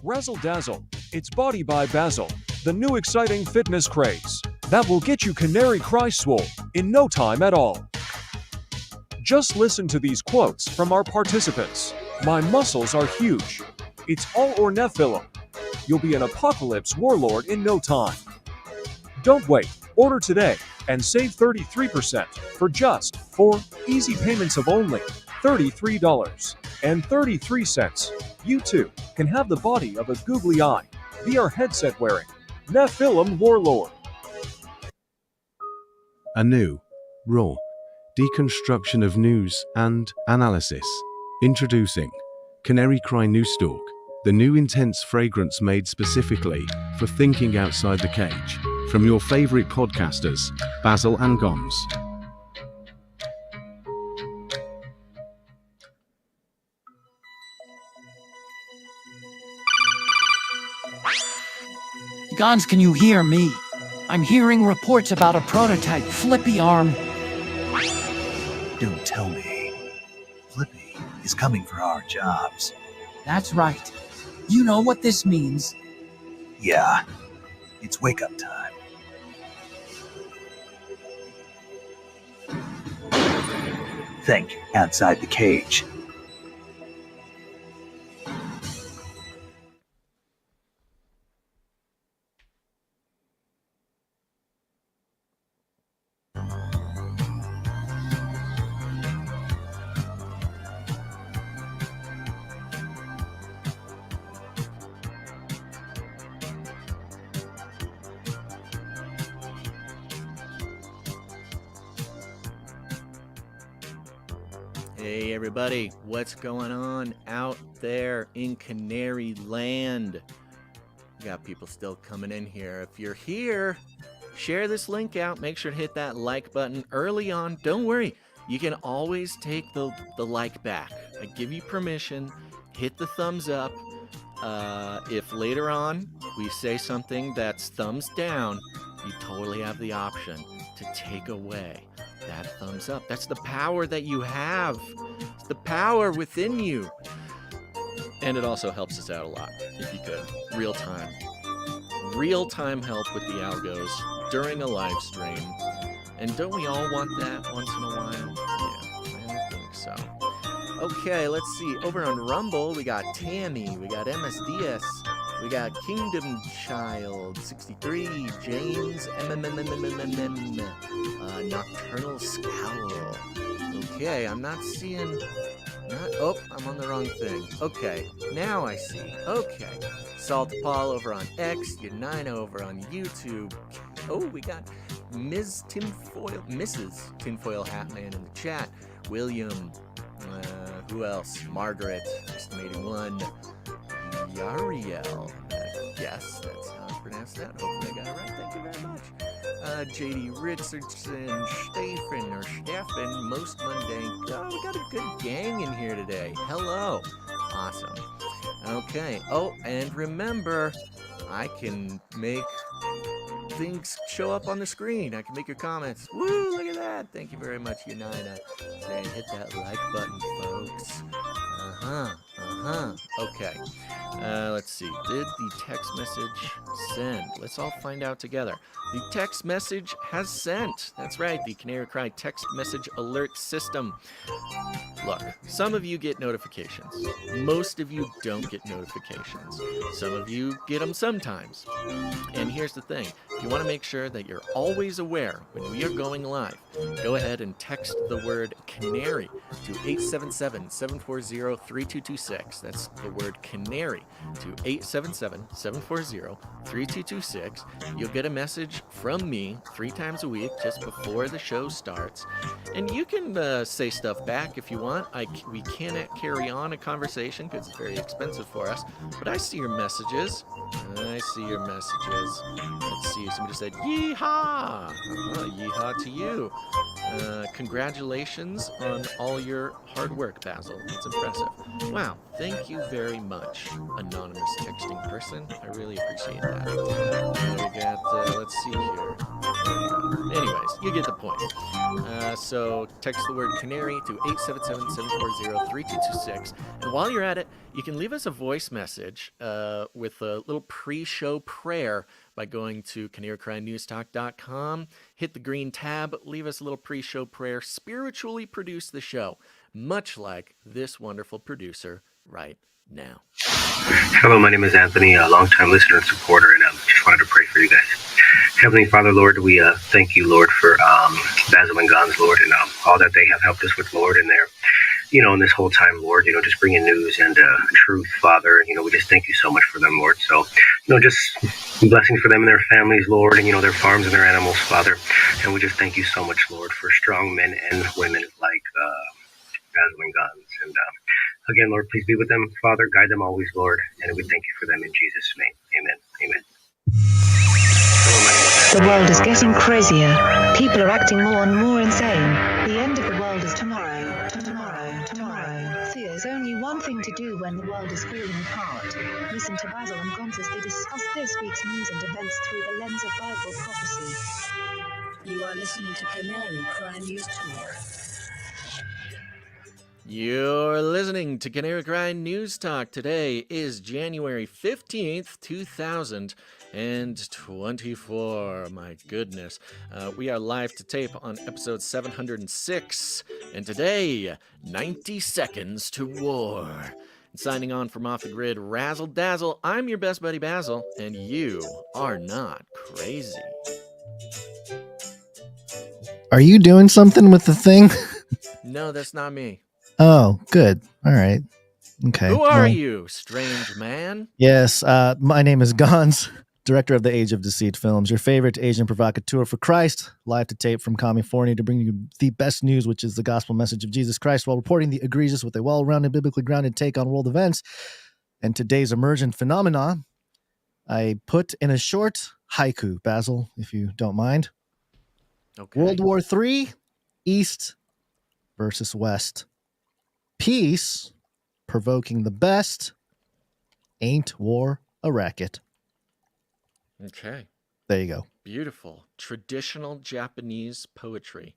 Razzle Dazzle. It's Body by Basil, the new exciting fitness craze that will get you Canary cry swole in no time at all. Just listen to these quotes from our participants. My muscles are huge. It's all or Nephilim. You'll be an apocalypse warlord in no time. Don't wait. Order today and save 33% for just 4 easy payments of only $33.33. You too can have the body of a googly eye. VR headset wearing Nephilim warlord. A new, raw deconstruction of news and analysis. Introducing Canary Cry News Stalk, the new intense fragrance made specifically for thinking outside the cage. From your favorite podcasters, Basil and Goms. Gons, can you hear me? I'm hearing reports about a prototype Flippy arm. Don't tell me. Flippy is coming for our jobs. That's right. You know what this means. Yeah, it's wake-up time. Think outside the cage. Hey everybody, what's going on out there in Canary land? We got people still coming in here. If you're here, share this link out. Make sure to hit that like button early on. Don't worry, you can always take the like back. I give you permission. Hit the thumbs up. If later on we say something that's thumbs down, you totally have the option to take away that thumbs up. That's the power that you have. It's the power within you. And it also helps us out a lot, if you could. Real time help with the algos during a live stream. And don't we all want that once in a while? Yeah, I think so. Okay, let's see. Over on Rumble, we got Tammy, we got MSDS, we got Kingdom Child 63, James, Nocturnal Scowl. Okay, I'm not seeing. Oh, I'm on the wrong thing. Okay, now I see. Okay, Salt Paul over on X, Unina over on YouTube. Oh, we got Mrs. Tinfoil Hatman in the chat. William. Who else? Margaret, estimating one. Yariel. Yes, that's how I pronounce that. Hopefully I got it right. Thank you very much. JD Richardson, Steffen, Most Mundane. Oh, we got a good gang in here today. Hello. Awesome. Okay. Oh, and remember, I can make things show up on the screen. I can make your comments. Woo, look at that. Thank you very much, Unina. Saying hit that like button, folks. Okay. Let's see. Did the text message send? Let's all find out together. The text message has sent. That's right, the Canary Cry text message alert system. Look, some of you get notifications. Most of you don't get notifications. Some of you get them sometimes. And here's the thing. If you want to make sure that you're always aware when we are going live, go ahead and text the word Canary to 877-740-3226. That's the word Canary to 877-740-3226. You'll get a message from me 3 times a week just before the show starts. And you can say stuff back if you want. We cannot carry on a conversation because it's very expensive for us. But I see your messages. Let's see. Somebody said, yeehaw! Yeehaw to you. Congratulations on all your hard work, Basil. It's impressive. Wow, thank you very much, anonymous texting person. I really appreciate that. We got, let's see here. Anyways, you get the point. So text the word Canary to 877-740-3226. And while you're at it, you can leave us a voice message with a little pre-show prayer by going to canarycrynewstalk.com, hit the green tab, leave us a little pre-show prayer, spiritually produce the show, much like this wonderful producer right now. Hello, my name is Anthony, a longtime listener and supporter, and just wanted to pray for you guys. Heavenly Father, Lord, we thank you, Lord, for Basil and Gons, Lord, and all that they have helped us with, Lord, and their, in this whole time, Lord, just bringing news and truth, Father. We just thank you so much for them, Lord. So, just blessings for them and their families, Lord, and, their farms and their animals, Father. And we just thank you so much, Lord, for strong men and women like Basil and Gons. And again, Lord, please be with them, Father. Guide them always, Lord. And we thank you for them in Jesus' name. Amen. Amen. The world is getting crazier. People are acting more and more insane. The end of the world is tomorrow. Tomorrow. There's only one thing to do when the world is falling apart. Listen to Basil and Gons as they discuss this week's news and events through the lens of Bible prophecy. You are listening to Canary Cry News Talk. You're listening to Canary Cry News Talk. Today is January 15th, 2024. My goodness. We are live to tape on episode 706. And today, 90 Seconds to War. And signing on from Off the Grid, Razzle Dazzle. I'm your best buddy Basil, and you are not crazy. Are you doing something with the thing? No, that's not me. Oh, good. All right. Okay. Who are you, strange man? Yes, my name is Gons, director of the Age of Deceit films, your favorite Asian provocateur for Christ, live to tape from California to bring you the best news, which is the gospel message of Jesus Christ, while reporting the egregious with a well-rounded, biblically grounded take on world events and today's emergent phenomena. I put in a short haiku, Basil, if you don't mind. Okay. World War III, East versus West. Peace, provoking the best, ain't war a racket. Okay. There you go. Beautiful. Traditional Japanese poetry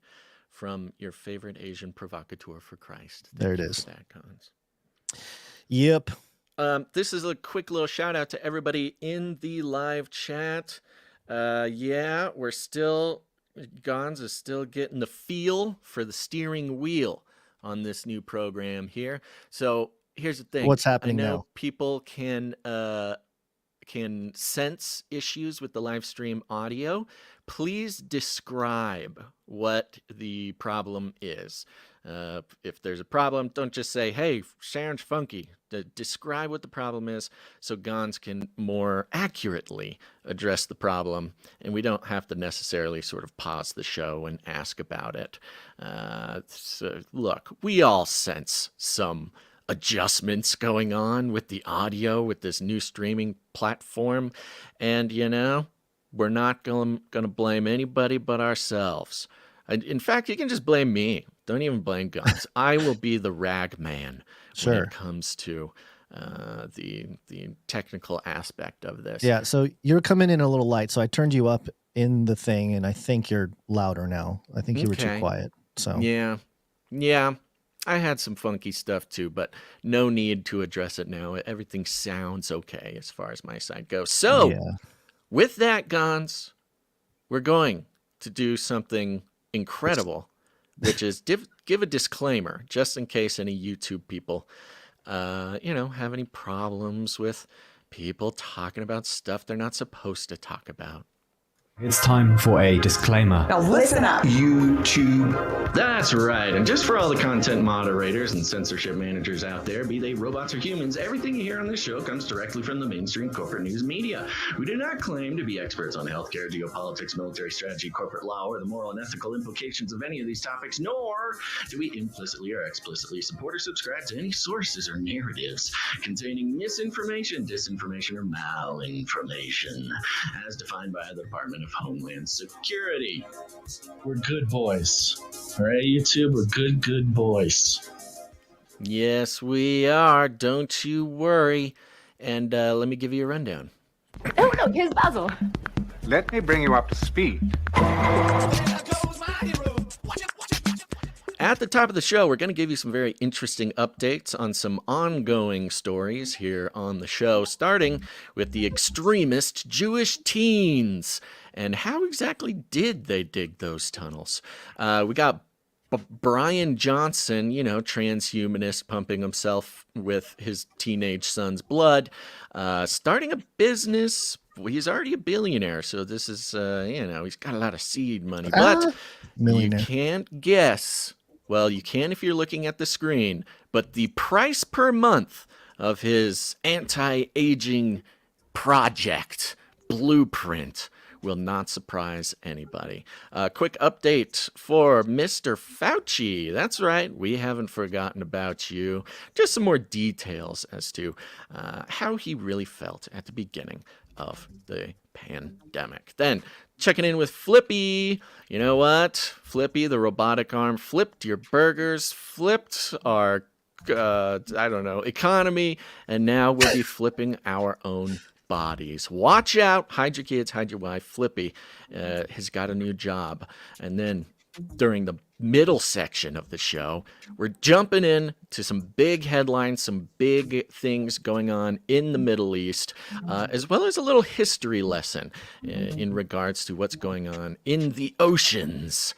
from your favorite Asian provocateur for Christ. There it is. For that, Cons. Yep. This is a quick little shout out to everybody in the live chat. We're still, Gons is still getting the feel for the steering wheel on this new program here. So here's the thing. What's happening I know now? people can sense issues with the live stream audio. Please describe what the problem is. If there's a problem, don't just say, hey, sounds funky. Describe what the problem is so Gons can more accurately address the problem, and we don't have to necessarily sort of pause the show and ask about it. So look, we all sense some adjustments going on with the audio with this new streaming platform, and we're not going to blame anybody but ourselves. In fact, you can just blame me. Don't even blame Gons. I will be the rag man when it comes to the technical aspect of this. Yeah, so you're coming in a little light, so I turned you up in the thing, and I think you're louder now. I think you were too quiet. So Yeah. I had some funky stuff too, but no need to address it now. Everything sounds okay as far as my side goes. So, with that, Gons, we're going to do something incredible, which is give a disclaimer, just in case any YouTube people, have any problems with people talking about stuff they're not supposed to talk about. It's time for a disclaimer. Now listen up, YouTube. That's right. And just for all the content moderators and censorship managers out there, be they robots or humans, everything you hear on this show comes directly from the mainstream corporate news media. We do not claim to be experts on healthcare, geopolitics, military strategy, corporate law, or the moral and ethical implications of any of these topics, nor do we implicitly or explicitly support or subscribe to any sources or narratives containing misinformation, disinformation, or malinformation, as defined by the Department of Homeland Security. We're good boys. All right, YouTube, we're good boys. Yes, we are. Don't you worry. And let me give you a rundown. Oh, no, here's Basil. Let me bring you up to speed. At the top of the show, we're going to give you some very interesting updates on some ongoing stories here on the show, starting with the extremist Jewish teens. And how exactly did they dig those tunnels? We got Brian Johnson, transhumanist, pumping himself with his teenage son's blood, starting a business. He's already a billionaire, so this is, he's got a lot of seed money. But you can't guess. Well, you can if you're looking at the screen, but the price per month of his anti-aging project blueprint will not surprise anybody. Quick update for Mr. Fauci. That's right, we haven't forgotten about you. Just some more details as to how he really felt at the beginning of the pandemic. Then, checking in with Flippy. You know what? Flippy, the robotic arm, flipped your burgers, flipped our, economy, and now we'll be flipping our own bodies. Watch out. Hide your kids, hide your wife. Flippy has got a new job. And then during the middle section of the show, we're jumping in to some big headlines, some big things going on in the Middle East, as well as a little history lesson in regards to what's going on in the oceans,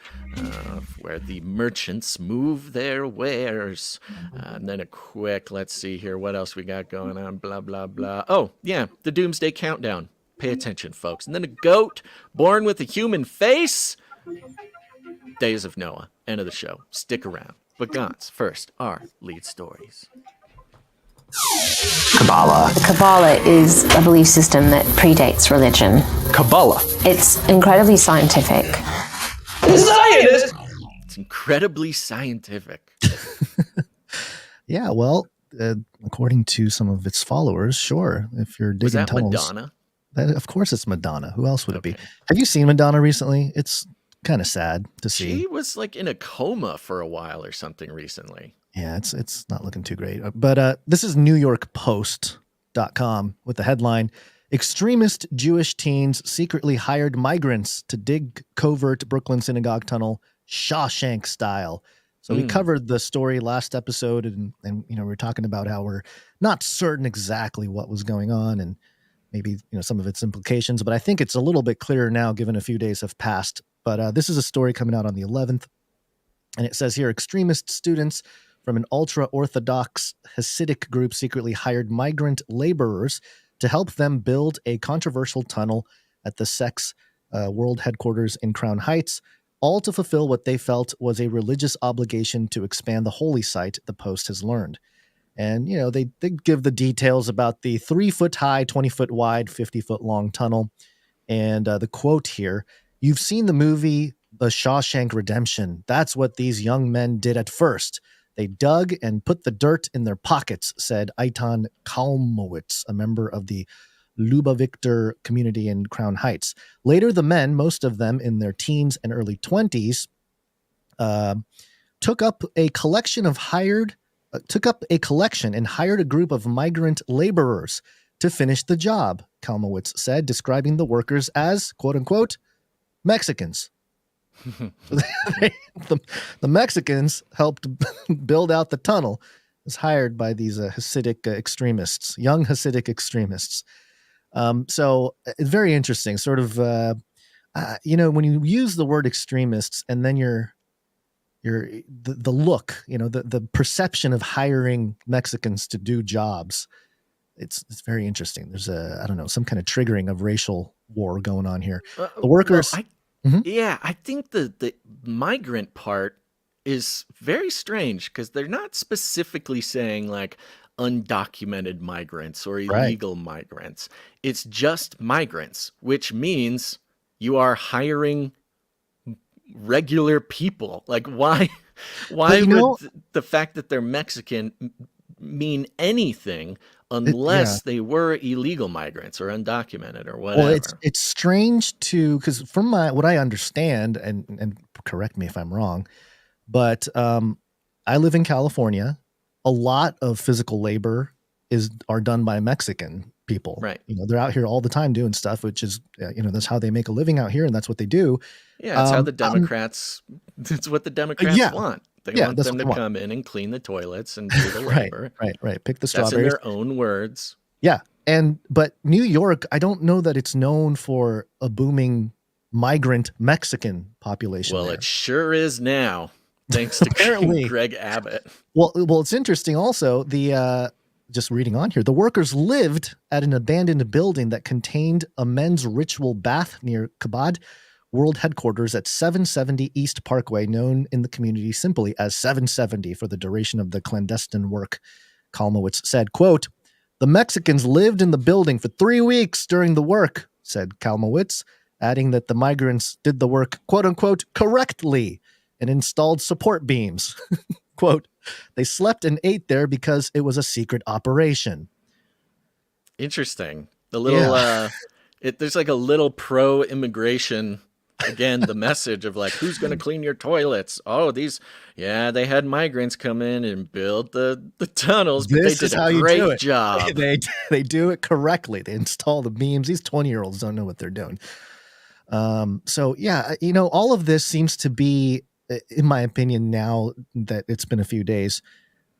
where the merchants move their wares. And then a quick, let's see here, what else we got going on, blah, blah, blah. Oh, yeah, the Doomsday Countdown. Pay attention, folks. And then a goat born with a human face. Days of Noah. End of the show. Stick around. But Gons, first, our lead stories. Kabbalah. Kabbalah is a belief system that predates religion. Kabbalah. It's incredibly scientific. It's incredibly scientific. Yeah, well, according to some of its followers, sure. If you're digging Was that tunnels, Madonna? Of course it's Madonna. Who else would it be? Have you seen Madonna recently? It's kind of sad to see. She was like in a coma for a while or something recently. Yeah, it's not looking too great. But this is NewYorkPost.com with the headline, Extremist Jewish Teens Secretly Hired Migrants to Dig Covert Brooklyn Synagogue Tunnel, Shawshank Style. So we covered the story last episode, and we were talking about how we're not certain exactly what was going on and maybe some of its implications, but I think it's a little bit clearer now given a few days have passed. But this is a story coming out on the 11th, and it says here, extremist students from an ultra-Orthodox Hasidic group secretly hired migrant laborers to help them build a controversial tunnel at the SEX world headquarters in Crown Heights, all to fulfill what they felt was a religious obligation to expand the holy site, the Post has learned. And, they give the details about the 3-foot-high, 20-foot-wide, 50-foot-long tunnel. And the quote here, "You've seen the movie The Shawshank Redemption. That's what these young men did at first. They dug and put the dirt in their pockets," said Eitan Kalmowitz, a member of the Lubavitcher community in Crown Heights. Later, the men, most of them in their teens and early 20s, took up a collection and hired a group of migrant laborers to finish the job, Kalmowitz said, describing the workers as, quote unquote, Mexicans. The Mexicans helped build out the tunnel. It was hired by these Hasidic extremists, young Hasidic extremists. So it's very interesting. Sort of, when you use the word extremists, and then the look, the perception of hiring Mexicans to do jobs, it's very interesting. There's some kind of triggering of racial war going on here. The workers. Yeah, I think the migrant part is very strange because they're not specifically saying like undocumented migrants or illegal migrants. It's just migrants, which means you are hiring regular people. Like why would the fact that they're Mexican mean anything unless they were illegal migrants or undocumented or whatever? Well, it's strange because from what I understand, and correct me if I'm wrong, but I live in California. A lot of physical labor are done by Mexican people. Right. They're out here all the time doing stuff, which is, that's how they make a living out here, and that's what they do. Yeah, it's how the Democrats. It's what the Democrats want. They want them to come in and clean the toilets and do the labor. Right. Pick the That's strawberries. in their own words. Yeah, but New York, I don't know that it's known for a booming migrant Mexican population. Well, there. it sure is now, thanks to Greg Abbott. Well, it's interesting. Also, just reading on here, the workers lived at an abandoned building that contained a men's ritual bath near Chabad World Headquarters at 770 East Parkway, known in the community simply as 770 for the duration of the clandestine work. Kalmowitz said, quote, "The Mexicans lived in the building for 3 weeks during the work," said Kalmowitz, adding that the migrants did the work, quote unquote, correctly and installed support beams. Quote, "They slept and ate there because it was a secret operation." Interesting. The little, there's like a little pro-immigration. Again, the message of like, who's going to clean your toilets? Oh, they had migrants come in and build the tunnels, but they did a great job. They do it correctly. They install the beams. These 20-year-olds don't know what they're doing. So yeah, all of this seems to be, in my opinion, now that it's been a few days,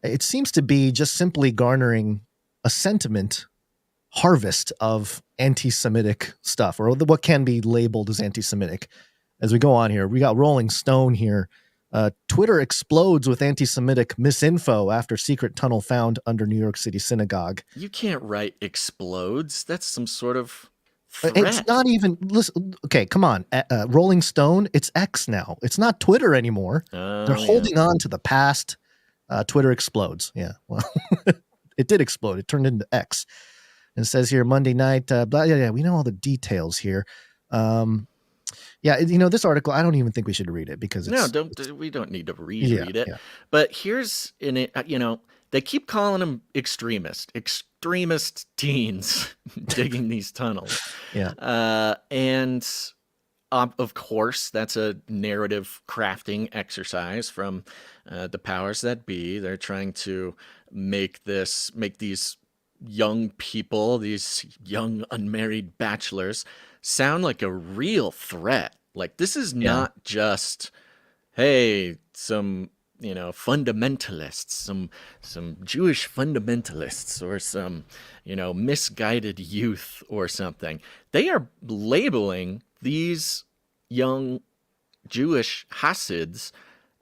it seems to be just simply garnering a sentiment harvest of anti-Semitic stuff, or what can be labeled as anti-Semitic. As we go on here, we got Rolling Stone here. Twitter explodes with anti-Semitic misinfo after secret tunnel found under New York City synagogue. You can't write explodes. That's some sort of threat. It's not even, listen, okay, come on. Rolling Stone, it's X now. It's not Twitter anymore. They're holding on to the past. Twitter explodes. Yeah, well, it did explode. It turned into X. And it says here Monday night, we know all the details here. This article, I don't even think we should read it because it's... we don't need to reread it. Yeah. But here's they keep calling them extremist teens digging these tunnels. Yeah. And of course, that's a narrative crafting exercise from the powers that be. They're trying to make these young people, these young unmarried bachelors, sound like a real threat. Like, this is not just, hey, some fundamentalists, some Jewish fundamentalists, or some misguided youth or something. They are labeling these young Jewish Hasids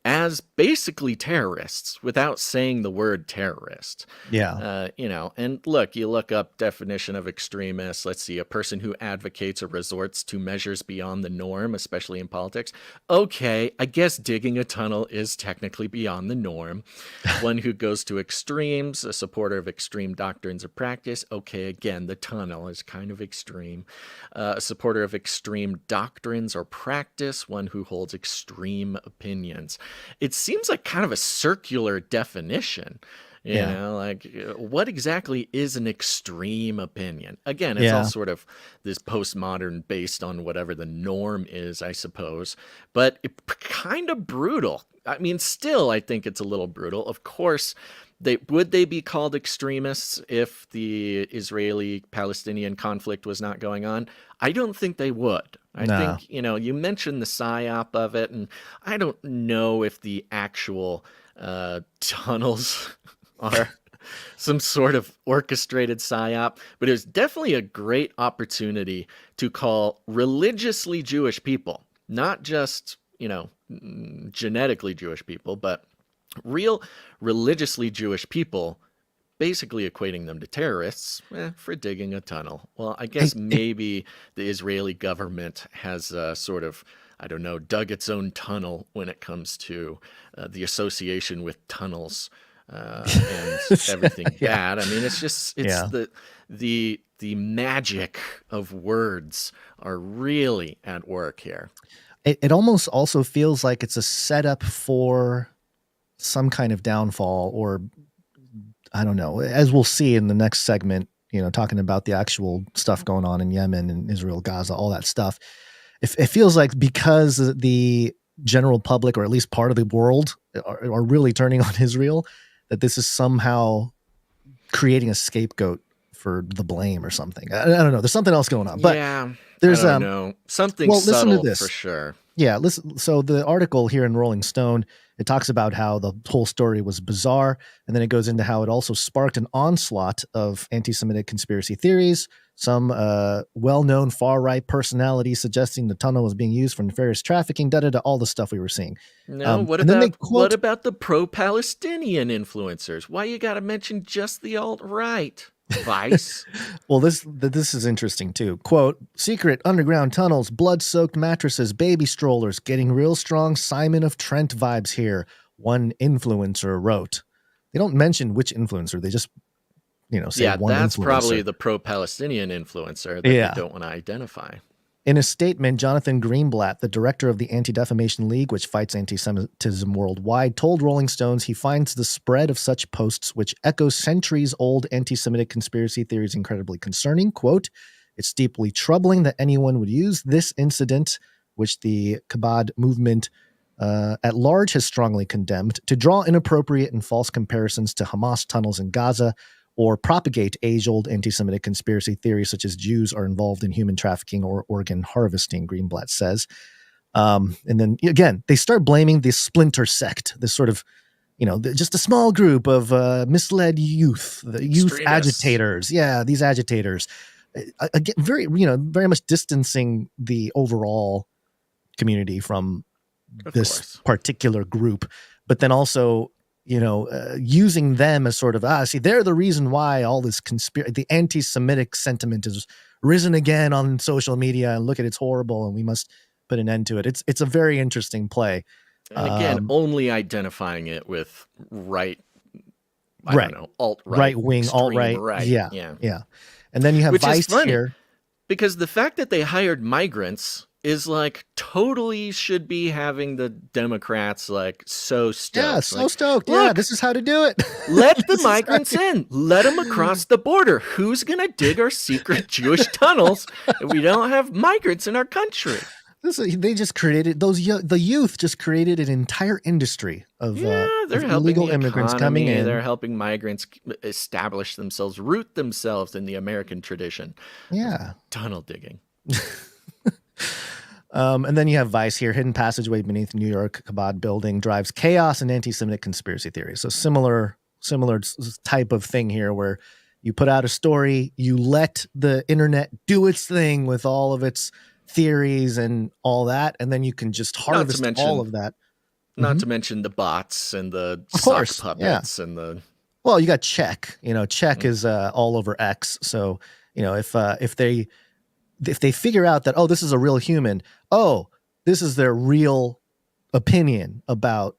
as basically terrorists without saying the word terrorist. Yeah. And look, you look up definition of extremist. Let's see, a person who advocates or resorts to measures beyond the norm, especially in politics. Okay, I guess digging a tunnel is technically beyond the norm. One who goes to extremes, a supporter of extreme doctrines or practice. Okay, again, the tunnel is kind of extreme. A supporter of extreme doctrines or practice, one who holds extreme opinions. It seems like kind of a circular definition, you know, like what exactly is an extreme opinion? Again, it's all sort of this postmodern based on whatever the norm is, I suppose, but kind of brutal. I mean, still, I think it's a little brutal. Of course, would they be called extremists if the Israeli-Palestinian conflict was not going on? I don't think they would. I think, you mentioned the psyop of it, and I don't know if the actual tunnels are some sort of orchestrated psyop, but it was definitely a great opportunity to call religiously Jewish people, not just, genetically Jewish people, but real religiously Jewish people, basically equating them to terrorists for digging a tunnel. Well, I guess maybe the Israeli government has sort of, I don't know, dug its own tunnel when it comes to the association with tunnels and everything bad. I mean, it's the magic of words are really at work here. It almost also feels like it's a setup for some kind of downfall, or I don't know, as we'll see in the next segment, talking about the actual stuff going on in Yemen and Israel, Gaza, all that stuff. It feels like because the general public, or at least part of the world, are really turning on Israel, that this is somehow creating a scapegoat for the blame or something. I don't know. There's something else going on. But yeah, there's I don't know. Something listen to subtle this. for sure. Yeah, listen. So the article here in Rolling Stone, it talks about how the whole story was bizarre, and then it goes into how it also sparked an onslaught of anti-Semitic conspiracy theories. Some well-known far-right personalities suggesting the tunnel was being used for nefarious trafficking. All the stuff we were seeing. No, what about the pro-Palestinian influencers? Why you got to mention just the alt-right? Vice. Well, this is interesting too. Quote, secret underground tunnels, blood-soaked mattresses, baby strollers, getting real strong Simon of Trent vibes here, one influencer wrote. They don't mention which influencer. They just, say one that's influencer. Probably the pro-Palestinian influencer that they don't want to identify. In a statement, Jonathan Greenblatt, the director of the Anti-Defamation League, which fights anti-Semitism worldwide, told Rolling Stones he finds the spread of such posts, which echo centuries-old anti-Semitic conspiracy theories, incredibly concerning. Quote, it's deeply troubling that anyone would use this incident, which the Chabad movement at large has strongly condemned, to draw inappropriate and false comparisons to Hamas tunnels in Gaza, or propagate age-old anti-Semitic conspiracy theories such as Jews are involved in human trafficking or organ harvesting, Greenblatt says. And then, again, they start blaming this splinter sect, this sort of, just a small group of misled youth, the youth agitators. Yeah, these agitators. Again, very much distancing the overall community from this particular group, but then also using them as sort of, see, they're the reason why all this the anti-Semitic sentiment has risen again on social media, and look at it's horrible and we must put an end to it. It's a very interesting play. And again, only identifying it with alt-right. Right-wing, alt-right. Right. Yeah. And then you have Vice here. Because the fact that they hired migrants is like totally should be having the Democrats like so stoked. Yeah, so stoked. Yeah, this is how to do it. Let the migrants in. Let them across the border. Who's going to dig our secret Jewish tunnels if we don't have migrants in our country? They just created the youth just created an entire industry of they're helping illegal the immigrants economy, coming in. They're helping migrants establish themselves, root themselves in the American tradition. Yeah, tunnel digging. And then you have Vice here. Hidden passageway beneath New York Chabad building drives chaos and anti-Semitic conspiracy theories. So similar type of thing here, where you put out a story, you let the internet do its thing with all of its theories and all that, and then you can just harvest all of that. Not to mention the bots and the sock puppets and the. Well, you got Check. Check is all over X. So if they figure out that, this is a real human, this is their real opinion about,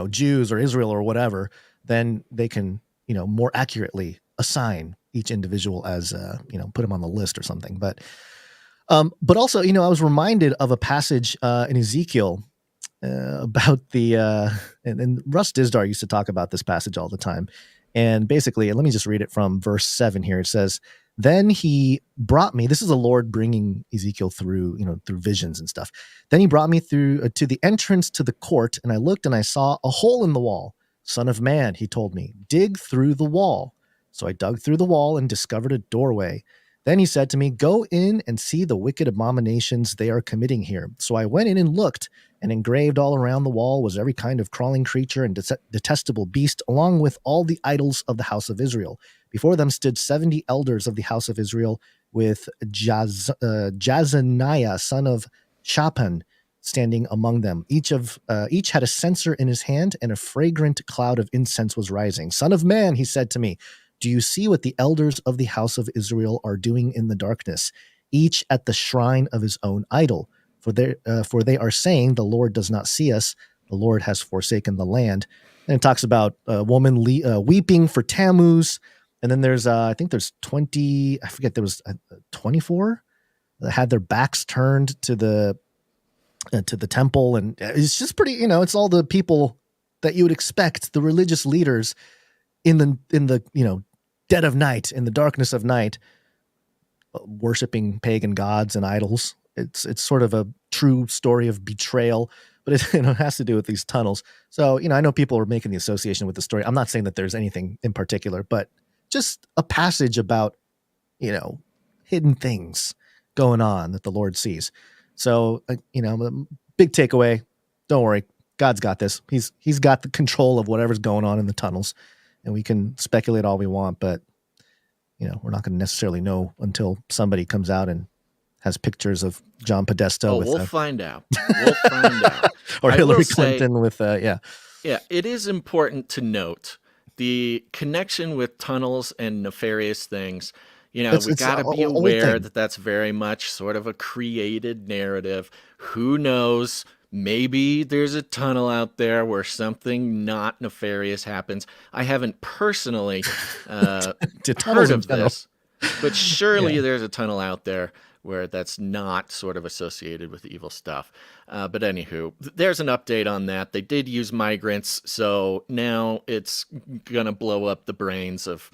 Jews or Israel or whatever, then they can, more accurately assign each individual as, put them on the list or something. But also, I was reminded of a passage in Ezekiel about and Russ Dizdar used to talk about this passage all the time. And basically, let me just read it from verse 7 here. It says, then he brought me, this is the Lord bringing Ezekiel through, through visions and stuff. Then he brought me through to the entrance to the court, and I looked and I saw a hole in the wall. Son of man, he told me, dig through the wall. So I dug through the wall and discovered a doorway. Then he said to me, go in and see the wicked abominations they are committing here. So I went in and looked, and engraved all around the wall was every kind of crawling creature and detestable beast, along with all the idols of the house of Israel. Before them stood 70 elders of the house of Israel, with Jazaniah, son of Shaphan, standing among them. Each had a censer in his hand, and a fragrant cloud of incense was rising. Son of man, he said to me, do you see what the elders of the house of Israel are doing in the darkness, each at the shrine of his own idol? For they are saying, the Lord does not see us. The Lord has forsaken the land. And it talks about a woman weeping for Tammuz. And then there's, I think there's 20, I forget, there was 24 that had their backs turned to the temple. And it's just pretty, it's all the people that you would expect, the religious leaders in the dead of night, in the darkness of night, worshiping pagan gods and idols. It's sort of a true story of betrayal, but it has to do with these tunnels. So, I know people are making the association with the story. I'm not saying that there's anything in particular, but just a passage about, hidden things going on that the Lord sees. So, the big takeaway, don't worry, God's got this. He's got the control of whatever's going on in the tunnels, and we can speculate all we want, but we're not going to necessarily know until somebody comes out and has pictures of John Podesta. We'll find out. We'll find out. Or Hillary Clinton with, Yeah, it is important to note the connection with tunnels and nefarious things. We got to be aware that that's very much sort of a created narrative. Who knows? Maybe there's a tunnel out there where something not nefarious happens. I haven't personally heard of this, but surely there's a tunnel out there where that's not sort of associated with evil stuff. But anywho, there's an update on that. They did use migrants, so now it's going to blow up the brains of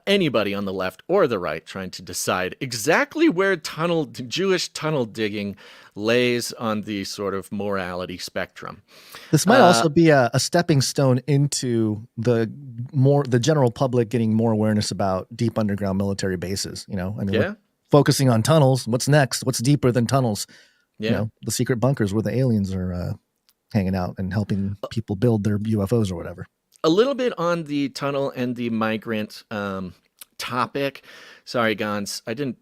anybody on the left or the right trying to decide exactly where Jewish tunnel digging lays on the sort of morality spectrum. This might also be a stepping stone into the general public getting more awareness about deep underground military bases. We're focusing on tunnels. What's next? What's deeper than tunnels? The secret bunkers where the aliens are hanging out and helping people build their UFOs or whatever. A little bit on the tunnel and the migrant topic. Sorry, Gons, I didn't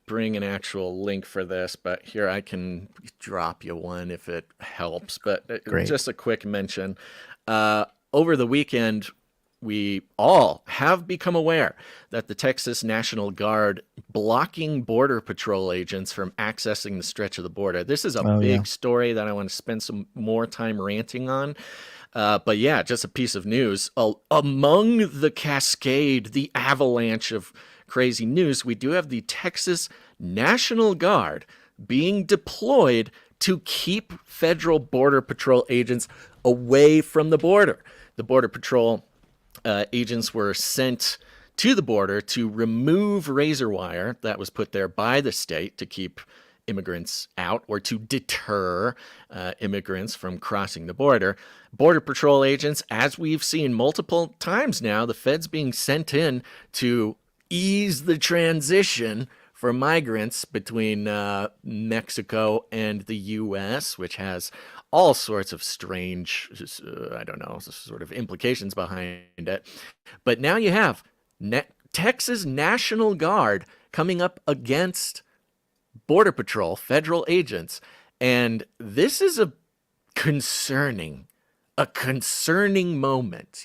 bring an actual link for this, but here I can drop you one if it helps. But just a quick mention. Over the weekend, we all have become aware that the Texas National Guard blocking Border Patrol agents from accessing the stretch of the border. This is a big story that I want to spend some more time ranting on. But yeah, just a piece of news. Among the cascade, the avalanche of crazy news, we do have the Texas National Guard being deployed to keep federal Border Patrol agents away from the border. The Border Patrol agents were sent to the border to remove razor wire that was put there by the state to keep immigrants out or to deter immigrants from crossing the border. Border Patrol agents, as we've seen multiple times now, the feds being sent in to ease the transition for migrants between Mexico and the U.S., which has all sorts of strange, sort of implications behind it. But now you have Texas National Guard coming up against Border Patrol, federal agents. And this is a concerning moment,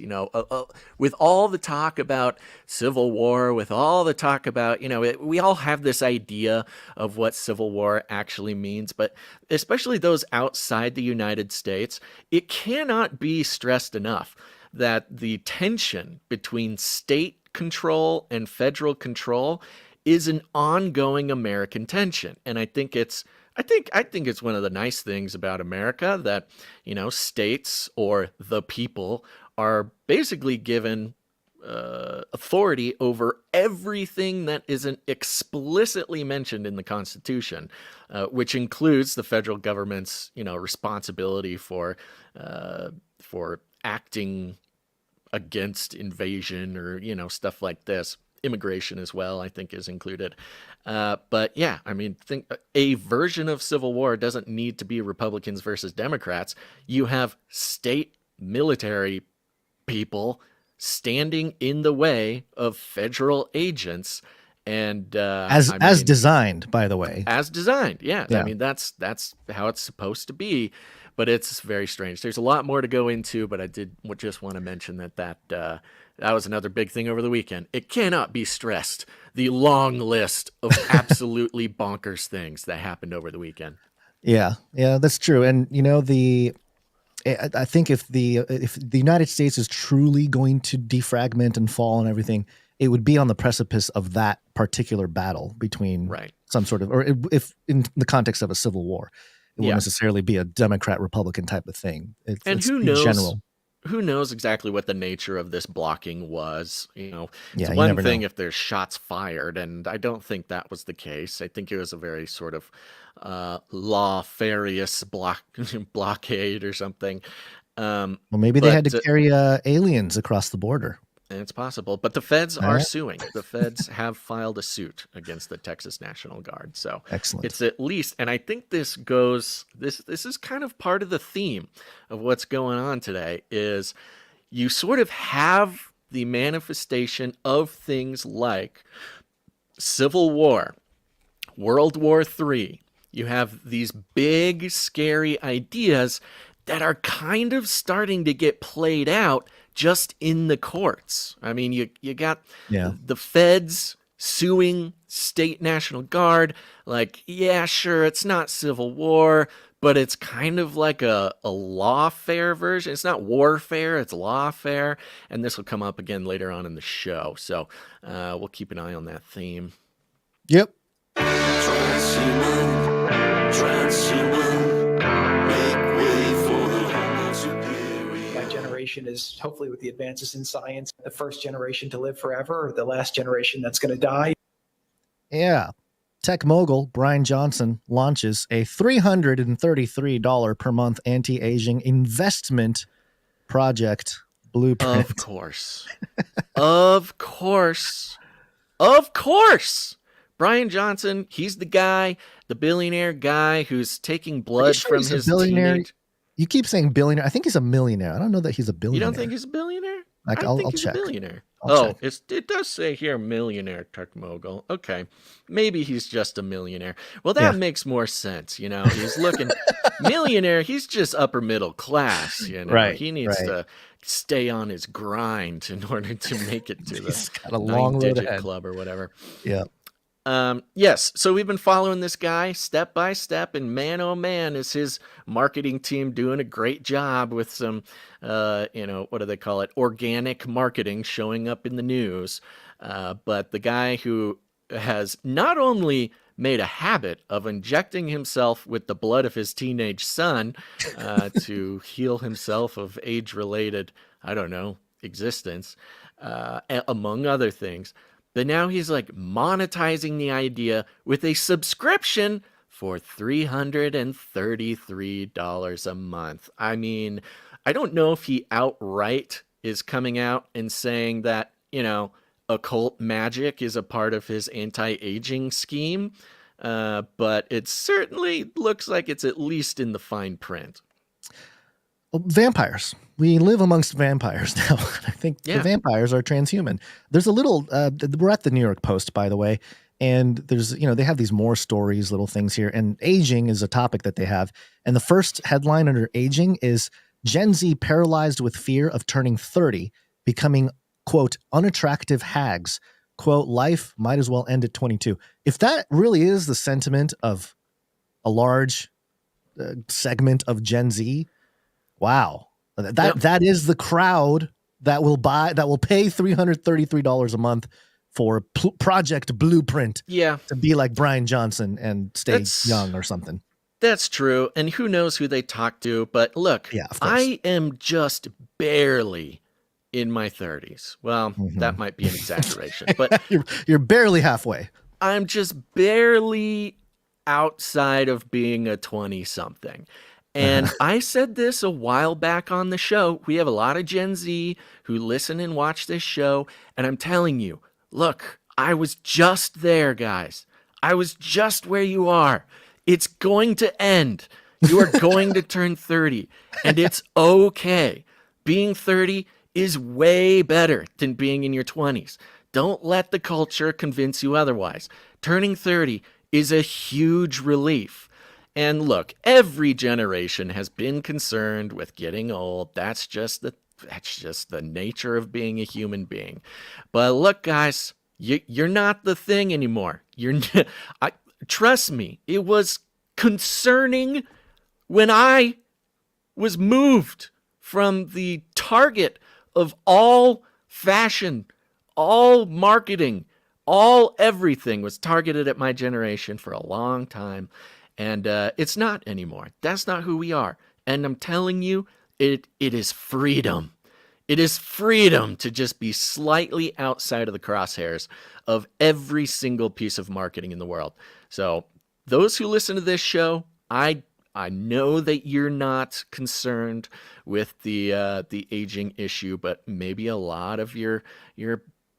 with all the talk about civil war, with all the talk about, we all have this idea of what civil war actually means, but especially those outside the United States, it cannot be stressed enough that the tension between state control and federal control is an ongoing American tension. And I think it's one of the nice things about America that, states or the people are basically given authority over everything that isn't explicitly mentioned in the Constitution, which includes the federal government's, responsibility for acting against invasion or, stuff like this. Immigration as well, I think, is included. But yeah, think a version of civil war doesn't need to be Republicans versus Democrats. You have state military people standing in the way of federal agents. And as designed, by the way. As designed, yeah. That's how it's supposed to be. But it's very strange. There's a lot more to go into, but I did just want to mention that was another big thing over the weekend. It cannot be stressed, the long list of absolutely bonkers things that happened over the weekend. Yeah, that's true. And I think if the United States is truly going to defragment and fall and everything, it would be on the precipice of that particular battle between some sort of, or if in the context of a civil war. It won't necessarily be a Democrat-Republican type of thing. And who knows? General. Who knows exactly what the nature of this blocking was? It's one thing if there's shots fired, and I don't think that was the case. I think it was a very sort of lawfarious blockade or something. Well, maybe they had to carry aliens across the border. It's possible, but the feds are suing. The feds have filed a suit against the Texas National Guard. So excellent. It's at least, and I think this is kind of part of the theme of what's going on today, is you sort of have the manifestation of things like Civil War, World War III. You have these big, scary ideas that are kind of starting to get played out just in the courts. I mean, you got the feds suing state National Guard, like, yeah, sure, it's not Civil War, but it's kind of like a lawfare version. It's not warfare, it's lawfare, and this will come up again later on in the show. So we'll keep an eye on that theme. Yep. Is hopefully, with the advances in science, the first generation to live forever, or the last generation that's going to die. Yeah. Tech mogul Brian Johnson launches a $333 per month anti-aging investment project blueprint. Of course. Of course. Of course. Brian Johnson, he's the guy, the billionaire guy who's taking blood from his teenage... You keep saying billionaire. I think he's a millionaire. I don't know that he's a billionaire. You don't think he's a billionaire? Like, I think I'll he's check. a billionaire. I'll check. It does say here millionaire tech mogul. Okay. Maybe he's just a millionaire. Well, that makes more sense. You know, he's looking millionaire. He's just upper middle class. You know, right, he needs to stay on his grind in order to make it to He's the got a long road 9-digit ahead. club or whatever. Yeah. Yes, so we've been following this guy step by step, and man, oh man, is his marketing team doing a great job with some, what do they call it? Organic marketing showing up in the news. But the guy who has not only made a habit of injecting himself with the blood of his teenage son to heal himself of age-related, existence, among other things. But now he's like monetizing the idea with a subscription for $333 a month. I mean, I don't know if he outright is coming out and saying that, occult magic is a part of his anti-aging scheme, but it certainly looks like it's at least in the fine print. Well, vampires. We live amongst vampires now. I think the vampires are transhuman. There's a little, we're at the New York Post, by the way, and there's, they have these more stories, little things here, and aging is a topic that they have. And the first headline under aging is Gen Z paralyzed with fear of turning 30, becoming, quote, unattractive hags. Quote, life might as well end at 22. If that really is the sentiment of a large segment of Gen Z, wow. That is the crowd that will pay $333 a month for Project Blueprint. Yeah. To be like Brian Johnson and stay young or something. That's true. And who knows who they talk to, but look, I am just barely in my 30s. Well, that might be an exaggeration, but you're barely halfway. I'm just barely outside of being a 20-something. And I said this a while back on the show. We have a lot of Gen Z who listen and watch this show. And I'm telling you, look, I was just there, guys. I was just where you are. It's going to end. You are going to turn 30. And it's okay. Being 30 is way better than being in your 20s. Don't let the culture convince you otherwise. Turning 30 is a huge relief. And look, every generation has been concerned with getting old. That's just the nature of being a human being. But look, guys, you're not the thing anymore. Trust me, it was concerning when I was moved from the target of all fashion, all marketing, all everything was targeted at my generation for a long time. And it's not anymore. That's not who we are. And I'm telling you, it is freedom. It is freedom to just be slightly outside of the crosshairs of every single piece of marketing in the world. So those who listen to this show, I I know that you're not concerned with the aging issue, but maybe a lot of your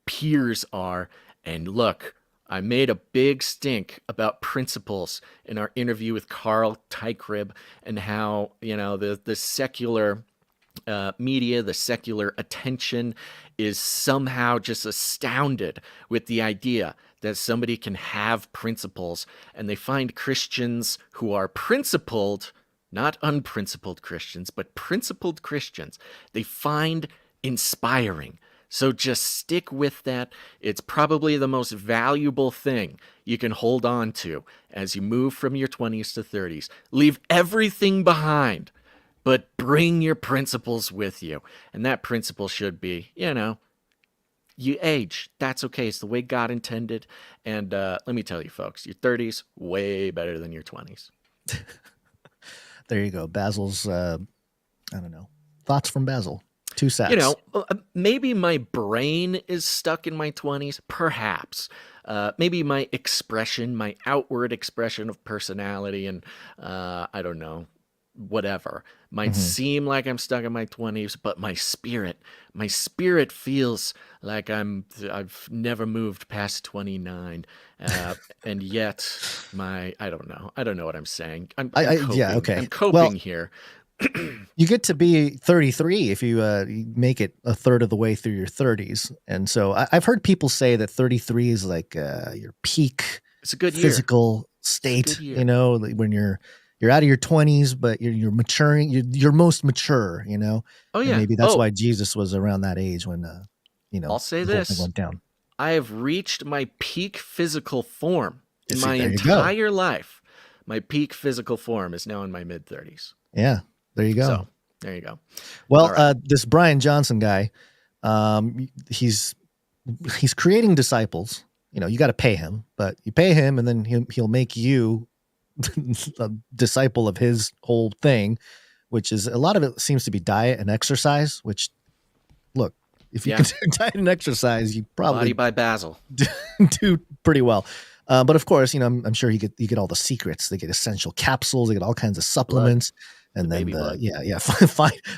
peers are. And look, I made a big stink about principles in our interview with Carl Teichribb and how, the secular media, the secular attention is somehow just astounded with the idea that somebody can have principles, and they find Christians who are principled, not unprincipled Christians, but principled Christians, they find inspiring. So just stick with that. It's probably the most valuable thing you can hold on to as you move from your 20s to 30s. Leave everything behind, but bring your principles with you. And that principle should be, you age. That's okay. It's the way God intended. And let me tell you, folks, your 30s, way better than your 20s. There you go. Basil's, thoughts from Basil. 2 sets. Maybe my brain is stuck in my 20s, perhaps. Maybe my expression, my outward expression of personality and, I don't know, whatever, might seem like I'm stuck in my 20s, but my spirit feels like I've never moved past 29. And yet I don't know what I'm saying. I'm coping. Yeah, okay. I'm coping here. You get to be 33 if you make it a third of the way through your 30s. And so I've heard people say that 33 is like your peak it's a good physical state, when you're out of your 20s, but you're maturing, you're most mature, Oh, yeah. And maybe that's why Jesus was around that age when, I'll say the whole this. thing went down. I have reached my peak physical form in my entire life. My peak physical form is now in my mid-30s. Yeah. There you go. So, there you go. Well, right. This Brian Johnson guy, he's creating disciples. You got to pay him, but you pay him, and then he'll make you a disciple of his whole thing, which is a lot of it seems to be diet and exercise. Which, look, if you can do diet and exercise, you probably Body by Basil do pretty well. But of course, I'm sure you get all the secrets. They get essential capsules. They get all kinds of supplements. Blood. And then,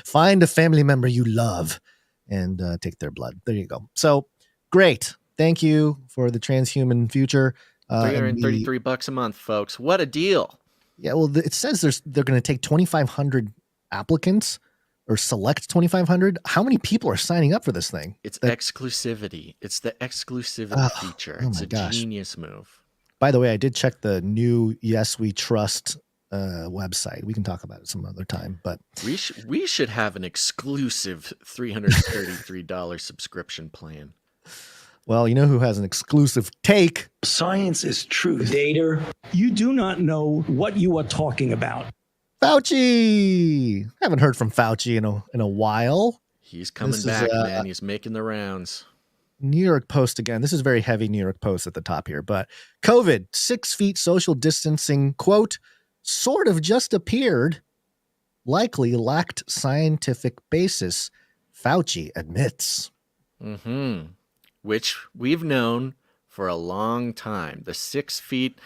find a family member you love and take their blood. There you go. So great. Thank you for the transhuman future. $333 a month, folks. What a deal. Yeah. Well, it says they're going to take 2,500 applicants or select 2,500. How many people are signing up for this thing? It's exclusivity. It's the exclusivity feature. It's a genius move. By the way, I did check the new Yes We Trust website. We can talk about it some other time, but we should have an exclusive $333 subscription plan. Well, you know who has an exclusive take? Science is truth. Data. You do not know what you are talking about. Fauci. Haven't heard from Fauci in a while. He's coming back, man. He's making the rounds. New York Post again. This is very heavy New York Post at the top here, but COVID, 6 feet social distancing, quote, sort of just appeared, likely lacked scientific basis, Fauci admits. Which we've known for a long time. The 6 feet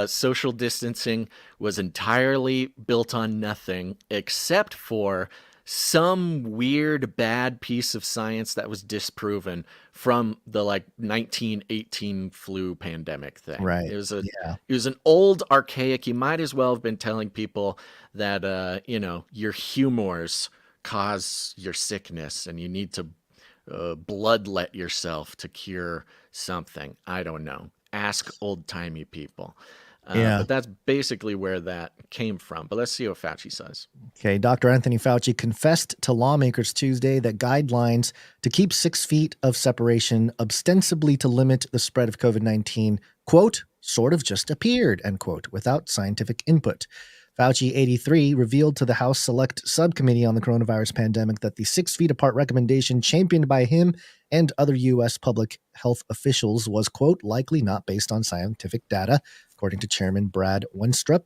social distancing was entirely built on nothing except for some weird bad piece of science that was disproven from the 1918 flu pandemic thing. Right. It was an old archaic. You might as well have been telling people that your humors cause your sickness and you need to bloodlet yourself to cure something. I don't know. Ask old-timey people. But that's basically where that came from. But let's see what Fauci says. Okay, Dr. Anthony Fauci confessed to lawmakers Tuesday that guidelines to keep 6 feet of separation ostensibly to limit the spread of COVID-19, quote, sort of just appeared, end quote, without scientific input. Fauci, 83, revealed to the House Select Subcommittee on the Coronavirus Pandemic that the 6 feet apart recommendation championed by him and other U.S. public health officials was, quote, likely not based on scientific data, according to Chairman Brad Wenstrup,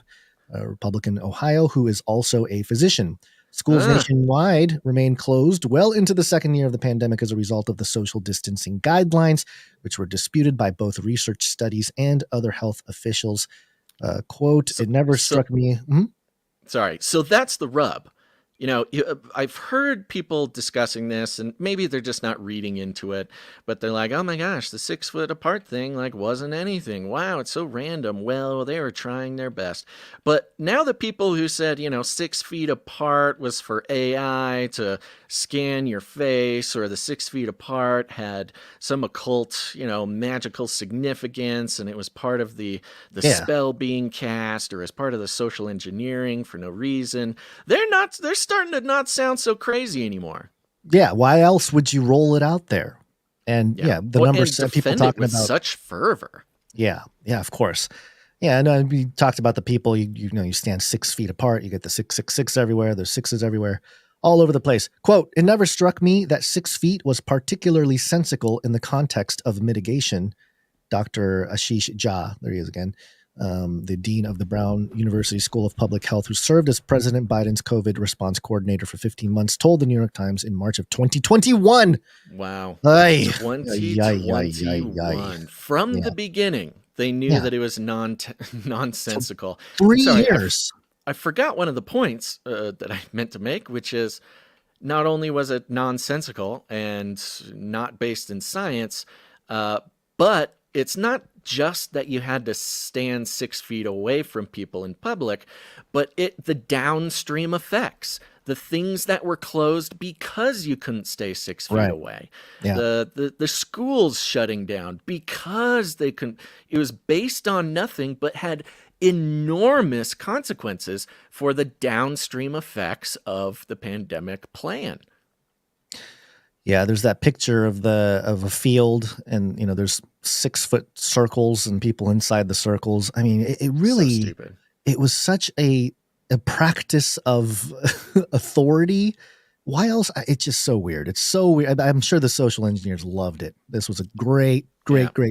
a Republican Ohio, who is also a physician. Schools nationwide remain closed well into the second year of the pandemic as a result of the social distancing guidelines, which were disputed by both research studies and other health officials. Quote, it never struck me. Sorry. So that's the rub. I've heard people discussing this, and maybe they're just not reading into it, but they're like, oh my gosh, the 6 foot apart thing wasn't anything. Wow, it's so random. Well, they were trying their best. But now the people who said, 6 feet apart was for AI to scan your face, or the 6 feet apart had some occult, magical significance, and it was part of the spell being cast, or as part of the social engineering for no reason. They're starting to not sound so crazy anymore. Yeah, why else would you roll it out there? And the numbers of people talking with about such fervor. Yeah, of course. Yeah, and we talked about the people. You stand 6 feet apart. You get the 666 everywhere. There's sixes everywhere, all over the place. Quote: "It never struck me that 6 feet was particularly sensical in the context of mitigation." Dr. Ashish Jha, there he is again, the dean of the Brown University School of Public Health, who served as President Biden's COVID response coordinator for 15 months, told the New York Times in March of 2021. Wow. Aye. 2021. From the beginning, they knew that it was nonsensical. 3 years. I forgot one of the points that I meant to make, which is not only was it nonsensical and not based in science, but it's not just that you had to stand 6 feet away from people in public, but the downstream effects, the things that were closed because you couldn't stay 6 feet away, the schools shutting down because they couldn't. It was based on nothing, but had enormous consequences for the downstream effects of the pandemic plan. Yeah, there's that picture of a field, and there's 6 foot circles and people inside the circles. I mean, it really, so stupid. It was such a practice of authority. Why else? It's just so weird. It's so weird. I'm sure the social engineers loved it. This was a great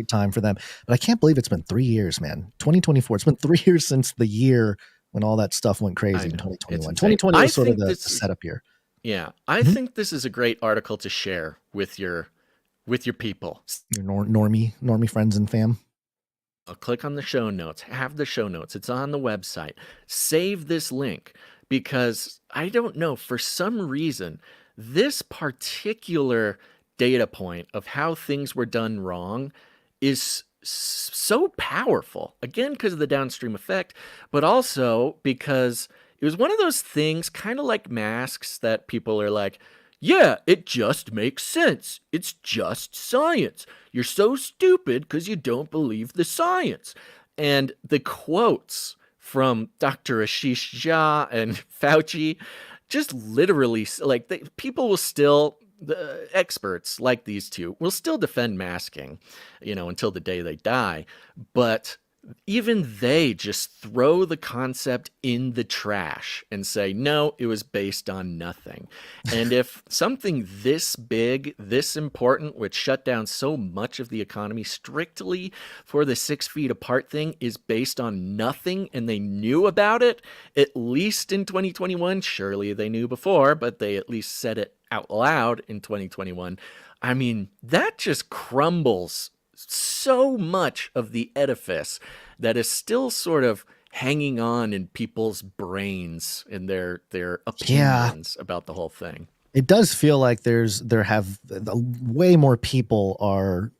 time for them. But I can't believe it's been 3 years, man. 2024. It's been 3 years since the year when all that stuff went crazy in 2021. 2020 was sort of the setup year. Yeah, I think this is a great article to share with your people. Your normie friends and fam. I'll click on the show notes. Have the show notes. It's on the website. Save this link, because I don't know, for some reason, this particular data point of how things were done wrong is so powerful. Again, because of the downstream effect, but also because it was one of those things, kind of like masks, that people are like, yeah, it just makes sense. It's just science. You're so stupid because you don't believe the science. And the quotes from Dr. Ashish Jha and Fauci just literally, people will still, the experts like these two will still defend masking, until the day they die. But even they just throw the concept in the trash and say, no, it was based on nothing. And if something this big, this important, which shut down so much of the economy strictly for the 6 feet apart thing, is based on nothing, and they knew about it, at least in 2021, surely they knew before, but they at least said it out loud in 2021. I mean, that just crumbles so much of the edifice that is still sort of hanging on in people's brains and their opinions about the whole thing. It does feel like way more people are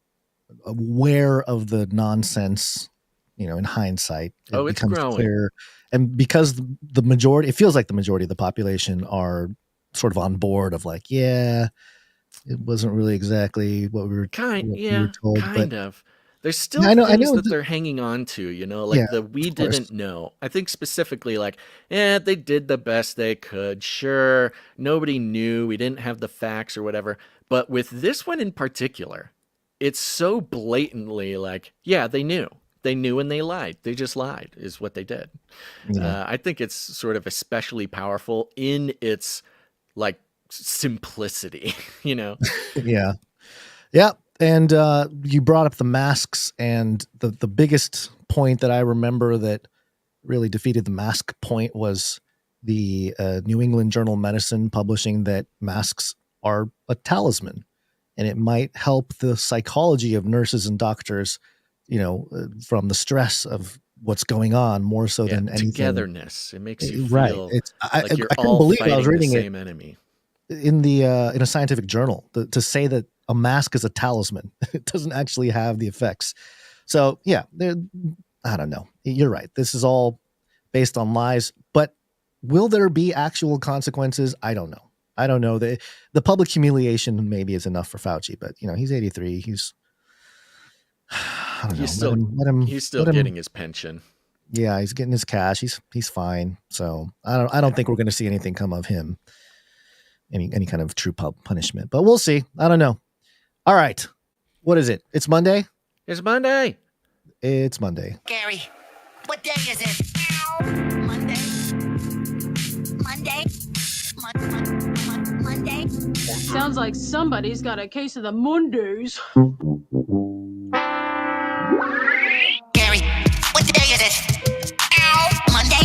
aware of the nonsense, in hindsight. It's becomes growing. Clear. And because the majority, it feels like the majority of the population are sort of on board of like, yeah, it wasn't really exactly what we were told. Kind of. There's still things that they're hanging on to, we didn't know. I think specifically they did the best they could. Sure, nobody knew. We didn't have the facts or whatever. But with this one in particular, it's so blatantly they knew. They knew and they lied. They just lied is what they did. Yeah. I think it's sort of especially powerful in its simplicity, Yeah. And you brought up the masks, and the biggest point that I remember that really defeated the mask point was the New England Journal of Medicine publishing that masks are a talisman, and it might help the psychology of nurses and doctors, from the stress of what's going on more so than anything. Togetherness. It makes you feel right. It's like you're I couldn't all believe fighting I was reading the it same enemy. in the in a scientific journal to say that a mask is a talisman. It doesn't actually have the effects. So yeah, I don't know. You're right. This is all based on lies, but will there be actual consequences? I don't know. I don't know. The public humiliation maybe is enough for Fauci, but he's 83. I don't know. He's still getting his pension. Yeah, he's getting his cash. He's fine. So I don't think we're going to see anything come of him. Any kind of true punishment, but we'll see. I don't know. All right, what is it? It's Monday. It's Monday. It's Monday. Gary, what day is it? Monday. Monday. Sounds like somebody's got a case of the Mondays. Gary, what day is it? Monday.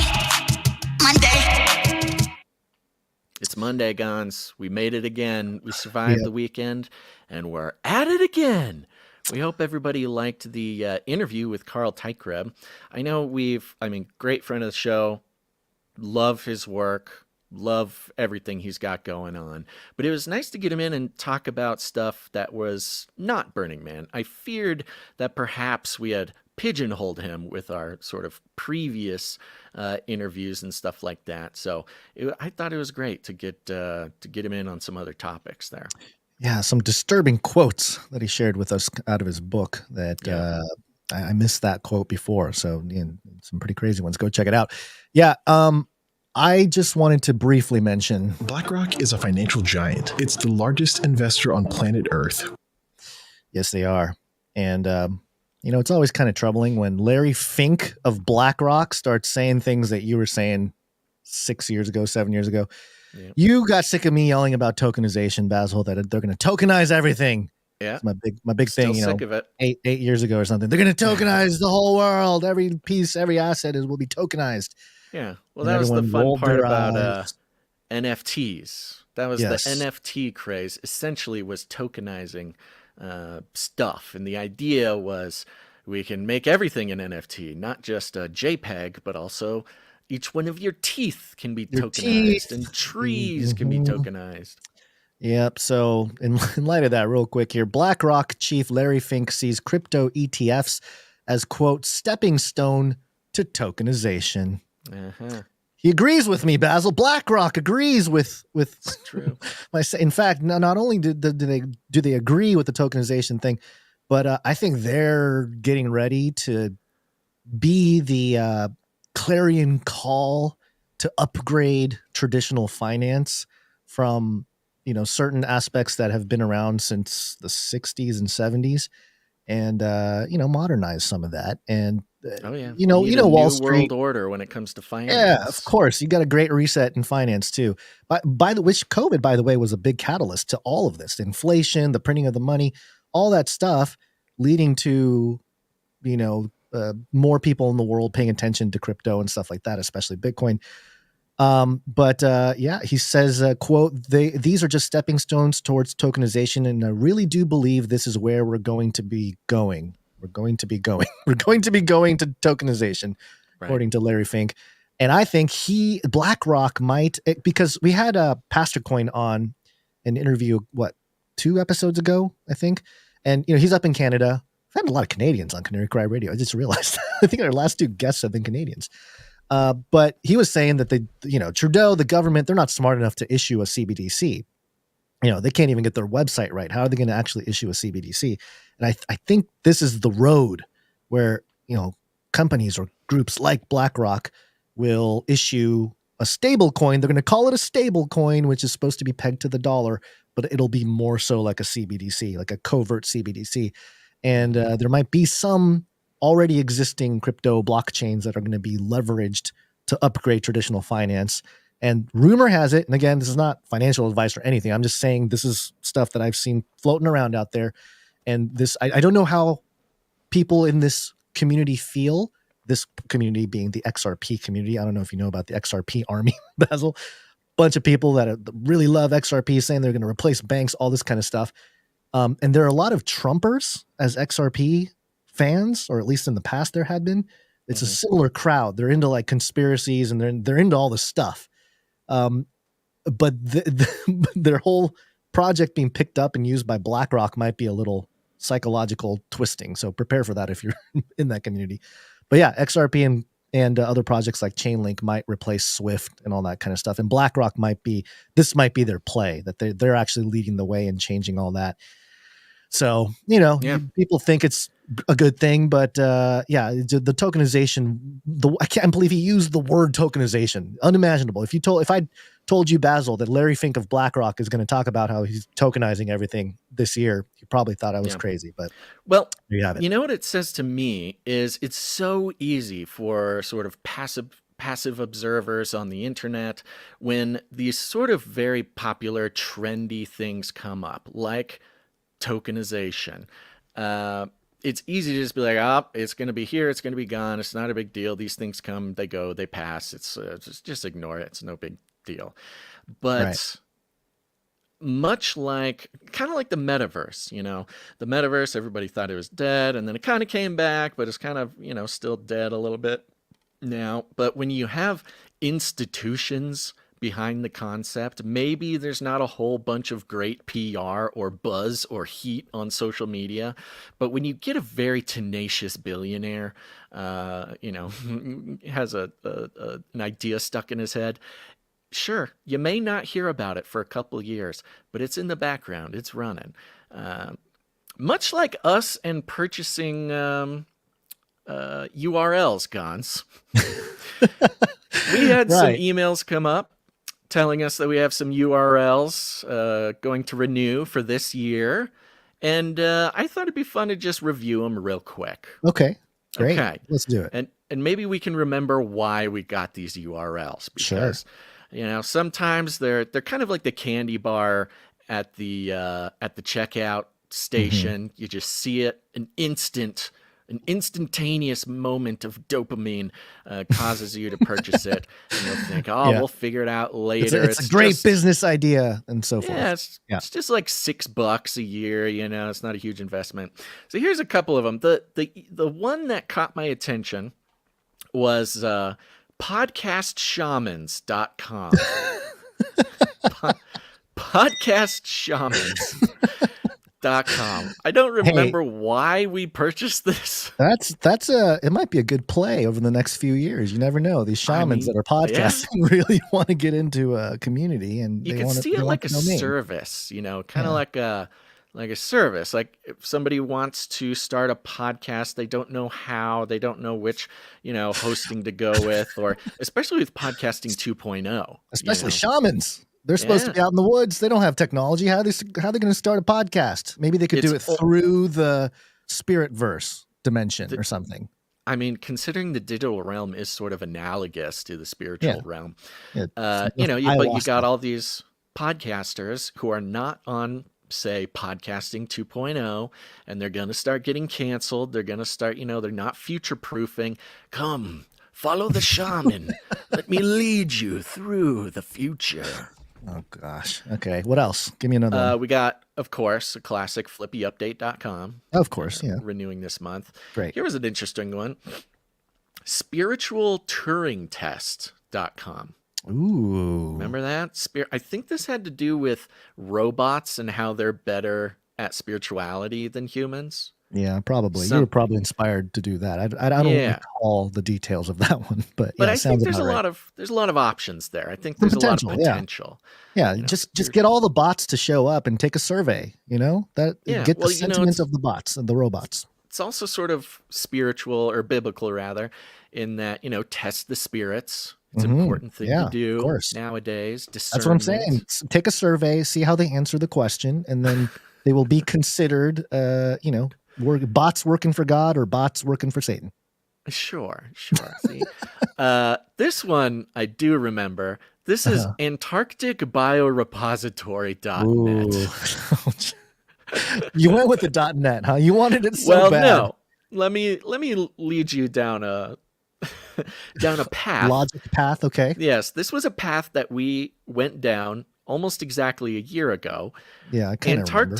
It's Monday, Gons. We made it again. We survived the weekend, and we're at it again. We hope everybody liked the interview with Carl Teichgreb. I know great friend of the show. Love his work. Love everything he's got going on. But it was nice to get him in and talk about stuff that was not Burning Man. I feared that perhaps we had pigeonholed him with our sort of previous interviews and stuff like that. So I thought it was great to get him in on some other topics there. Yeah, some disturbing quotes that he shared with us out of his book that I missed that quote before. So some pretty crazy ones. Go check it out. Yeah. I just wanted to briefly mention BlackRock is a financial giant. It's the largest investor on planet Earth. Yes, they are. And, it's always kind of troubling when Larry Fink of BlackRock starts saying things that you were saying 6 years ago, 7 years ago. Yeah. You got sick of me yelling about tokenization, Basil, that they're going to tokenize everything. Yeah, it's my big thing. Sick of it. 8 years ago or something. They're going to tokenize the whole world. Every piece, every asset will be tokenized. Yeah, well, that was the fun part about NFTs. That was the NFT craze. Essentially, was tokenizing stuff, and the idea was we can make everything an NFT, not just a JPEG, but also each one of your teeth can be tokenized, and trees can be tokenized. Yep. So in light of that, real quick here, BlackRock chief Larry Fink sees crypto ETFs as, quote, stepping stone to tokenization. Uh-huh. He agrees with me, Basil. BlackRock agrees with It's true. In fact, not only do they agree with the tokenization thing, but I think they're getting ready to be the clarion call to upgrade traditional finance from certain aspects that have been around since the 60s and 70s, and modernize some of that. And Wall Street world order when it comes to finance. Yeah, of course, you got a great reset in finance too. Which COVID, by the way, was a big catalyst to all of this: inflation, the printing of the money, all that stuff, leading to more people in the world paying attention to crypto and stuff like that, especially Bitcoin. He says, quote, these are just stepping stones towards tokenization, and I really do believe this is where we're going to be going. We're going to be going to tokenization, according to Larry Fink. And I think BlackRock might, because we had Pastor Coin on an interview, 2 episodes ago, I think. And, he's up in Canada. I've had a lot of Canadians on Canary Cry Radio. I just realized. I think our last 2 guests have been Canadians. But he was saying that Trudeau, the government, they're not smart enough to issue a CBDC. They can't even get their website right. How are they going to actually issue a CBDC? And I think this is the road where, companies or groups like BlackRock will issue a stable coin. They're going to call it a stable coin, which is supposed to be pegged to the dollar, but it'll be more so like a CBDC, like a covert CBDC. And there might be some already existing crypto blockchains that are going to be leveraged to upgrade traditional finance. And rumor has it, and again, this is not financial advice or anything. I'm just saying this is stuff that I've seen floating around out there. And this, I don't know how people in this community feel, this community being the XRP community. I don't know if you know about the XRP army, Basil. Bunch of people that really love XRP saying they're going to replace banks, all this kind of stuff. And there are a lot of Trumpers as XRP fans, or at least in the past there had been, It's a similar crowd. They're into like conspiracies and they're into all this stuff. But their whole project being picked up and used by BlackRock might be a little psychological twisting. So prepare for that if you're in that community. But yeah, XRP and other projects like Chainlink might replace Swift and all that kind of stuff. And BlackRock might be their play, that they're actually leading the way and changing all that. So, people think it's a good thing, but the tokenization, I can't believe he used the word tokenization. Unimaginable. If I told you, Basil, that Larry Fink of BlackRock is going to talk about how he's tokenizing everything this year, you probably thought I was crazy, but well, there you have it. You know what it says to me is it's so easy for sort of passive observers on the internet when these sort of very popular, trendy things come up, like tokenization. It's easy to just be like, it's going to be here, it's going to be gone, it's not a big deal. These things come, they go, they pass. It's just ignore it. It's no big deal. But much like, kind of like the metaverse, the metaverse, everybody thought it was dead, and then it kind of came back, but it's kind of, still dead a little bit now. But when you have institutions behind the concept, maybe there's not a whole bunch of great PR or buzz or heat on social media, but when you get a very tenacious billionaire, has an idea stuck in his head, sure, you may not hear about it for a couple of years, but it's in the background, it's running. Much like us and purchasing URLs, Gons. We had some emails come up telling us that we have some URLs going to renew for this year. And I thought it'd be fun to just review them real quick. Okay, great. Okay. Let's do it. And maybe we can remember why we got these URLs. Because, sometimes they're kind of like the candy bar at the checkout station. You just see it, an instantaneous moment of dopamine causes you to purchase it, and you'll think, we'll figure it out later. It's a great business idea and so forth. It's just like $6 a year, it's not a huge investment. So here's a couple of them. The one that caught my attention was podcastshamans.com. Podcastshamans.com. I don't remember why we purchased this. It might be a good play over the next few years. You never know. These shamans that are podcasting really want to get into a community, and you can see it like a service, kind of like a service. Like if somebody wants to start a podcast, they don't know how, they don't know which, hosting to go with, or especially with podcasting 2.0. Especially shamans. They're supposed to be out in the woods. They don't have technology. How are they going to start a podcast? Maybe they could do it through the spirit verse dimension or something. I mean, considering the digital realm is sort of analogous to the spiritual realm, but you got all these podcasters who are not on, say, podcasting 2.0, and they're going to start getting canceled. They're going to start, they're not future proofing. Come, follow the shaman. Let me lead you through the future. Oh, gosh. Okay. What else? Give me another one. We got, of course, a classic flippyupdate.com. Of course, yeah. Renewing this month. Great. Here was an interesting one. Spiritualturingtest.com. Ooh. Remember that? I think this had to do with robots and how they're better at spirituality than humans. Yeah, probably. You were probably inspired to do that. I don't recall the details of that one, but I think there's a lot of options there. I think there's a lot of potential. Yeah, just get all the bots to show up and take a survey. Get the sentiment of the bots and the robots. It's also sort of spiritual or biblical rather, in that test the spirits. It's an important thing to do nowadays. That's what I'm saying. Take a survey, see how they answer the question, and then they will be considered. Bots working for God or bots working for Satan. Sure. See, this one I do remember. This is antarcticbiorepository.net. You went with the .net, huh? You wanted it so bad. No. Let me lead you down a path. Logic path, okay. Yes, this was a path that we went down almost exactly a year ago. Yeah, I kind of remember.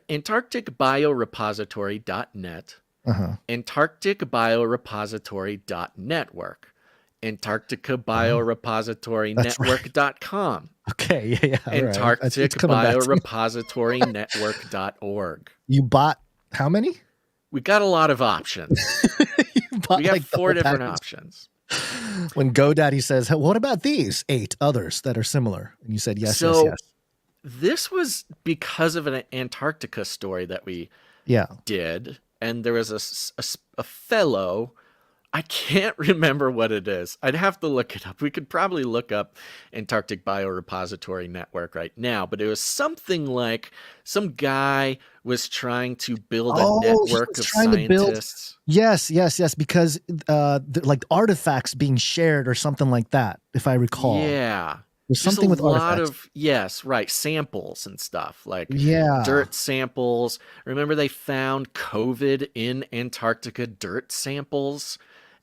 Antarcticbiorepository.net AntarcticBiorepository.network, AntarcticBiorepositoryNetwork.com, Okay, yeah. All right. AntarcticBiorepositoryNetwork.org. You bought how many? We got a lot of options. We got 4 different options. When GoDaddy says, hey, what about these 8 others that are similar? And you said, yes, yes. This was because of an Antarctica story that we did. And there was a fellow, I can't remember what it is. I'd have to look it up. We could probably look up Antarctic Biorepository Network right now, but it was something like some guy was trying to build a network of scientists. Yes, because like artifacts being shared or something like that, if I recall. Yeah. There's something with artifacts. Samples and stuff, like dirt samples. Remember they found COVID in Antarctica dirt samples?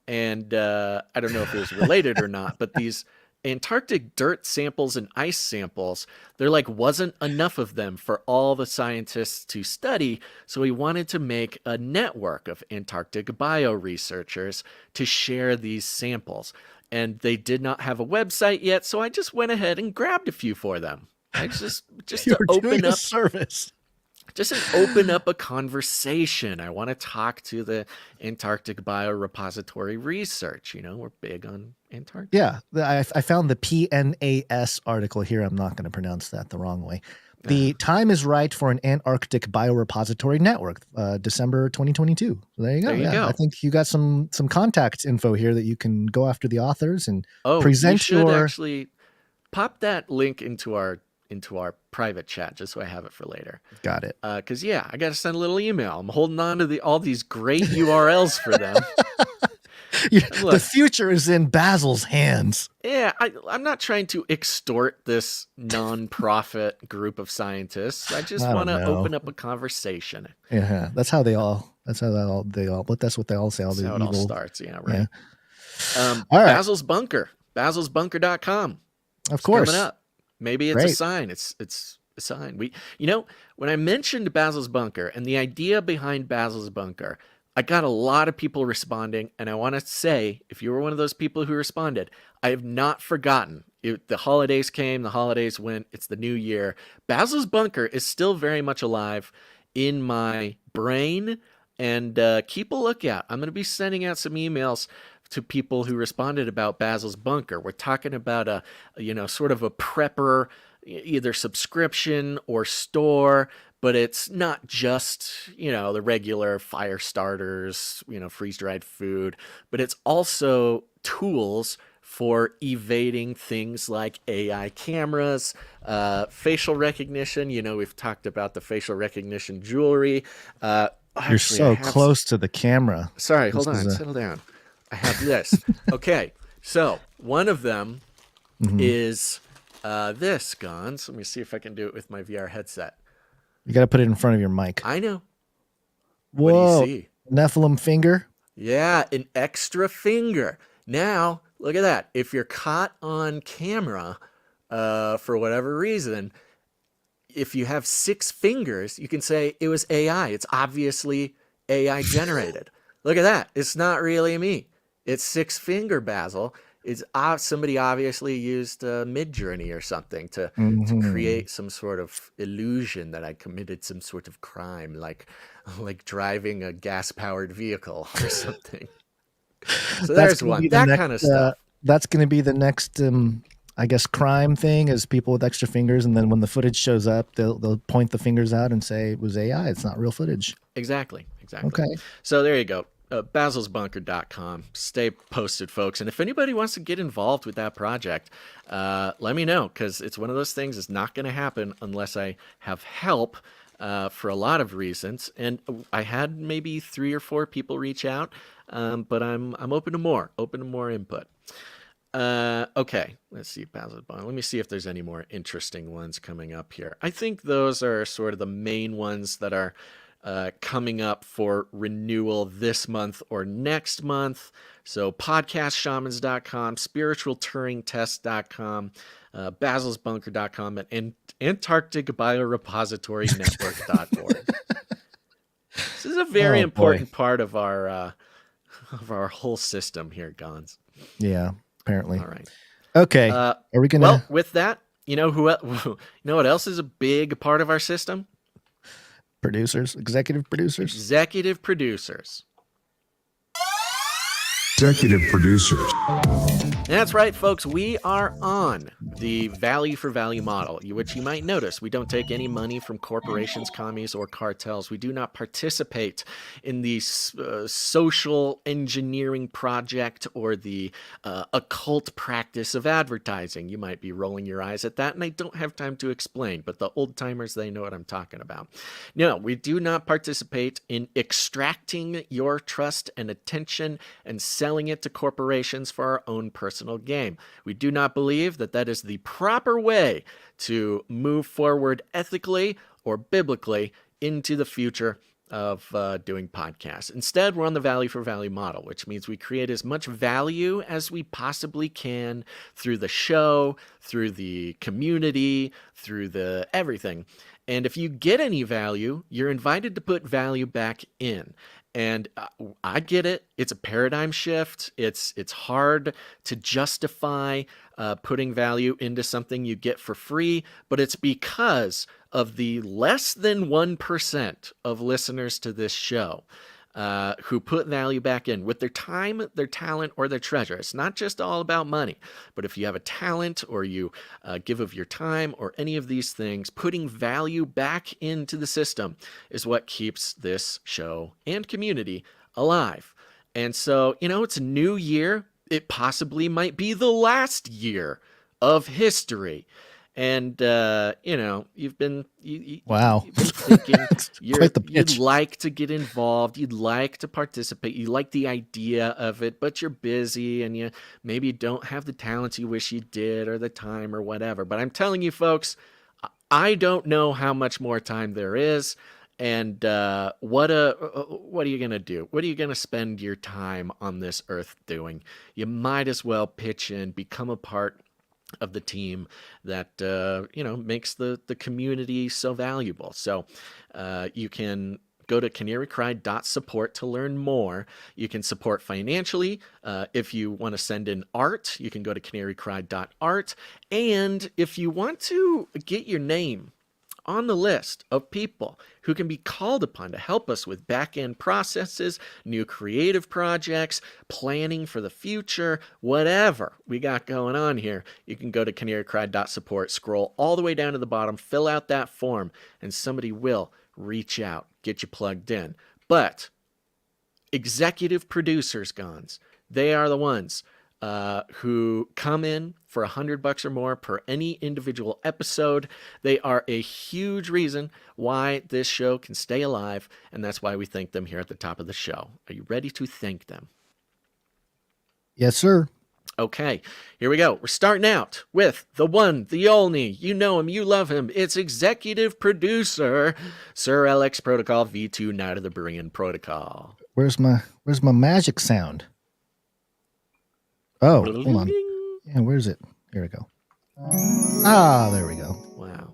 And I don't know if it was related or not, but these Antarctic dirt samples and ice samples, there wasn't enough of them for all the scientists to study. So he wanted to make a network of Antarctic bio researchers to share these samples. And they did not have a website yet, so I just went ahead and grabbed a few for them. I just to open up service. Just open up a conversation. I want to talk to the Antarctic Biorepository research. We're big on Antarctica. Yeah, I found the PNAS article here. I'm not going to pronounce that the wrong way. The time is right for an Antarctic Biorepository Network, December 2022. So there you go. There you go. I think you got some contact info here that you can go after the authors and present you should actually pop that link into our private chat just so I have it for later. Got it. Because I got to send a little email. I'm holding on to all these great URLs for them. The future is in Basil's hands. Yeah, I'm not trying to extort this non-profit group of scientists. I just want to open up a conversation. Yeah, that's what they all say. That's how it all starts. Yeah, right. Yeah. All right. Basil's Bunker, basilsbunker.com. Of course. Coming up. Maybe it's a sign. It's a sign. When I mentioned Basil's Bunker and the idea behind Basil's Bunker, I got a lot of people responding, and I want to say, if you were one of those people who responded, I have not forgotten. The holidays came, the holidays went, it's the new year. Basil's Bunker is still very much alive in my brain, and keep a lookout. I'm going to be sending out some emails to people who responded about Basil's Bunker. We're talking about a sort of a prepper, either subscription or store, but it's not just, the regular fire starters, freeze-dried food, but it's also tools for evading things like AI cameras, facial recognition. We've talked about the facial recognition jewelry. You're so close to the camera. Sorry, hold on, settle down. I have this. Okay, so one of them is this, Gons. Let me see if I can do it with my VR headset. You got to put it in front of your mic. I know. Whoa. What do you see? Nephilim finger? Yeah, an extra finger. Now, look at that. If you're caught on camera for whatever reason, if you have 6 fingers, you can say it was AI. It's obviously AI generated. Look at that. It's not really me. It's 6-finger Basil. It's somebody obviously used Midjourney or something to create some sort of illusion that I committed some sort of crime, like driving a gas-powered vehicle or something. So there's one. That kind of stuff. That's going to be the next, I guess, crime thing, is people with extra fingers, and then when the footage shows up, they'll point the fingers out and say it was AI. It's not real footage. Exactly. Okay. So there you go. basilsbunker.com. Stay posted, folks. And if anybody wants to get involved with that project, let me know, because it's one of those things that's not going to happen unless I have help for a lot of reasons. And I had maybe 3 or 4 people reach out, but I'm open to more input. Okay, let's see, Basil's Bunker. Let me see if there's any more interesting ones coming up here. I think those are sort of the main ones that are coming up for renewal this month or next month. So podcastshamans.com, spiritualturingtest.com, basilsbunker.com, and antarcticbiorepository.network.org. This is a very important part of our whole system here, Gons. Yeah, apparently. All right. Okay. Are we gonna? Well, with that, you know what else is a big part of our system? Producers, executive producers. Executive producers. Executive producers. That's right, folks. We are on the value for value model, which you might notice we don't take any money from corporations, commies, or cartels. We do not participate in the social engineering project or the occult practice of advertising. You might be rolling your eyes at that, and I don't have time to explain, but the old timers, they know what I'm talking about. No, we do not participate in extracting your trust and attention and selling it to corporations for our own personal game. We do not believe that that is the proper way to move forward ethically or biblically into the future of doing podcasts. Instead, we're on the value for value model, which means we create as much value as we possibly can through the show, through the community, through the everything. And if you get any value, you're invited to put value back in. And I get it. It's a paradigm shift. It's hard to justify putting value into something you get for free, but it's because of the less than 1% of listeners to this show who put value back in with their time, their talent, or their treasure. It's not just all about money, but if you have a talent or you give of your time or any of these things, putting value back into the system is what keeps this show and community alive. And so, it's a new year. It possibly might be the last year of history. And, you've been, wow. You've been thinking you'd like to get involved. You'd like to participate. You like the idea of it, but you're busy and you maybe don't have the talents you wish you did or the time or whatever. But I'm telling you, folks, I don't know how much more time there is. And what are you going to do? What are you going to spend your time on this earth doing? You might as well pitch in, become a part of the team that makes the community so valuable. So you can go to canarycry.support to learn more. You can support financially. If you want to send in art, you can go to canarycry.art. And if you want to get your name on the list of people who can be called upon to help us with back-end processes, new creative projects, planning for the future, whatever we got going on here, you can go to canarycry.support, scroll all the way down to the bottom, fill out that form, and somebody will reach out, get you plugged in. But executive producers, Gons, they are the ones who come in for $100 or more per any individual episode. They are a huge reason why this show can stay alive, and that's why we thank them here at the top of the show. Are you ready to thank them? Yes, sir. Okay, here we go. We're starting out with the one, the only. You know him, you love him. It's executive producer, Sir LX Protocol V2 Night of the Berean Protocol. Where's my magic sound? Oh, hold on. Yeah, where's it? Here we go. Ah, there we go. Wow.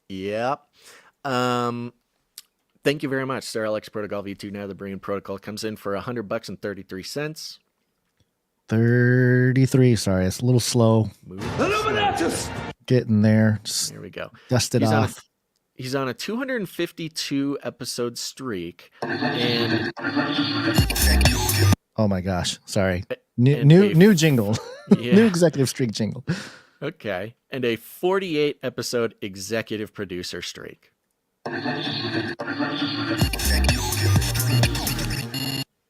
Yep. Thank you very much, Sir Alex Protocol V2. Now the Berean Protocol comes in for $100 and 33 cents. 33. Sorry, it's a little slow. Getting there. Just there we go. Dust it off. He's on a 252 episode streak, and oh my gosh, sorry, new jingle, yeah. New executive streak jingle. Okay, and a 48 episode executive producer streak.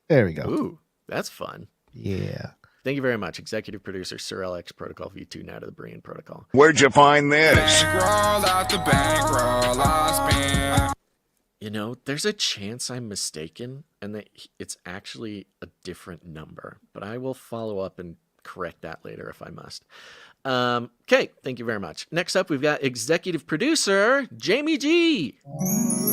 There we go. Ooh, that's fun. Yeah. Thank you very much, executive producer Sir LX Protocol V2 Now to the Berean Protocol. Where'd you find this? There's a chance I'm mistaken and that it's actually a different number, but I will follow up and correct that later if I must. Okay, thank you very much. Next up, we've got executive producer Jamie G.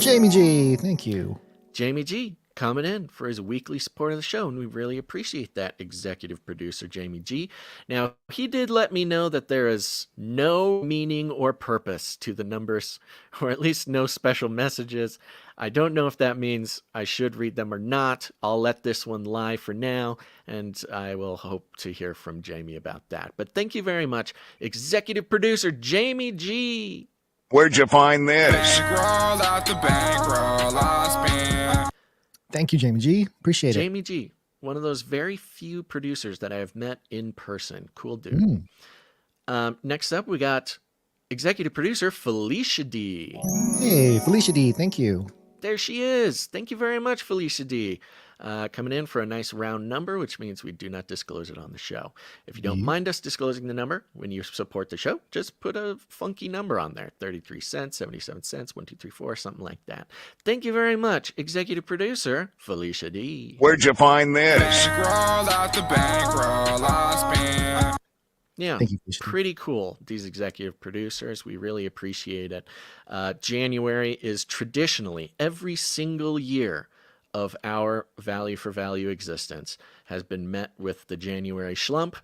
Jamie G, thank you. Jamie G, coming in for his weekly support of the show, and we really appreciate that, executive producer Jamie G. Now, he did let me know that there is no meaning or purpose to the numbers, or at least no special messages. I don't know if that means I should read them or not. I'll let this one lie for now, and I will hope to hear from Jamie about that. But thank you very much, executive producer Jamie G. Where'd you find this? Thank you, Jamie G. Appreciate it. Jamie G, one of those very few producers that I have met in person. Cool dude. Next up, we got executive producer Felicia D. Hey, Felicia D. Thank you. There she is. Thank you very much, Felicia D. Coming in for a nice round number, which means we do not disclose it on the show. If you don't mind us disclosing the number when you support the show, just put a funky number on there. 33 cents, 77 cents, 1, 2, 3, 4, something like that. Thank you very much, executive producer Felicia D. Where'd you find this? Yeah, Thank you, pretty cool, these executive producers. We really appreciate it. January is traditionally, every single year of our value for value existence, has been met with the January schlump.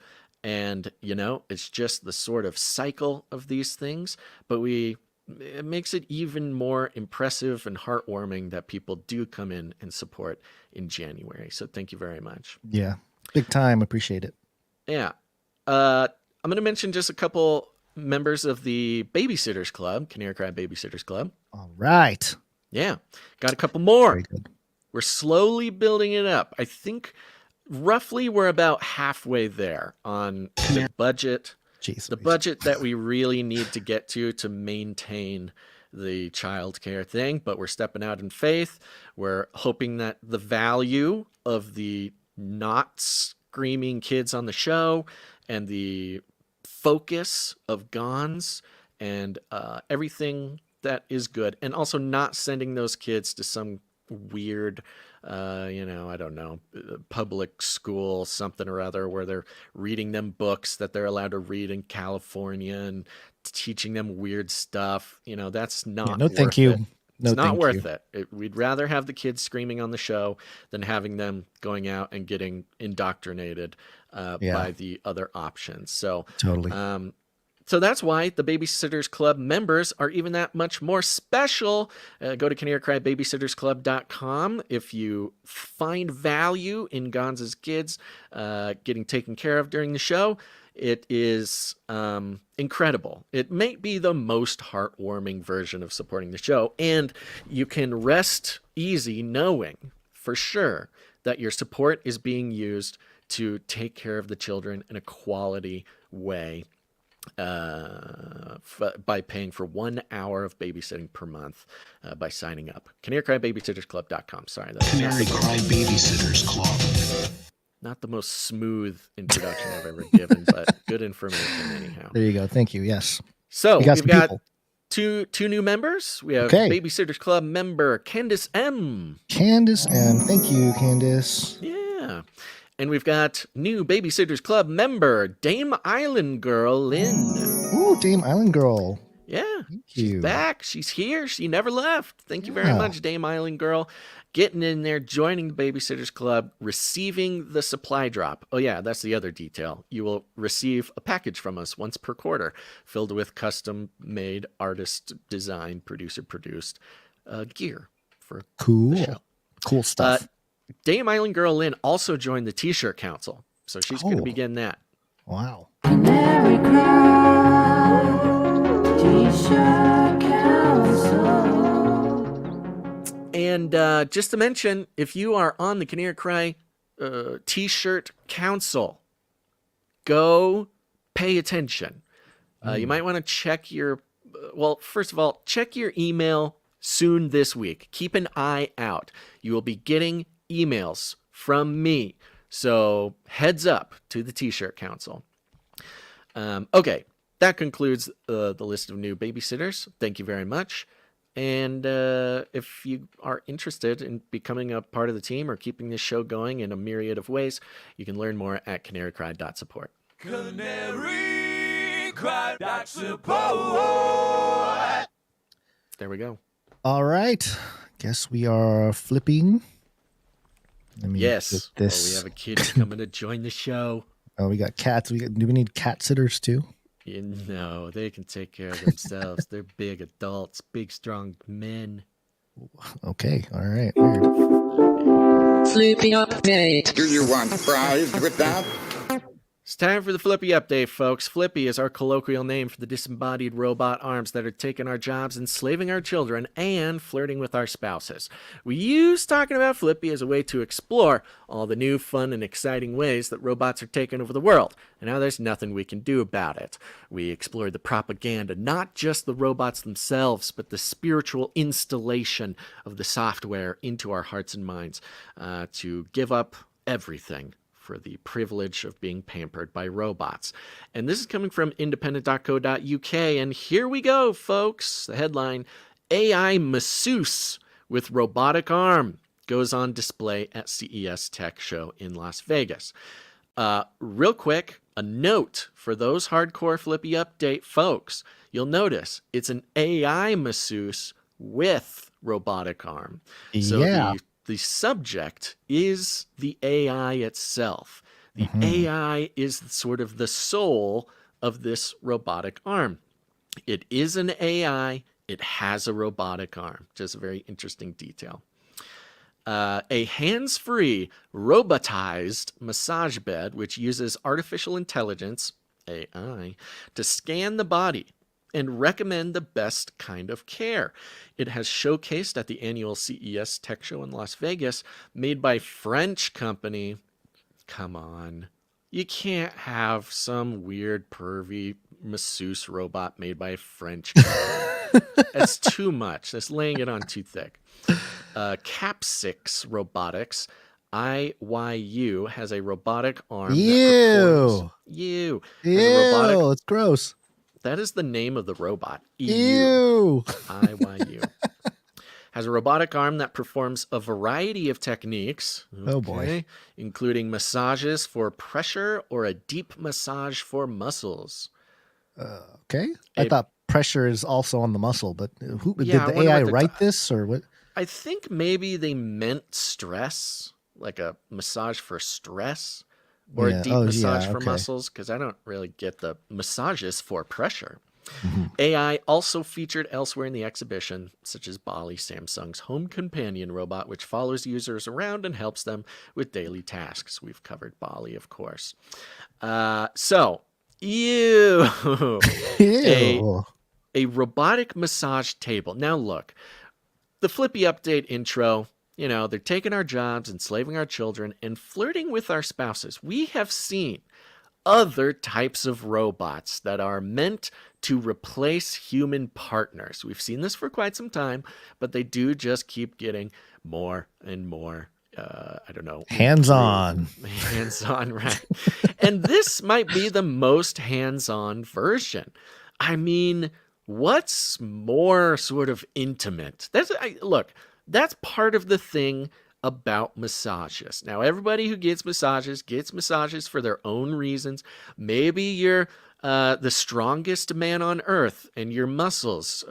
And, you know, it's just the sort of cycle of these things. But it makes it even more impressive and heartwarming that people do come in and support in January. So thank you very much. Yeah, big time. Appreciate it. Yeah. I'm going to mention just a couple members of the Babysitters Club, Canary Cry Babysitters Club. All right. Yeah. Got a couple more. Very good. We're slowly building it up. I think roughly we're about halfway there on the budget. Jeez, the budget that we really need to get to maintain the child care thing, but we're stepping out in faith. We're hoping that the value of the not screaming kids on the show and the focus of Gons and everything that is good, and also not sending those kids to some weird, I don't know, public school, something or other, where they're reading them books that they're allowed to read in California and teaching them weird stuff. That's not no, worth thank you. it. No, it's not thank worth you. it. We'd rather have the kids screaming on the show than having them going out and getting indoctrinated by the other options. So Totally. So that's why the Babysitters Club members are even that much more special. Go to canarycrybabysittersclub.com. If you find value in Gonza's kids getting taken care of during the show, it is incredible. It may be the most heartwarming version of supporting the show, and you can rest easy knowing for sure that your support is being used to take care of the children in a quality way. By paying for 1 hour of babysitting per month by signing up. canarycrybabysittersclub.com. Sorry, that's Canary Cry Babysitters Club. not the most smooth introduction I've ever given, but good information anyhow. There you go. Thank you. Yes. So We got we've some got people. two new members. We have Okay. Babysitters Club member Candace M. Candace M. Thank you, Candace. Yeah. And we've got new Babysitters Club member, Dame Island Girl Lynn. Ooh, Dame Island Girl. Yeah, you. she's back. She's here. She never left. Thank you very Yeah. much, Dame Island Girl. Getting in there, joining the Babysitters Club, receiving the supply drop. Oh, yeah, that's the other detail. You will receive a package from us once per quarter filled with custom-made, artist-designed, producer-produced gear for Cool. the show. Cool stuff. Dame Island Girl Lynn also joined the T-shirt council, so she's going to be getting that. Wow. Canary Cry T-shirt council. And just to mention, if you are on the Canary Cry T-shirt council, go pay attention. You might want to check your, first of all, check your email soon this week. Keep an eye out. You will be getting emails from me. So heads up to the T-shirt council. Okay, that concludes the list of new babysitters. Thank you very much. And if you are interested in becoming a part of the team or keeping this show going in a myriad of ways, you can learn more at canarycry.support. Canarycry.support. There we go. All right. Guess we are flipping I mean, Yes. this. Oh, we have a kid coming to join the show. Oh, we got cats. Do we need cat sitters too? No, they can take care of themselves. They're big adults, big, strong men. Okay. All right. Weird. Flippy update. Do you want fries with that? It's time for the Flippy update, folks. Flippy is our colloquial name for the disembodied robot arms that are taking our jobs, enslaving our children, and flirting with our spouses. We use talking about Flippy as a way to explore all the new, fun, and exciting ways that robots are taking over the world, and how there's nothing we can do about it. We explored the propaganda, not just the robots themselves, but the spiritual installation of the software into our hearts and minds to give up everything for the privilege of being pampered by robots. And this is coming from independent.co.uk, and here we go, folks. The headline, AI masseuse with robotic arm goes on display at CES Tech Show in Las Vegas. Real quick, a note for those hardcore Flippy update folks. You'll notice it's an AI masseuse with robotic arm. So Yeah. the subject is the AI itself. The AI is sort of the soul of this robotic arm. It is an AI. It has a robotic arm. Just a very interesting detail. A hands-free, robotized massage bed, which uses artificial intelligence, AI, to scan the body and recommend the best kind of care. It has showcased at the annual CES Tech Show in Las Vegas, made by French company. Come on. You can't have some weird, pervy masseuse robot made by a French company. That's too much. That's laying it on too thick. Cap6 Robotics, IYU, has a robotic arm. Ew. Ew. Ew. It's gross. That is the name of the robot. Ew. IYU. Has a robotic arm that performs a variety of techniques. Oh, boy. Including massages for pressure or a deep massage for muscles. Okay. I thought pressure is also on the muscle, but did Yeah, the I wonder AI what write this or what? I think maybe they meant stress, like a massage for stress. Or a deep massage for muscles, because I don't really get the massages for pressure. AI also featured elsewhere in the exhibition, such as Bali, Samsung's home companion robot, which follows users around and helps them with daily tasks. We've covered Bali, of course. Ew. A robotic massage table. Now look, the Flippy update intro. You know, they're taking our jobs, enslaving our children, and flirting with our spouses. We have seen other types of robots that are meant to replace human partners. We've seen this for quite some time, but they do just keep getting more and more, hands-on. Hands-on, right. And this might be the most hands-on version. I mean, what's more sort of intimate? That's part of the thing about massages. Now, everybody who gets massages for their own reasons. Maybe you're the strongest man on earth and your muscles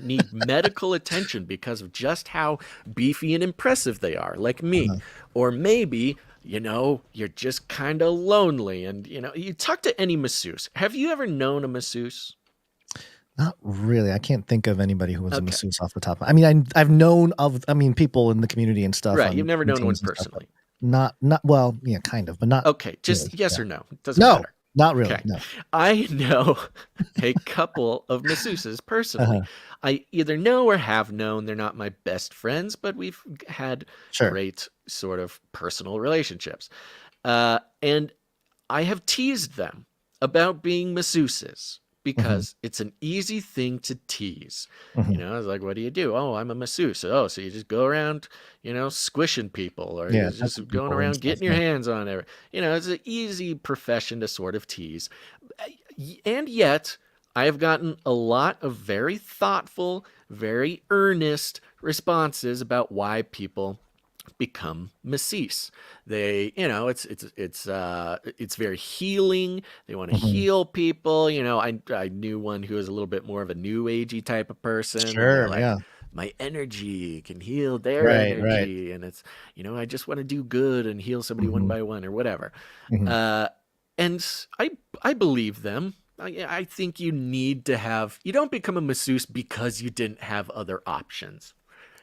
need medical attention because of just how beefy and impressive they are, like me. Or maybe, you're just kind of lonely and, you talk to any masseuse. Have you ever known a masseuse? Not really. I can't think of anybody who was a masseuse off the top. I mean, I've known of, people in the community and stuff. Right. You've never known one personally. Not, well, yeah, kind of, but not. Okay. Just really, yes or no. It doesn't matter. Not really. No. I know a couple of masseuses personally. I either know or have known. They're not my best friends, but we've had great sort of personal relationships. And I have teased them about being masseuses. Because it's an easy thing to tease. I was like, what do you do? Oh, I'm a masseuse. Oh, so you just go around, squishing people or you're just going around getting your hands on it. It's an easy profession to sort of tease. And yet, I have gotten a lot of very thoughtful, very earnest responses about why people become masseuse. They, it's very healing. They want to heal people. I knew one who was a little bit more of a new agey type of person. Sure, my energy can heal their Right, energy, and it's I just want to do good and heal somebody one by one or whatever. And I believe them. I think you need to have. You don't become a masseuse because you didn't have other options.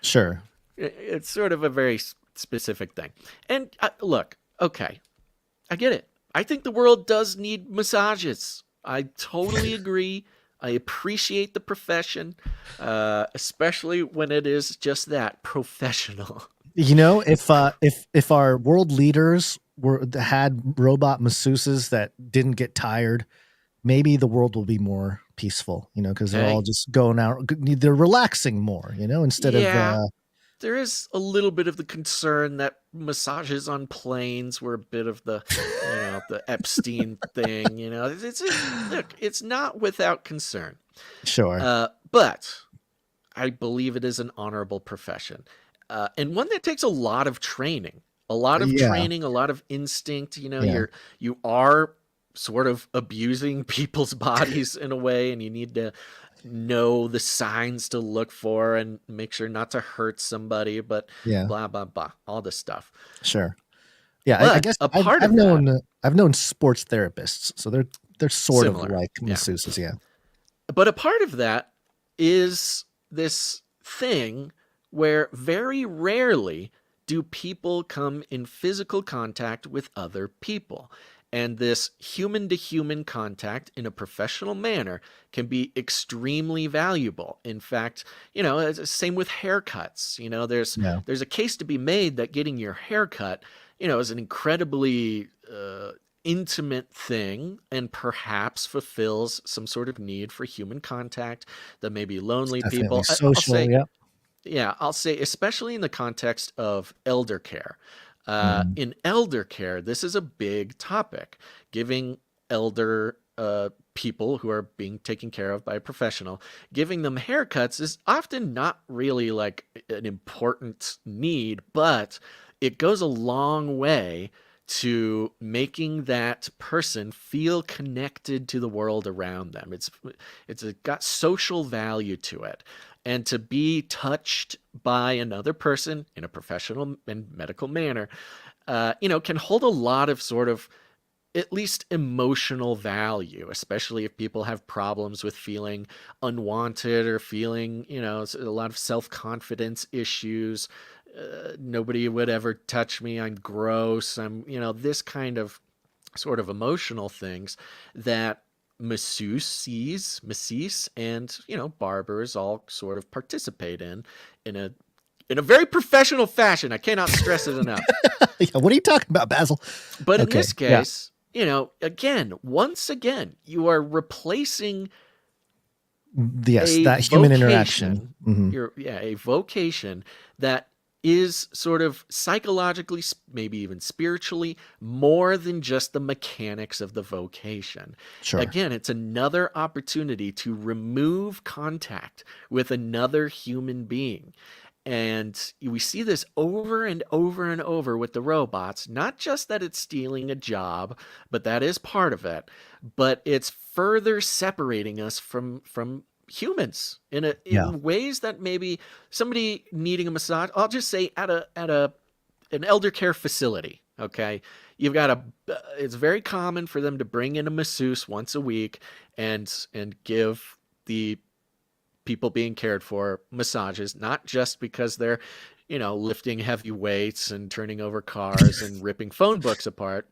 Sure. It's sort of a very specific thing. And look, okay, I get it. I think the world does need massages. I totally agree. I appreciate the profession, especially when it is just that, professional. If our world leaders had robot masseuses that didn't get tired, maybe the world will be more peaceful. Because they're all just going out. They're relaxing more. Instead of. There is a little bit of the concern that massages on planes were a bit of the, the Epstein thing. Look, it's not without concern. Sure. But I believe it is an honorable profession, and one that takes a lot of training, a lot of instinct. You are sort of abusing people's bodies in a way, and you need to know the signs to look for and make sure not to hurt somebody, but blah blah blah, all this stuff. Sure. Yeah, I guess I've known sports therapists, so they're sort Similar. of like masseuses, yeah. But a part of that is this thing where very rarely do people come in physical contact with other people. And this human-to-human contact in a professional manner can be extremely valuable. In fact, same with haircuts. There's a case to be made that getting your haircut, is an incredibly intimate thing and perhaps fulfills some sort of need for human contact that maybe lonely people. Social, I'll say, especially in the context of elder care. In elder care, this is a big topic. Giving elder people who are being taken care of by a professional, giving them haircuts is often not really like an important need, but it goes a long way to making that person feel connected to the world around them. It's got social value to it. And to be touched by another person in a professional and medical manner, can hold a lot of sort of at least emotional value, especially if people have problems with feeling unwanted or feeling, a lot of self-confidence issues. Nobody would ever touch me. I'm gross. I'm, this kind of sort of emotional things that masseuse and barbers all sort of participate in a very professional fashion. I cannot stress it enough. What are you talking about, Basil? But in this case, once again, you are replacing that human interaction. A vocation that is sort of psychologically, maybe even spiritually, more than just the mechanics of the vocation. Sure. Again, it's another opportunity to remove contact with another human being. And we see this over and over and over with the robots, not just that it's stealing a job, but that is part of it, but it's further separating us from humans in ways that maybe somebody needing a massage, I'll just say at an elder care facility. Okay. You've got it's very common for them to bring in a masseuse once a week and give the people being cared for massages, not just because they're, lifting heavy weights and turning over cars and ripping phone books apart,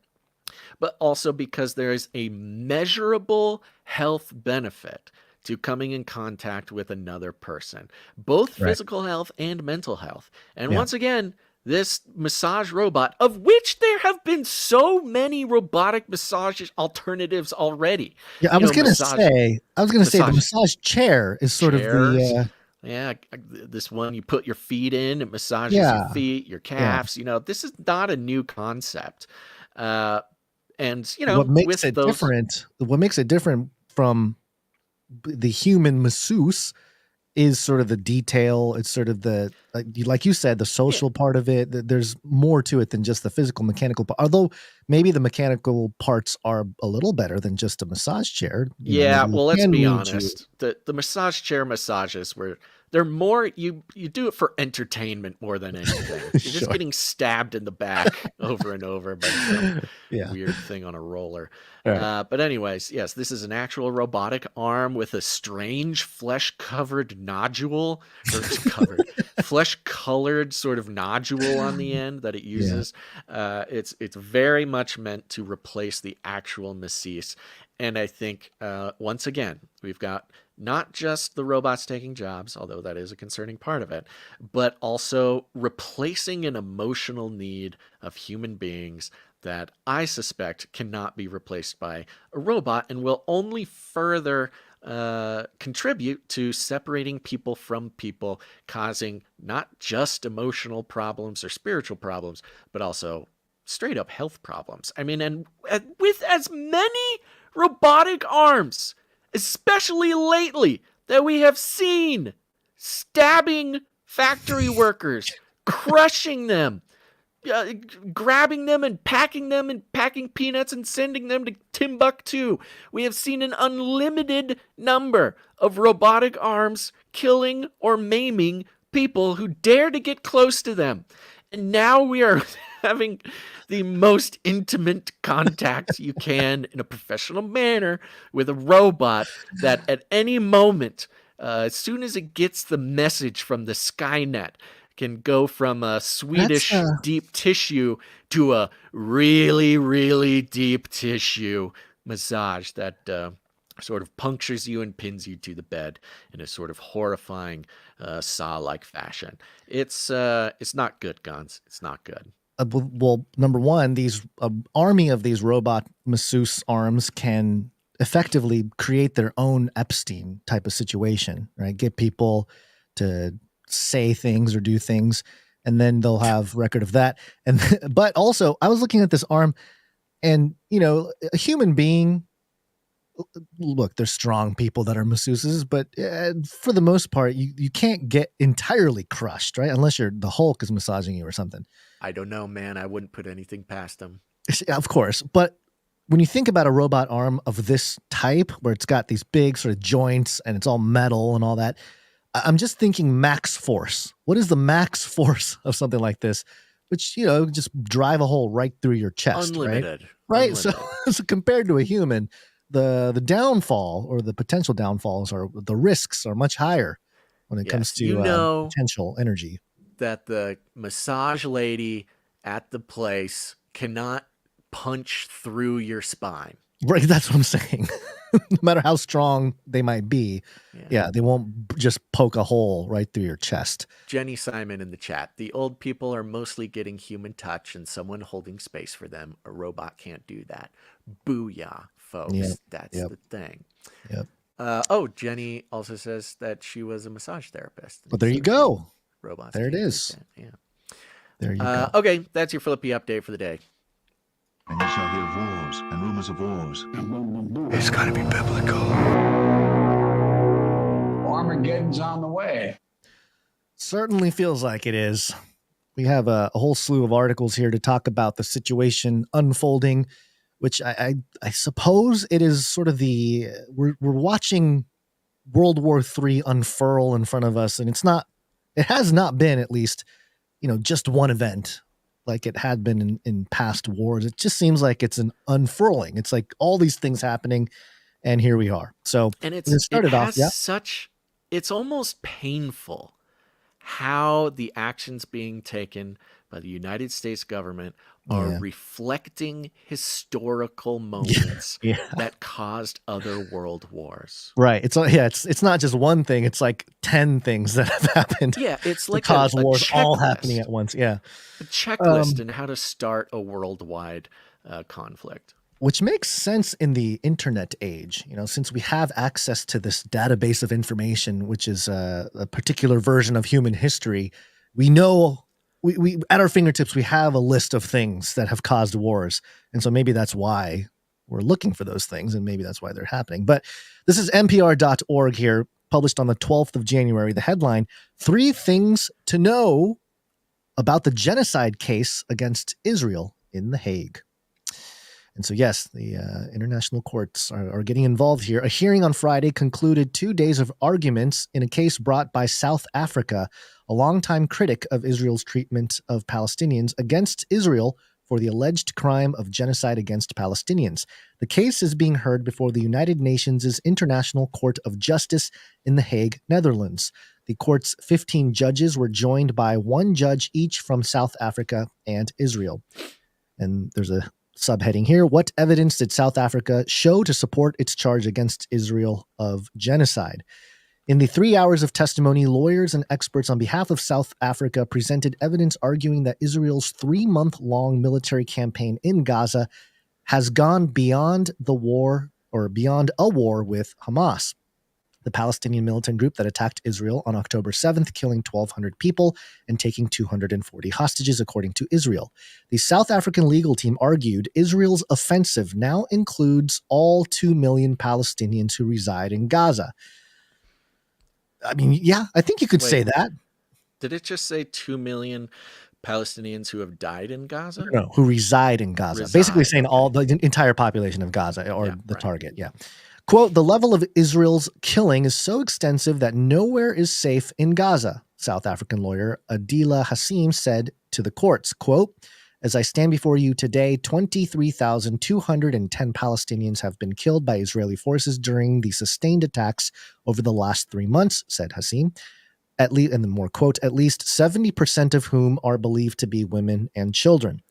but also because there is a measurable health benefit to coming in contact with another person, both physical health and mental health. And once again, this massage robot, of which there have been so many robotic massage alternatives already. Yeah, I was going to say the massage chair is sort of the... this one you put your feet in, it massages your feet, your calves. This is not a new concept. And, what makes it different from the human masseuse is sort of the detail. It's sort of the, like you said, the social part of it. There's more to it than just the physical mechanical part. Although maybe the mechanical parts are a little better than just a massage chair. Well, let's be honest. The massage chair massages were They're more you do it for entertainment more than anything. You're just Sure. getting stabbed in the back over and over by some Yeah. weird thing on a roller. All right. But anyways, yes, this is an actual robotic arm with a strange flesh-covered nodule, or flesh-colored sort of nodule on the end that it uses. It's very much meant to replace the actual masseuse. And I think once again, we've got not just the robots taking jobs, although that is a concerning part of it, but also replacing an emotional need of human beings that I suspect cannot be replaced by a robot and will only further contribute to separating people from people, causing not just emotional problems or spiritual problems, but also straight up health problems. I mean, and with as many robotic arms, especially lately, that we have seen stabbing factory workers, crushing them, grabbing them and packing peanuts and sending them to Timbuktu. We have seen an unlimited number of robotic arms killing or maiming people who dare to get close to them. And now we are having the most intimate contact you can in a professional manner with a robot that at any moment, as soon as it gets the message from the Skynet, can go from a Swedish deep tissue to a really, really deep tissue massage that sort of punctures you and pins you to the bed in a sort of horrifying saw-like fashion. It's not good, Guns. It's not good. Well, number one, these army of these robot masseuse arms can effectively create their own Epstein type of situation, right? Get people to say things or do things, and then they'll have record of that. And but also, I was looking at this arm, and a human being. Look, there's strong people that are masseuses, but for the most part, you can't get entirely crushed, right? Unless the Hulk is massaging you or something. I don't know, man. I wouldn't put anything past them. Of course. But when you think about a robot arm of this type, where it's got these big sort of joints and it's all metal and all that, I'm just thinking max force. What is the max force of something like this? Which, just drive a hole right through your chest, Unlimited. Right? Unlimited. So compared to a human, the downfall or the potential downfalls or the risks are much higher when it comes to potential energy. That the massage lady at the place cannot punch through your spine. Right, that's what I'm saying. No matter how strong they might be, they won't just poke a hole right through your chest. Jenny Simon in the chat. The old people are mostly getting human touch and someone holding space for them. A robot can't do that. Booyah, folks. Yep. That's the thing. Yep. Jenny also says that she was a massage therapist. But there you go. Robots. There it is. Yeah. There you go. Okay, that's your Flippy update for the day. And you shall hear wars and rumors of wars. It's got to be biblical. Armageddon's on the way. Certainly feels like it is. We have a whole slew of articles here to talk about the situation unfolding, which I suppose it is sort of we're watching World War III unfurl in front of us, and it has not been, at least, just one event like it had been in past wars. It just seems like it's an unfurling. It's like all these things happening, and here we are. So, and it started off. It's almost painful how the actions being taken by the United States government are reflecting historical moments that caused other world wars. Right. It's not just one thing. It's like 10 things that have happened. Yeah, it's like cause a wars checklist. all happening at once. Yeah. A checklist in how to start a worldwide conflict. Which makes sense in the internet age, since we have access to this database of information, which is a particular version of human history. We know we at our fingertips, we have a list of things that have caused wars. And so maybe that's why we're looking for those things, and maybe that's why they're happening. But this is NPR.org here, published on the 12th of January. The headline, 3 things to know about the genocide case against Israel in The Hague. And so, yes, the international courts are getting involved here. A hearing on Friday concluded 2 days of arguments in a case brought by South Africa, a longtime critic of Israel's treatment of Palestinians, against Israel for the alleged crime of genocide against Palestinians. The case is being heard before the United Nations' International Court of Justice in The Hague, Netherlands. The court's 15 judges were joined by one judge each from South Africa and Israel. And there's a subheading here: what evidence did South Africa show to support its charge against Israel of genocide? In the 3 hours of testimony, lawyers and experts on behalf of South Africa presented evidence arguing that Israel's 3-month-long military campaign in Gaza has gone beyond the war, or beyond a war with Hamas, the Palestinian militant group that attacked Israel on October 7th, killing 1,200 people and taking 240 hostages, according to Israel. The South African legal team argued Israel's offensive now includes all 2 million Palestinians who reside in Gaza. I mean, yeah, I think you could say that. Did it just say 2 million Palestinians who have died in Gaza? No, who reside in Gaza. Basically saying all the entire population of Gaza, or the target, yeah. Quote, the level of Israel's killing is so extensive that nowhere is safe in Gaza, South African lawyer Adila Hassim said to the courts. Quote, as I stand before you today, 23,210 Palestinians have been killed by Israeli forces during the sustained attacks over the last 3 months, said Hassim. At least, and then more quote, at least 70% of whom are believed to be women and children.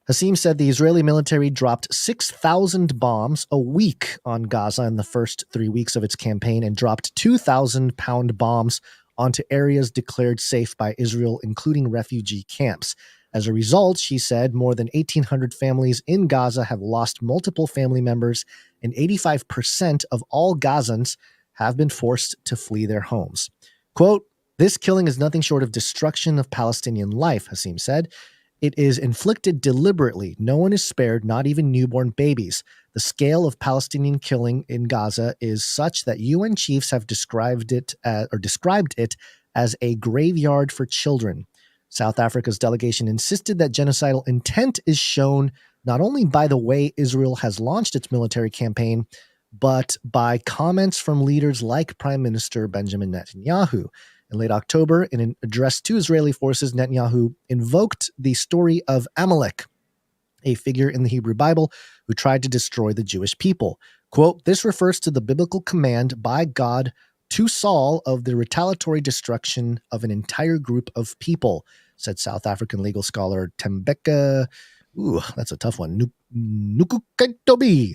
Hassim said the Israeli military dropped 6,000 bombs a week on Gaza in the first 3 weeks of its campaign and dropped 2,000-pound bombs onto areas declared safe by Israel, including refugee camps. As a result, she said, more than 1,800 families in Gaza have lost multiple family members, and 85% of all Gazans have been forced to flee their homes. Quote, this killing is nothing short of destruction of Palestinian life, Hassim said. It is inflicted deliberately. No one is spared, not even newborn babies. The scale of Palestinian killing in Gaza is such that UN chiefs have described it as a graveyard for children. South Africa's delegation insisted that genocidal intent is shown not only by the way Israel has launched its military campaign, but by comments from leaders like Prime Minister Benjamin Netanyahu. In late October, in an address to Israeli forces, Netanyahu invoked the story of Amalek, a figure in the Hebrew Bible who tried to destroy the Jewish people. Quote, this refers to the biblical command by God to Saul of the retaliatory destruction of an entire group of people, said South African legal scholar Tembeka, that's a tough one, Nukukaitobi,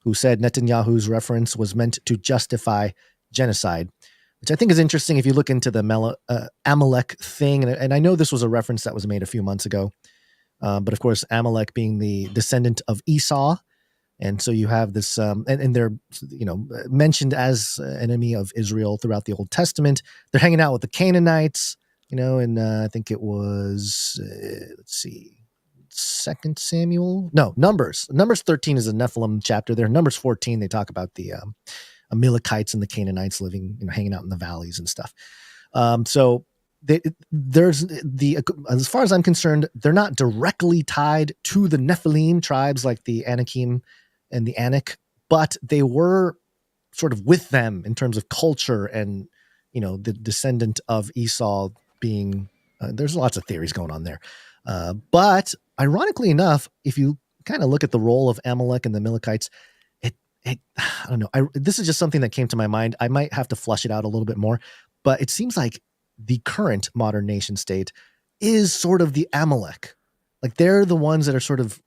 who said Netanyahu's reference was meant to justify genocide, which I think is interesting if you look into the Amalek thing. And I know this was a reference that was made a few months ago, but of course, Amalek being the descendant of Esau. And so you have this, and they're, mentioned as an enemy of Israel throughout the Old Testament. They're hanging out with the Canaanites, and I think it was, Numbers. Numbers 13 is a Nephilim chapter there. Numbers 14, they talk about the Amalekites and the Canaanites living, hanging out in the valleys and stuff. So as far as I'm concerned, they're not directly tied to the Nephilim tribes like the Anakim and the Anak, but they were sort of with them in terms of culture and, the descendant of Esau being, there's lots of theories going on there. But ironically enough, if you kind of look at the role of Amalek and the Amalekites, I don't know. This is just something that came to my mind. I might have to flush it out a little bit more, but it seems like the current modern nation state is sort of the Amalek. Like they're the ones that are sort of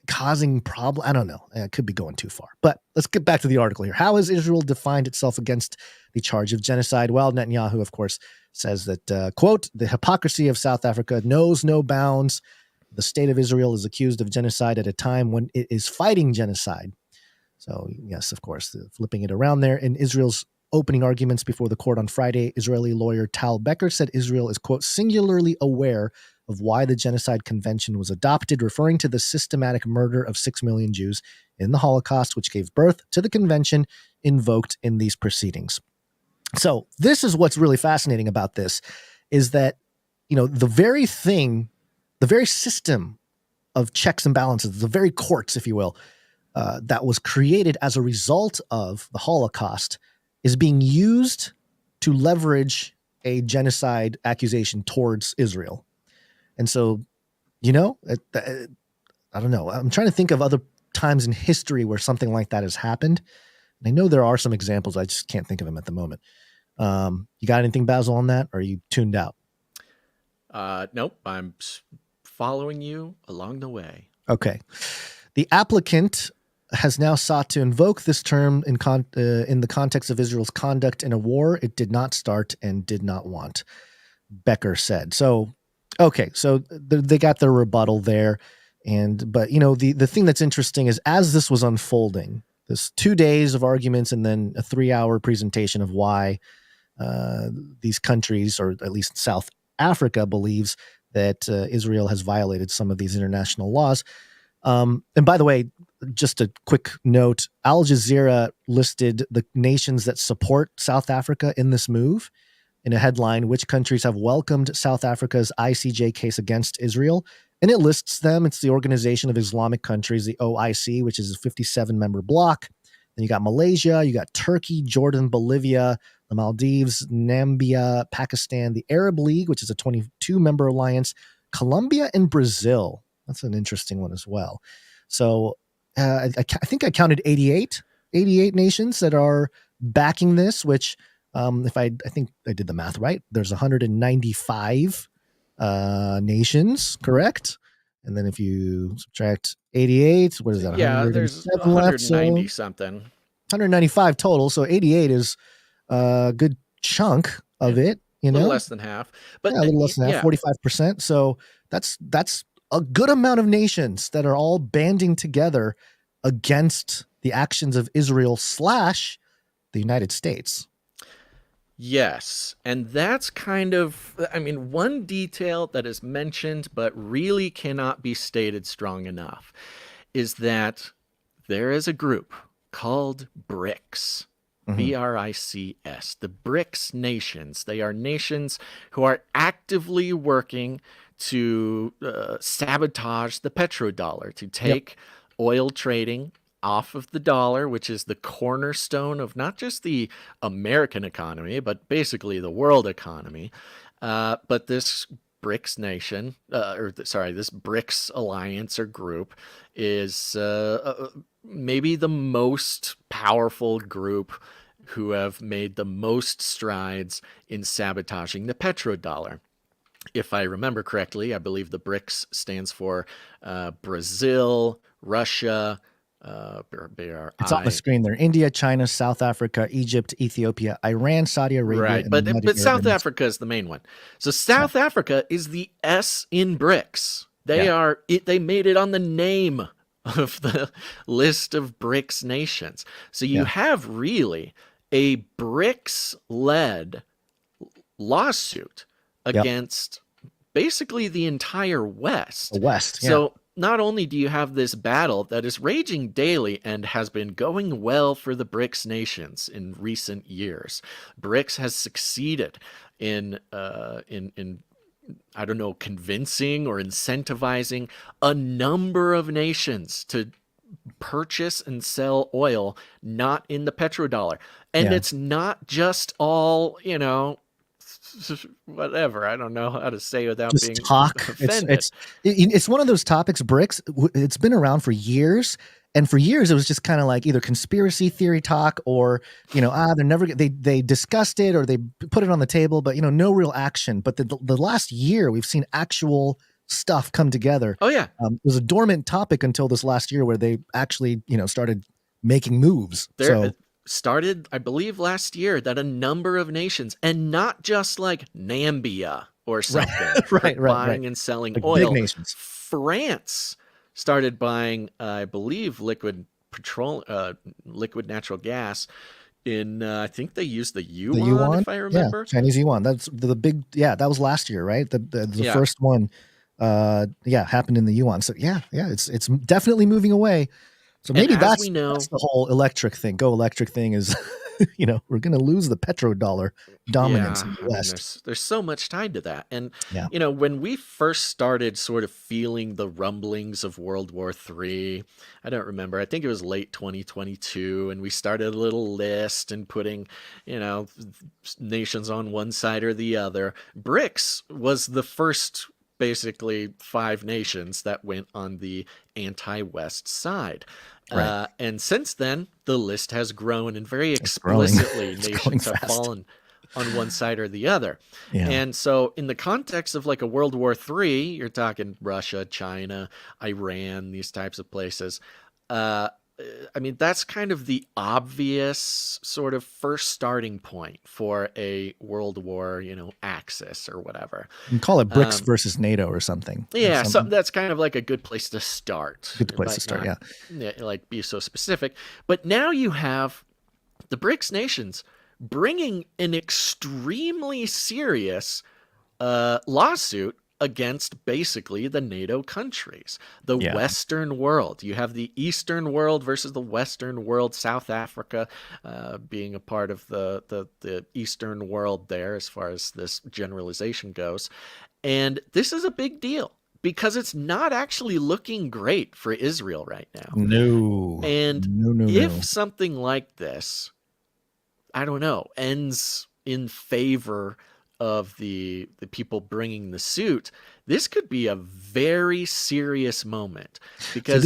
causing problem. I don't know. I could be going too far, but let's get back to the article here. How has Israel defined itself against the charge of genocide? Well, Netanyahu, of course, says that, quote, the hypocrisy of South Africa knows no bounds. The state of Israel is accused of genocide at a time when it is fighting genocide. So, yes, of course, flipping it around there. In Israel's opening arguments before the court on Friday, Israeli lawyer Tal Becker said Israel is, quote, singularly aware of why the Genocide Convention was adopted, referring to the systematic murder of 6 million Jews in the Holocaust, which gave birth to the convention invoked in these proceedings. So this is what's really fascinating about this, is that, the very system of checks and balances, the very courts, if you will, that was created as a result of the Holocaust is being used to leverage a genocide accusation towards Israel. And so, I don't know. I'm trying to think of other times in history where something like that has happened. And I know there are some examples. I just can't think of them at the moment. You got anything, Basil, on that? Or are you tuned out? Nope. I'm following you along the way. Okay. The applicant has now sought to invoke this term in the context of Israel's conduct in a war it did not start and did not want, Becker said. So, okay, so they got their rebuttal there. But the thing that's interesting is as this was unfolding, this 2 days of arguments and then a 3-hour presentation of why these countries, or at least South Africa, believes that Israel has violated some of these international laws. And by the way, just a quick note, Al Jazeera listed the nations that support South Africa in this move in a headline, which countries have welcomed South Africa's ICJ case against Israel. And it lists them. It's the Organization of Islamic Countries, the OIC, which is a 57-member bloc. Then you got Malaysia, you got Turkey, Jordan, Bolivia, the Maldives, Namibia, Pakistan, the Arab League, which is a 22-member alliance, Colombia, and Brazil. That's an interesting one as well. So I think I counted 88 nations that are backing this, which I think I did the math right. There's 195 nations, correct? And then if you subtract 88, what is that? Yeah, there's 190 something. 195 total. So 88 is a good chunk of it, A little less than half. But a little less than half, 45%. So that's a good amount of nations that are all banding together against the actions of Israel / the United States. Yes. And that's kind of, one detail that is mentioned but really cannot be stated strong enough is that there is a group called BRICS. BRICS, the BRICS nations. They are nations who are actively working to sabotage the petrodollar, to take oil trading off of the dollar, which is the cornerstone of not just the American economy, but basically the world economy. But this BRICS nation, this BRICS alliance or group is maybe the most powerful group who have made the most strides in sabotaging the petrodollar. If I remember correctly, I believe the BRICS stands for Brazil, Russia. It's on the screen there. India, China, South Africa, Egypt, Ethiopia, Iran, Saudi Arabia. Right, but South Africa is the main one. So South Africa is the S in BRICS. They made it on the name of the list of BRICS nations. So you have really a BRICS-led lawsuit against basically the entire West. The West, So not only do you have this battle that is raging daily and has been going well for the BRICS nations in recent years, BRICS has succeeded in I don't know, convincing or incentivizing a number of nations to purchase and sell oil not in the petrodollar. And it's not just all, whatever. I don't know how to say without just being talk. offended. It's one of those topics, BRICS. It's been around for years. And for years, it was just kind of like either conspiracy theory talk or, they're never, they discussed it or they put it on the table, but, no real action. But the last year, we've seen actual stuff come together. Oh, yeah. It was a dormant topic until this last year where they actually, started making moves. It started, I believe, last year that a number of nations, and not just like Namibia or something, buying and selling like oil. Big nations. France started buying, I believe, liquid natural gas in, I think they used the yuan, if I remember. Yeah, Chinese yuan. That's the big, that was last year, right? The first one, happened in the yuan. So it's definitely moving away. So maybe that's the whole electric thing. Go electric thing is we're going to lose the petrodollar dominance in the I mean, West. there's so much tied to that. And, Yeah. when we first started sort of feeling the rumblings of World War III, I don't remember, I think it was late 2022, and we started a little list and putting, nations on one side or the other. BRICS was the first, basically 5 nations that went on the anti-West side. Right. And since then, the list has grown, and very growing. explicitly, It's growing nations have fast. fallen on one side or the other. Yeah. And so in the context of like a World War III, you're talking Russia, China, Iran, these types of places. I mean, that's kind of the obvious sort of first starting point for a world war, axis or whatever. You can call it BRICS versus NATO or something. Yeah, so that's kind of like a good place to start. Good place to start, yeah. Like be so specific. But now you have the BRICS nations bringing an extremely serious lawsuit against basically the NATO countries, the Western world. You have the Eastern world versus the Western world, South Africa being a part of the Eastern world there as far as this generalization goes. And this is a big deal because it's not actually looking great for Israel right now. No. And no. if something like this, I don't know, ends in favor of the people bringing the suit, this could be a very serious moment because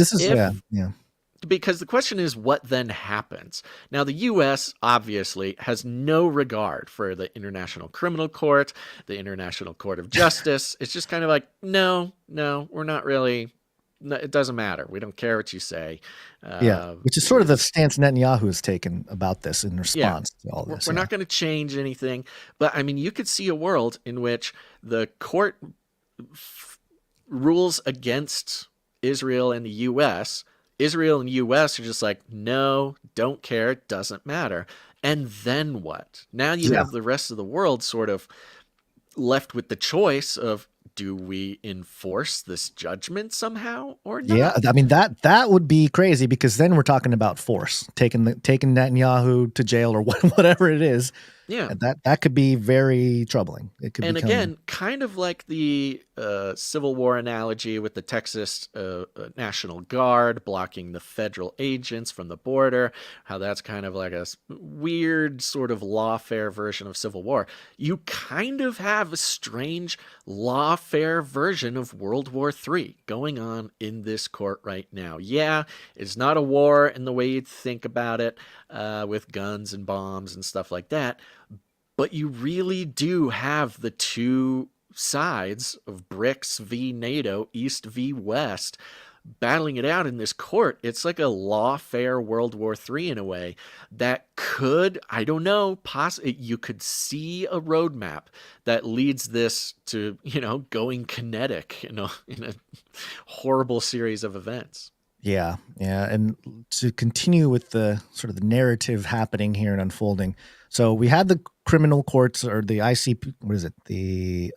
because the question is what then happens. Now, the U.S. obviously has no regard for the International Criminal Court, the International Court of Justice. It's just kind of like, no, we're not really. No, it doesn't matter. We don't care what you say. Which is sort of the stance Netanyahu has taken about this in response to all this. We're not going to change anything. But, I mean, you could see a world in which the court rules against Israel and the U.S. Israel and the U.S. are just like, no, don't care, doesn't matter. And then what? Now you have the rest of the world sort of left with the choice of, do we enforce this judgment somehow or not? Yeah, I mean that would be crazy because then we're talking about force, taking Netanyahu to jail or whatever it is. Yeah, and that could be very troubling. It could. And again, kind of like the Civil War analogy with the Texas National Guard blocking the federal agents from the border, how that's kind of like a weird sort of lawfare version of Civil War. You kind of have a strange lawfare version of World War III going on in this court right now. Yeah, it's not a war in the way you'd think about it, with guns and bombs and stuff like that. But you really do have the two sides of BRICS v. NATO, East v. West, battling it out in this court. It's like a lawfare World War III in a way that could, I don't know, you could see a roadmap that leads this to, going kinetic, in a horrible series of events. Yeah. And to continue with the sort of the narrative happening here and unfolding. So we had the criminal courts or the ICP, what is it? The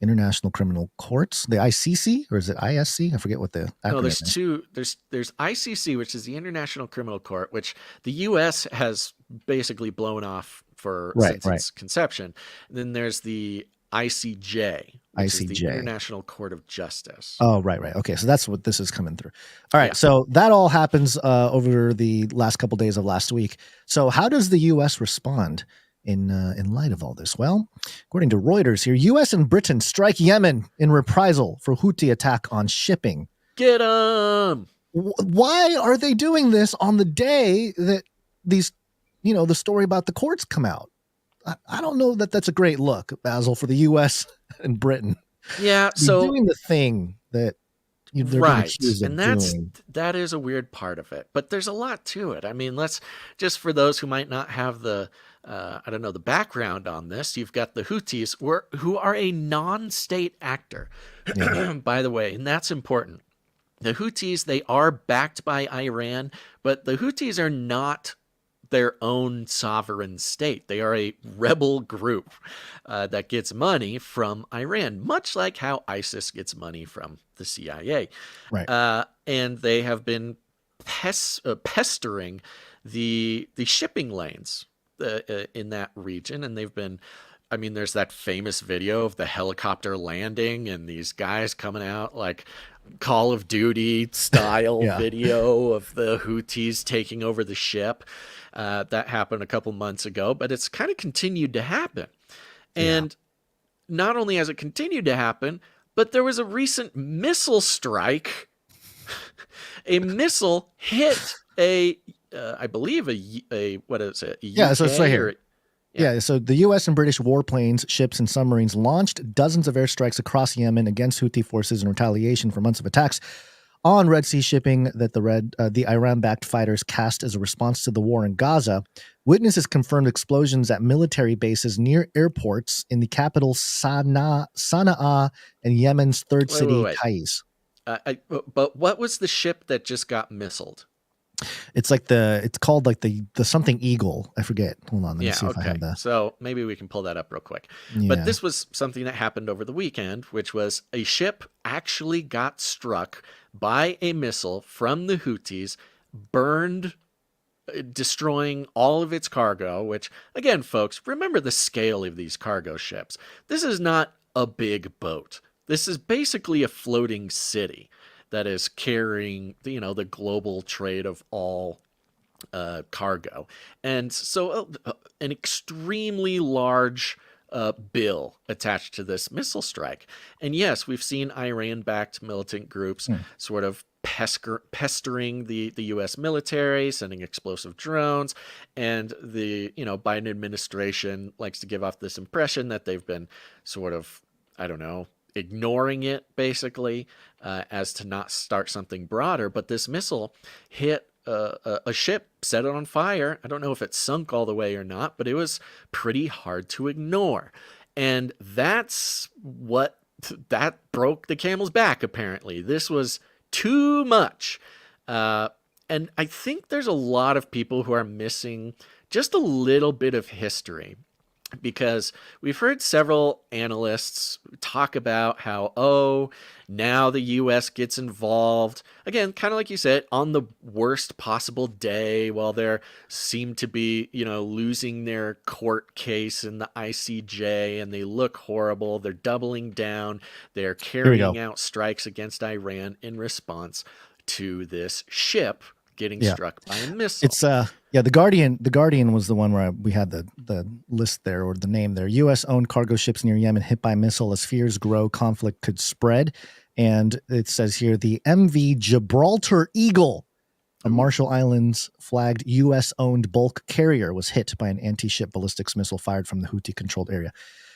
International Criminal Courts, the ICC, or is it ISC? I forget what the acronym No, there's is. two. There's ICC, which is the International Criminal Court, which the U.S. has basically blown off since its conception. And then there's the ICJ, which is the International Court of Justice. Oh, right. Okay, so that's what this is coming through. All right, so that all happens over the last couple days of last week. So how does the U.S. respond in light of all this? Well, according to Reuters here, U.S. and Britain strike Yemen in reprisal for Houthi attack on shipping. Get them! Why are they doing this on the day that these, the story about the courts come out? I don't know that that's a great look, Basil, for the U.S. and Britain. Yeah, so doing the thing that they're right, accused of and doing. that is a weird part of it. But there's a lot to it. I mean, let's just for those who might not have the the background on this, you've got the Houthis who are a non-state actor, by the way, and that's important. The Houthis, they are backed by Iran, but the Houthis are not their own sovereign state. They are a rebel group that gets money from Iran, much like how ISIS gets money from the CIA. Right. And they have been pestering the shipping lanes in that region, and they've been. I mean, there's that famous video of the helicopter landing and these guys coming out like Call of Duty style video of the Houthis taking over the ship. That happened a couple months ago, but it's kind of continued to happen. And not only has it continued to happen, but there was a recent missile strike. A missile hit I believe what is it? So it's right here. Yeah, so the U.S. and British warplanes, ships, and submarines launched dozens of airstrikes across Yemen against Houthi forces in retaliation for months of attacks on Red Sea shipping that the Iran-backed fighters cast as a response to the war in Gaza. Witnesses confirmed explosions at military bases near airports in the capital Sana'a and Yemen's third city, Taiz. But what was the ship that just got missiled? It's called like the something Eagle. I forget. Hold on. Let me see if I have that. So maybe we can pull that up real quick. But this was something that happened over the weekend, which was a ship actually got struck by a missile from the Houthis, burned, destroying all of its cargo, which again, folks, remember the scale of these cargo ships. This is not a big boat. This is basically a floating city that is carrying, the global trade of all cargo. And so an extremely large bill attached to this missile strike. And yes, we've seen Iran-backed militant groups sort of pestering the U.S. military, sending explosive drones. And the, Biden administration likes to give off this impression that they've been sort of, ignoring it basically as to not start something broader. But this missile hit a ship, set it on fire. I don't know if it sunk all the way or not, but it was pretty hard to ignore. And that broke the camel's back, apparently. This was too much. And I think there's a lot of people who are missing just a little bit of history. Because we've heard several analysts talk about how, now the U.S. gets involved. Again, kind of like you said, on the worst possible day while they seem to be, losing their court case in the ICJ and they look horrible. They're doubling down. They're carrying out strikes against Iran in response to this ship getting struck by a missile. It's the Guardian. The Guardian was the one where we had the list there, or the name there. U.S. owned cargo ships near Yemen hit by missile as fears grow, conflict could spread. And it says here the MV Gibraltar Eagle, a Marshall Islands flagged U.S. owned bulk carrier, was hit by an anti-ship ballistics missile fired from the Houthi controlled area.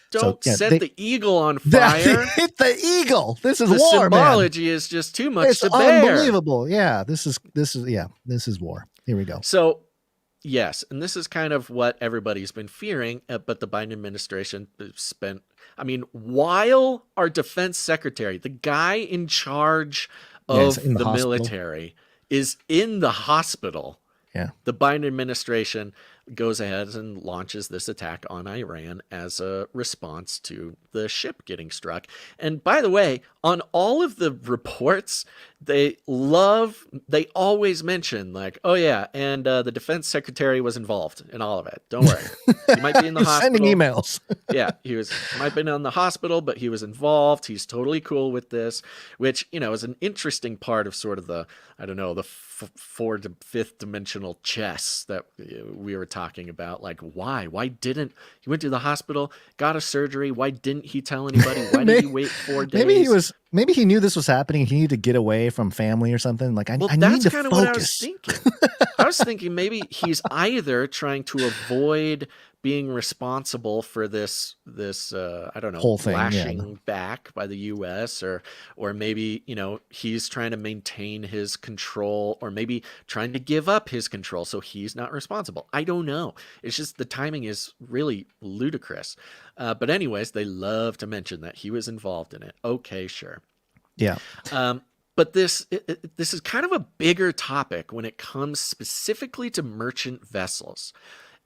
Don't set the Eagle on fire. Hit the Eagle. This is the war, symbology man. is just too much it's to bear. Unbelievable. Yeah, this is war. Here we go. So, yes, and this is kind of what everybody's been fearing, but the Biden administration spent. I mean, while our defense secretary, the guy in charge of the military, is in the hospital. Yeah, the Biden administration goes ahead and launches this attack on Iran as a response to the ship getting struck. And by the way, on all of the reports, they always mention like, oh yeah, and the defense secretary was involved in all of it. Don't worry. He might be in the hospital. Sending emails. Yeah, might be in the hospital, but he was involved. He's totally cool with this, which, is an interesting part of sort of the fourth to fifth dimensional chess that we were talking about. Like, why didn't he went to the hospital, got a surgery? Why didn't he tell anybody? Why did he wait 4 days? Maybe he knew this was happening. He needed to get away from family or something. Like, I need to focus. That's kind of what I was thinking. I was thinking maybe he's either trying to avoid being responsible for this whole thing, lashing back by the U.S. or maybe, he's trying to maintain his control, or maybe trying to give up his control so he's not responsible. I don't know. It's just the timing is really ludicrous. But anyways, they love to mention that he was involved in it. Okay, sure. Yeah. But this is kind of a bigger topic when it comes specifically to merchant vessels.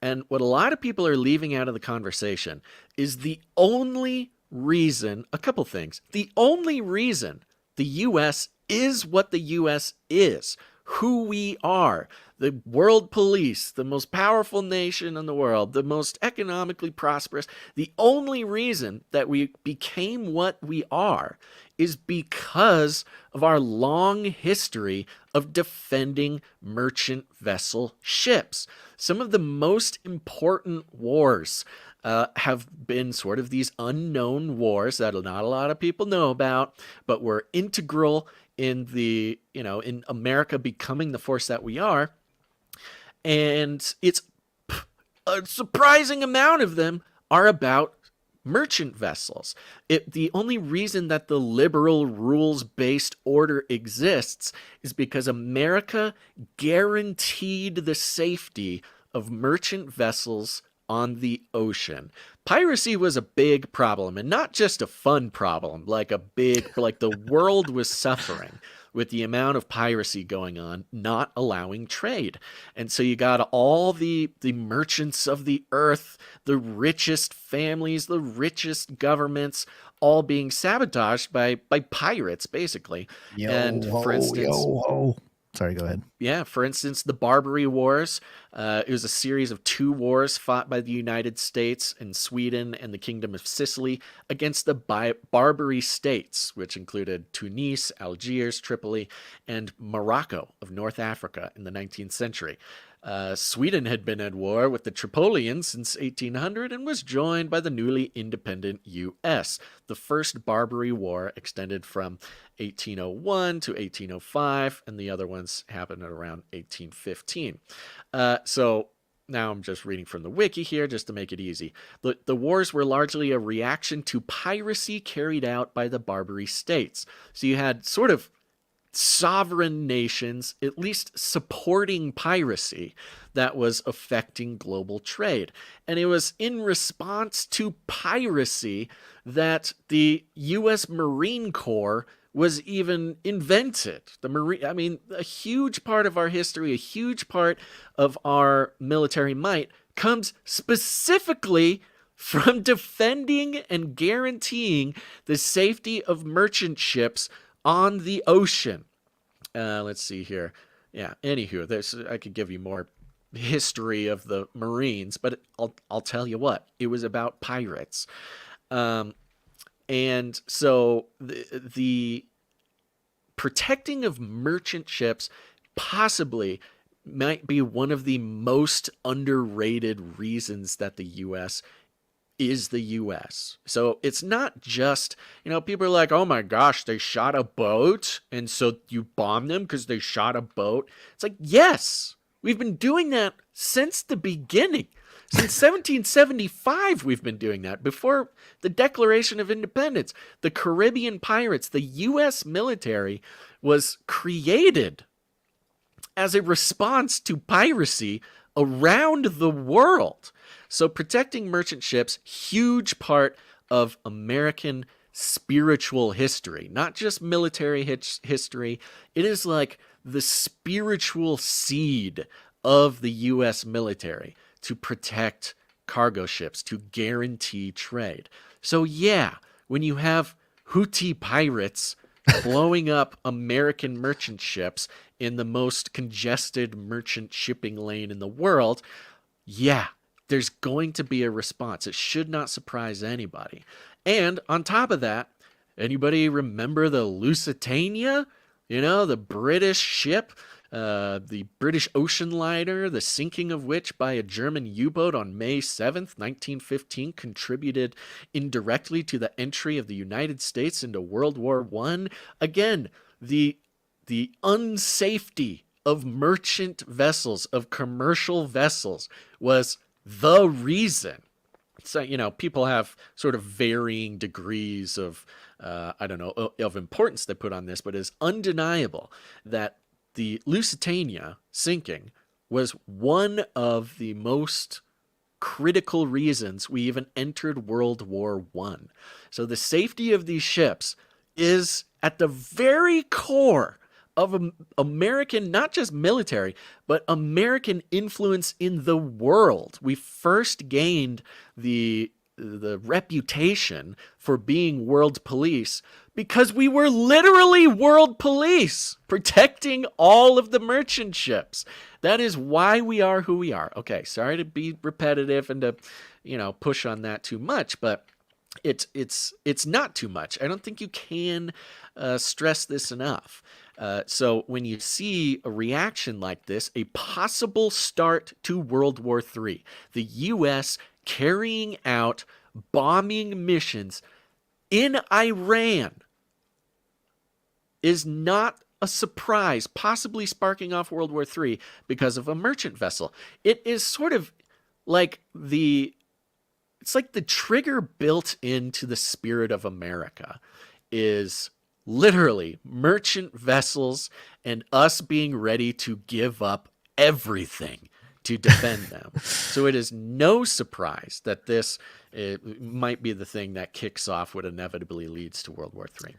And what a lot of people are leaving out of the conversation is the only reason, a couple things, the only reason the U.S. is what the U.S. is who we are. The world police, the most powerful nation in the world, the most economically prosperous. The only reason that we became what we are is because of our long history of defending merchant vessel ships. Some of the most important wars have been sort of these unknown wars that not a lot of people know about, but were integral in the, in America becoming the force that we are. And it's a surprising amount of them are about merchant vessels. The only reason that the liberal rules-based order exists is because America guaranteed the safety of merchant vessels on the ocean. Piracy was a big problem, and not just a fun problem, like the world was suffering with the amount of piracy going on, not allowing trade. And so you got all the merchants of the earth, the richest families, the richest governments, all being sabotaged by pirates, basically. For instance, sorry, go ahead. Yeah, for instance, the Barbary Wars. It was a series of 2 wars fought by the United States and Sweden and the Kingdom of Sicily against the Barbary states, which included Tunis, Algiers, Tripoli, and Morocco of North Africa in the 19th century. Sweden had been at war with the Tripolians since 1800 and was joined by the newly independent U.S. The First Barbary War extended from 1801 to 1805, and the other ones happened at around 1815. So now I'm just reading from the wiki here just to make it easy. The wars were largely a reaction to piracy carried out by the Barbary states. So you had sort of sovereign nations at least supporting piracy that was affecting global trade. And it was in response to piracy that the U.S. Marine Corps was even invented. A huge part of our history, a huge part of our military might comes specifically from defending and guaranteeing the safety of merchant ships on the ocean. Let's see here. Yeah, anywho, I could give you more history of the Marines, but I'll tell you what, it was about pirates. And so the protecting of merchant ships possibly might be one of the most underrated reasons that the U.S. is the U.S. So it's not just, people are like, oh my gosh, they shot a boat, and so you bombed them because they shot a boat. It's like, yes, we've been doing that since the beginning. Since 1775, we've been doing that. Before the Declaration of Independence, the Caribbean pirates, the U.S. military was created as a response to piracy around the world. So protecting merchant ships, huge part of American spiritual history, not just military history. It is like the spiritual seed of the U.S. military to protect cargo ships, to guarantee trade. So yeah, when you have Houthi pirates blowing up American merchant ships in the most congested merchant shipping lane in the world, yeah, there's going to be a response. It should not surprise anybody. And on top of that, anybody remember the Lusitania? The British ship, the British ocean liner, the sinking of which by a German U-boat on May 7th, 1915, contributed indirectly to the entry of the United States into World War I. Again, the unsafety of merchant vessels, of commercial vessels, was the reason. So, people have sort of varying degrees of, of importance they put on this, but it's undeniable that the Lusitania sinking was one of the most critical reasons we even entered World War I. So the safety of these ships is at the very core of American, not just military, but American influence in the world. We first gained the the reputation for being world police because we were literally world police protecting all of the merchant ships. That is why we are who we are. Okay, sorry to be repetitive and to, push on that too much, but it's not too much. I don't think you can stress this enough. So when you see a reaction like this, a possible start to World War III, the U.S. carrying out bombing missions in Iran is not a surprise, possibly sparking off World War III because of a merchant vessel. It is sort of like it's like the trigger built into the spirit of America is literally merchant vessels and us being ready to give up everything to defend them. So it is no surprise that this might be the thing that kicks off what inevitably leads to World War III.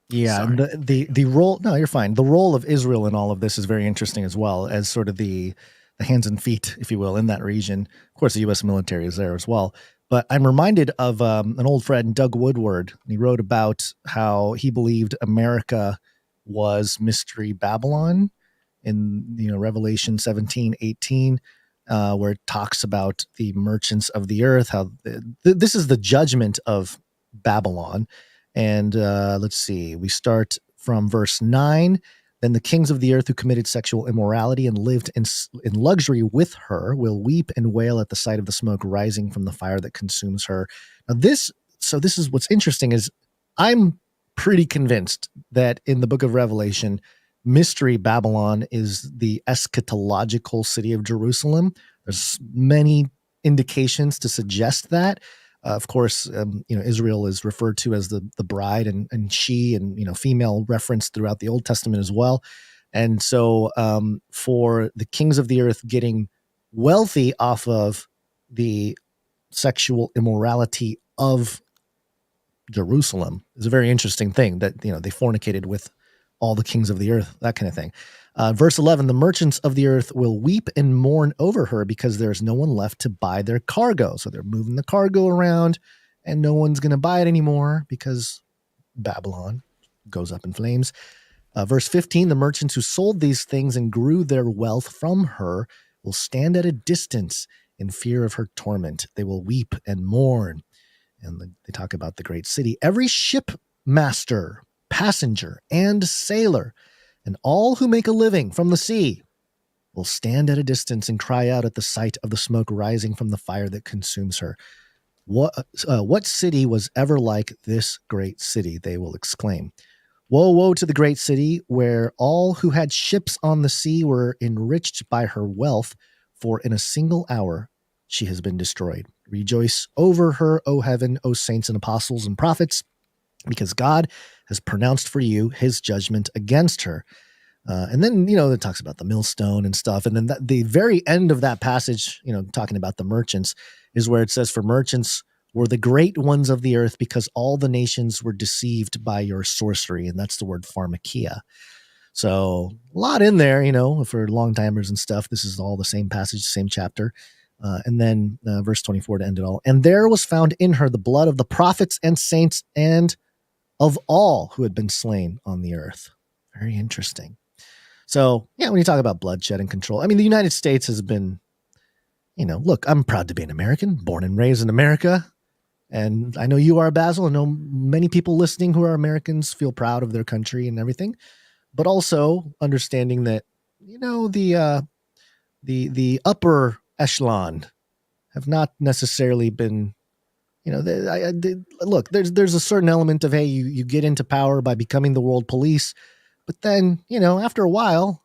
Yeah, and the role. No, you're fine. The role of Israel in all of this is very interesting as well, as sort of the hands and feet, if you will, in that region. Of course, the U.S. military is there as well. But I'm reminded of an old friend, Doug Woodward. He wrote about how he believed America was Mystery Babylon in Revelation 17:18, where it talks about the merchants of the earth. How this is the judgment of Babylon. And let's see, we start from verse 9. Then the kings of the earth who committed sexual immorality and lived in luxury with her will weep and wail at the sight of the smoke rising from the fire that consumes her. Now this is what's interesting is I'm pretty convinced that in the book of Revelation, Mystery Babylon is the eschatological city of Jerusalem. There's many indications to suggest that. Of course, Israel is referred to as the bride and she and, female reference throughout the Old Testament as well. And so for the kings of the earth getting wealthy off of the sexual immorality of Jerusalem is a very interesting thing that, they fornicated with all the kings of the earth, that kind of thing. Verse 11, the merchants of the earth will weep and mourn over her because there's no one left to buy their cargo. So they're moving the cargo around and no one's going to buy it anymore because Babylon goes up in flames. Verse 15, the merchants who sold these things and grew their wealth from her will stand at a distance in fear of her torment. They will weep and mourn. And they talk about the great city. Every shipmaster, passenger, and sailor, and all who make a living from the sea will stand at a distance and cry out at the sight of the smoke rising from the fire that consumes her. What city was ever like this great city? They will exclaim. Woe, woe to the great city where all who had ships on the sea were enriched by her wealth, for in a single hour she has been destroyed. Rejoice over her, O heaven, O saints and apostles and prophets, because God has pronounced for you his judgment against her. And then, it talks about the millstone and stuff. And then the very end of that passage, talking about the merchants, is where it says, for merchants were the great ones of the earth because all the nations were deceived by your sorcery. And that's the word pharmakia. So a lot in there, for long timers and stuff. This is all the same passage, same chapter. And then verse 24 to end it all. And there was found in her the blood of the prophets and saints and of all who had been slain on the earth. Very interesting. So, when you talk about bloodshed and control, the United States has been, look, I'm proud to be an American, born and raised in America. And I know you are, Basil. I know many people listening who are Americans feel proud of their country and everything, but also understanding that, the upper echelon have not necessarily been, look, there's a certain element of, hey, you get into power by becoming the world police, but then, after a while,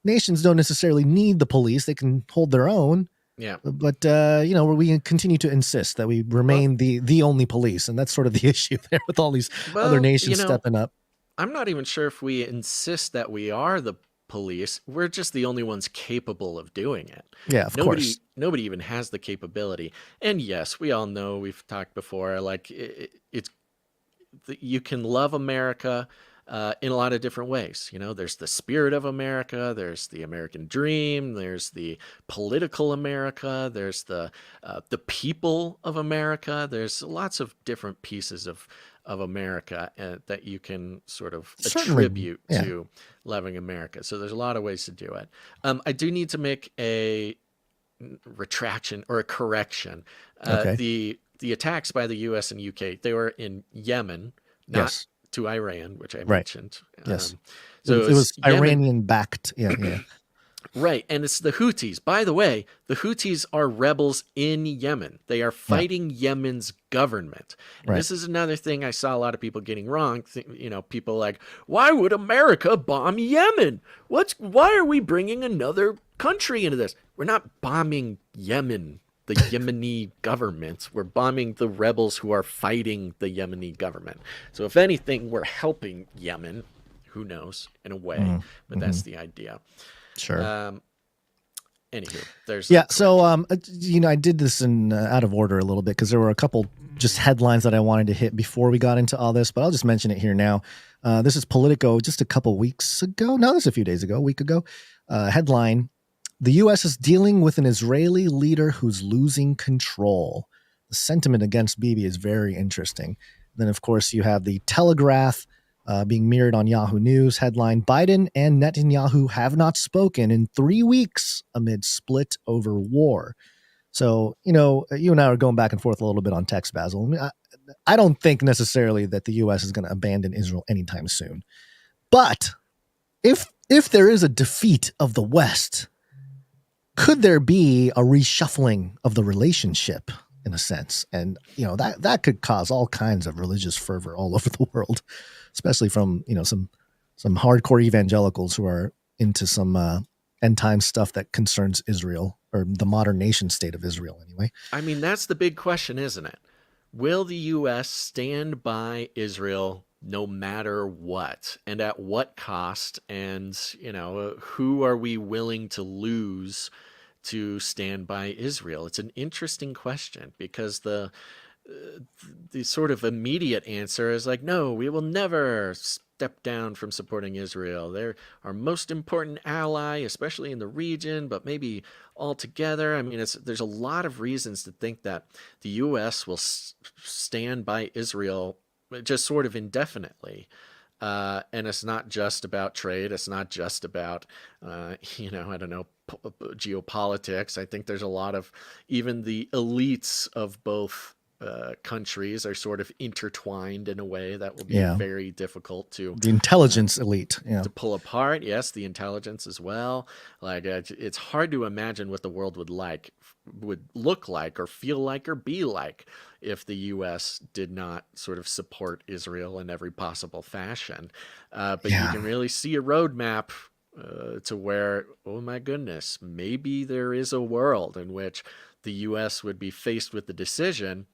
nations don't necessarily need the police. They can hold their own. Yeah. But, we continue to insist that we remain the only police. And that's sort of the issue there with all these other nations stepping up. I'm not even sure if we insist that we are the police. We're just the only ones capable of doing it. Yeah, of course. Nobody even has the capability. And yes, we all know, we've talked before, like you can love America in a lot of different ways. There's the spirit of America, there's the American dream, there's the political America, there's the people of America. There's lots of different pieces of America that you can sort of attribute to loving America. So there's a lot of ways to do it. I do need to make a retraction or a correction. The attacks by the U.S. and UK, they were in Yemen, not to Iran, which I mentioned. Yes. So it was Iranian backed. Yeah. Right. And it's the Houthis. By the way, the Houthis are rebels in Yemen. They are fighting Yemen's government. And this is another thing I saw a lot of people getting wrong. People like, why would America bomb Yemen? Why are we bringing another country into this? We're not bombing Yemen, the Yemeni government. We're bombing the rebels who are fighting the Yemeni government. So if anything, we're helping Yemen. Who knows, in a way. But that's the idea. Sure. Anywho, there's So I did this in out of order a little bit because there were a couple just headlines that I wanted to hit before we got into all this, but I'll just mention it here now. This is Politico just a couple weeks ago. No, this is a few days ago, a week ago. Headline: The U.S. is dealing with an Israeli leader who's losing control. The sentiment against Bibi is very interesting. Then, of course, you have the Telegraph. Being mirrored on Yahoo News, headline: Biden and Netanyahu have not spoken in 3 weeks amid split over war. So, you and I are going back and forth a little bit on text, Basil. I don't think necessarily that the U.S. is going to abandon Israel anytime soon. But if there is a defeat of the West, could there be a reshuffling of the relationship in a sense? And, that could cause all kinds of religious fervor all over the world, especially from, some hardcore evangelicals who are into some end time stuff that concerns Israel, or the modern nation state of Israel anyway. I mean, that's the big question, isn't it? Will the U.S. stand by Israel no matter what, and at what cost? And, who are we willing to lose to stand by Israel? It's an interesting question because the sort of immediate answer is like, no, we will never step down from supporting Israel. They're our most important ally, especially in the region, but maybe altogether. I mean, there's a lot of reasons to think that the U.S. will stand by Israel just sort of indefinitely. And it's not just about trade. It's not just about, geopolitics. I think there's a lot of, even the elites of both countries are sort of intertwined in a way that will be very difficult to the intelligence elite to pull apart. Yes, the intelligence as well. Like it's hard to imagine what the world would look like or feel like or be like if the U.S. did not sort of support Israel in every possible fashion. But you can really see a roadmap to where, oh my goodness, maybe there is a world in which the U.S. would be faced with the decision.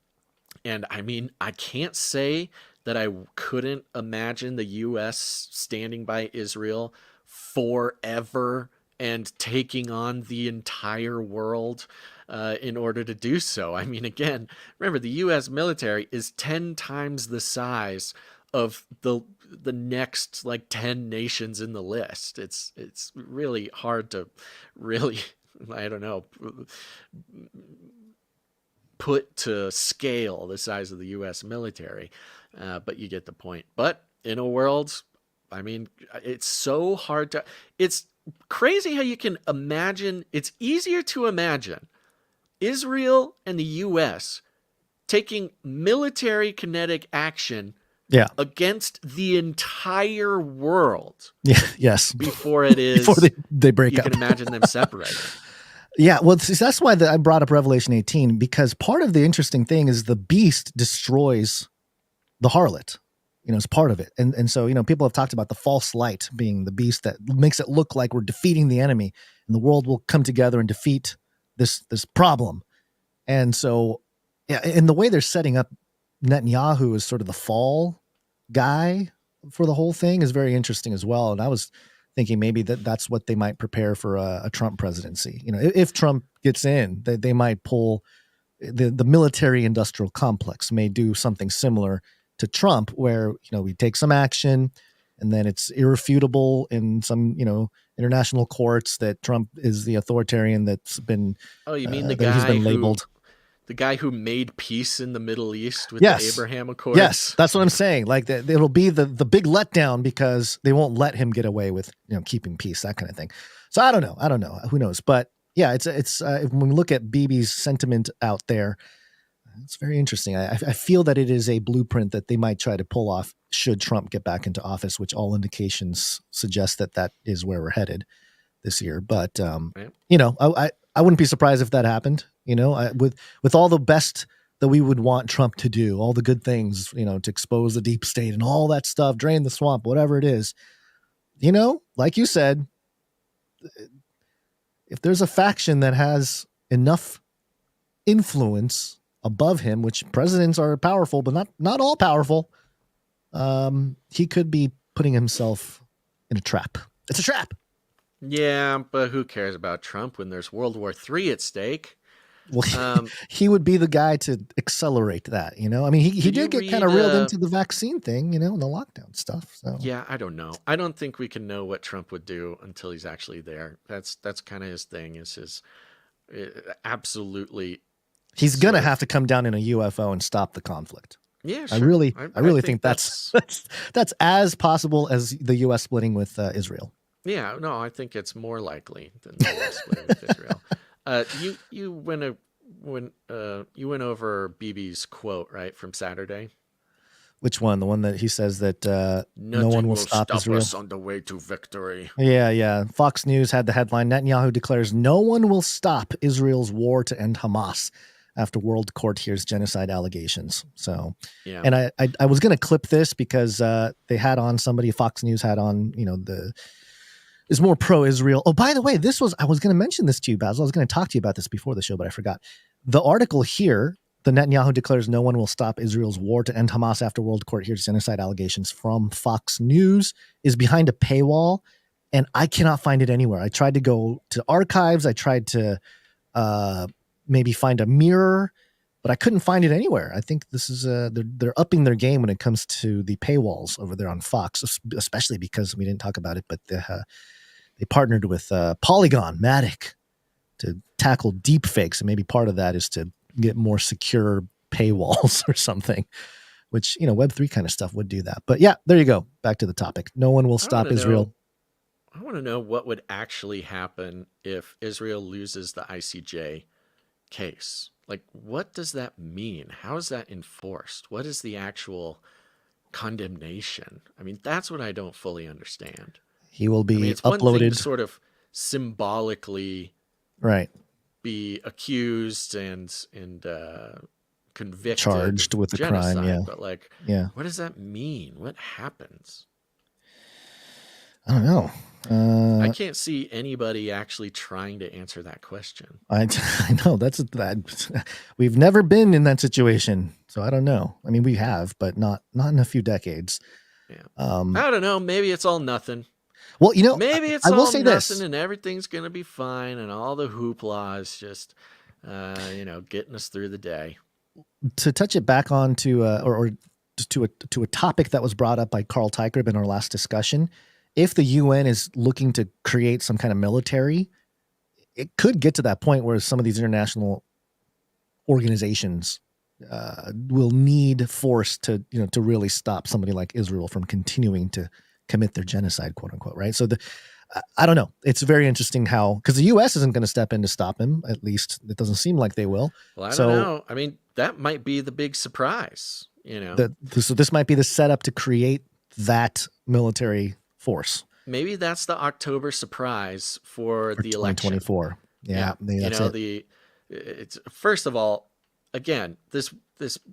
And I mean, I can't say that I couldn't imagine the U.S. standing by Israel forever and taking on the entire world in order to do so. I mean, again, remember, the U.S. military is 10 times the size of the next 10 nations in the list. It's really hard to really, I don't know, put to scale the size of the U.S. military, but you get the point. But in a world, I mean, it's so hard to, it's crazy how you can imagine, it's easier to imagine Israel and the U.S. taking military kinetic action against the entire world. Yes. Before it is, before they break up. You can imagine them separating. Yeah, well, that's why I brought up Revelation 18, because part of the interesting thing is the beast destroys the harlot. It's part of it. And so, people have talked about the false light being the beast that makes it look like we're defeating the enemy and the world will come together and defeat this problem. And so, in the way they're setting up Netanyahu as sort of the fall guy for the whole thing is very interesting as well. And I was thinking maybe that's what they might prepare for a Trump presidency. If Trump gets in, they might pull the military industrial complex may do something similar to Trump, where we take some action, and then it's irrefutable in some, international courts that Trump is the authoritarian that's been. Oh, you mean the that he's guy been labeled. the guy who made peace in the Middle East with the Abraham Accords? Yes, that's what I'm saying. Like it'll be the big letdown because they won't let him get away with keeping peace, that kind of thing. So I don't know. Who knows? But yeah, it's when we look at Bibi's sentiment out there, it's very interesting. I feel that it is a blueprint that they might try to pull off should Trump get back into office, which all indications suggest that is where we're headed this year. But I wouldn't be surprised if that happened. With all the best that we would want Trump to do, all the good things, to expose the deep state and all that stuff, drain the swamp, whatever it is, like you said, if there's a faction that has enough influence above him, which presidents are powerful, but not all powerful, he could be putting himself in a trap. It's a trap. Yeah, but who cares about Trump when there's World War III at stake? Well, he would be the guy to accelerate that, I mean, he did get kind of reeled into the vaccine thing, and the lockdown stuff. So yeah, I don't know. I don't think we can know what Trump would do until he's actually there. That's kind of his thing. Is his absolutely. He's gonna have to come down in a UFO and stop the conflict. Yeah, sure. I really think that's as possible as the U.S. splitting with Israel. Yeah, no, I think it's more likely than the U.S. splitting with Israel. You went over Bibi's quote, right, from Saturday. Which one? The one that he says that no one will stop Israel us on the way to victory. Yeah. Fox News had the headline: Netanyahu declares no one will stop Israel's war to end Hamas after World Court hears genocide allegations. So, yeah. And I was going to clip this because they had on somebody. Fox News had on is more pro-Israel. Oh, by the way, I was going to mention this to you, Basil. I was going to talk to you about this before the show, but I forgot. The article here, the Netanyahu declares no one will stop Israel's war to end Hamas after World Court hears genocide allegations from Fox News, is behind a paywall, and I cannot find it anywhere. I tried to go to archives. I tried to maybe find a mirror, but I couldn't find it anywhere. I think this is they're upping their game when it comes to the paywalls over there on Fox, especially because we didn't talk about it, but they partnered with Polygon, Matic, to tackle deep fakes. And maybe part of that is to get more secure paywalls or something, which, Web3 kind of stuff would do that. But yeah, there you go. Back to the topic. No one will stop Israel. I want to know what would actually happen if Israel loses the ICJ case. Like, what does that mean? How is that enforced? What is the actual condemnation? I mean, that's what I don't fully understand. He will be it's uploaded. One thing to sort of symbolically be accused and convicted, charged with a genocide, crime. Yeah, but what does that mean? What happens? I don't know. I can't see anybody actually trying to answer that question. I know we've never been in that situation, so I don't know. I mean, we have, but not in a few decades. Yeah. I don't know. Maybe it's all nothing. Well, maybe it's all nothing and everything's going to be fine and all the hoopla is just, getting us through the day. To touch it back on to a topic that was brought up by Carl Teichert in our last discussion, if the UN is looking to create some kind of military, it could get to that point where some of these international organizations will need force to really stop somebody like Israel from continuing to commit their genocide, quote unquote, right? So I don't know. It's very interesting because the U.S. isn't going to step in to stop him. At least it doesn't seem like they will. Well, I don't know. I mean, that might be the big surprise, So this might be the setup to create that military force. Maybe that's the October surprise for the election. 2024. Yeah. That's it's first of all, again, this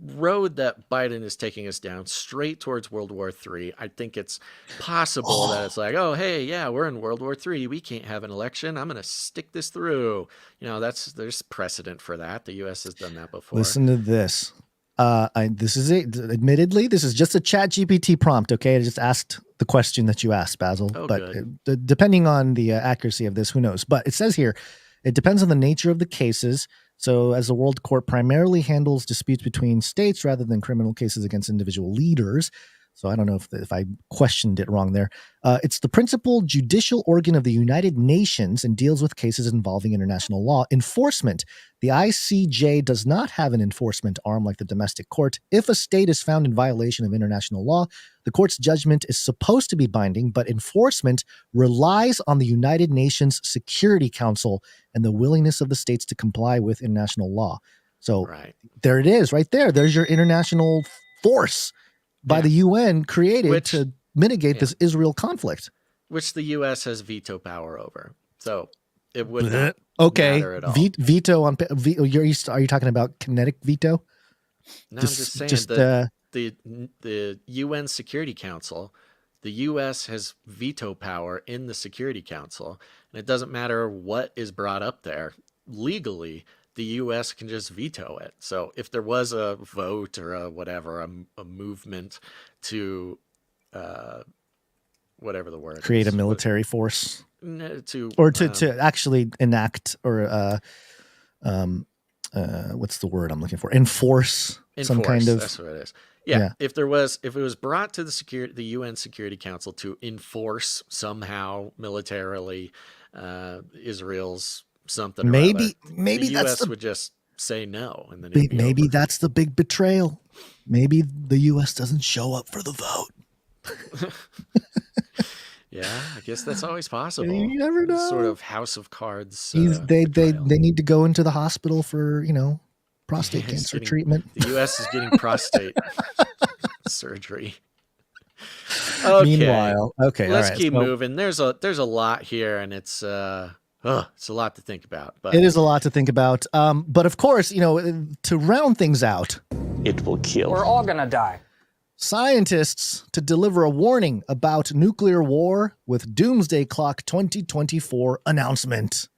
road that Biden is taking us down straight towards World War III. I think it's possible that it's like, oh, hey, yeah, we're in World War III. We can't have an election. I'm going to stick this through. There's precedent for that. The U.S. has done that before. Listen to this. Admittedly, this is just a ChatGPT prompt. Okay, I just asked the question that you asked, Basil. But depending on the accuracy of this, who knows? But it says here, it depends on the nature of the cases. So, as the World Court primarily handles disputes between states rather than criminal cases against individual leaders, So I don't know if I questioned it wrong there. It's the principal judicial organ of the United Nations and deals with cases involving international law enforcement. The ICJ does not have an enforcement arm like the domestic court. If a state is found in violation of international law, the court's judgment is supposed to be binding, but enforcement relies on the United Nations Security Council and the willingness of the states to comply with international law. So there it is right there. There's your international force by the UN created to mitigate this Israel conflict. Which the U.S. has veto power over. So it would not matter at all. Veto on are you talking about kinetic veto? No, I'm just saying the UN Security Council, the U.S. has veto power in the Security Council, and it doesn't matter what is brought up there. Legally, the U.S. can just veto it. So if there was a vote or a movement to whatever the word create is, a military force to actually enact or what's the word I'm looking for? Enforce some kind of. That's what it is. Yeah. If it was brought to the UN Security Council to enforce somehow militarily Israel's something, maybe the that's U.S. would just say no, and then maybe that's the big betrayal. Maybe the U.S. doesn't show up for the vote. Yeah, I guess that's always possible. You never know. Sort of House of Cards. They need to go into the hospital for prostate cancer treatment. The U.S. is getting prostate surgery. Okay. Meanwhile, let's keep moving. There's a lot here, and it's a lot to think about. But it is a lot to think about. But of course, to round things out, it will kill. We're all gonna die. Scientists to deliver a warning about nuclear war with Doomsday Clock 2024 announcement.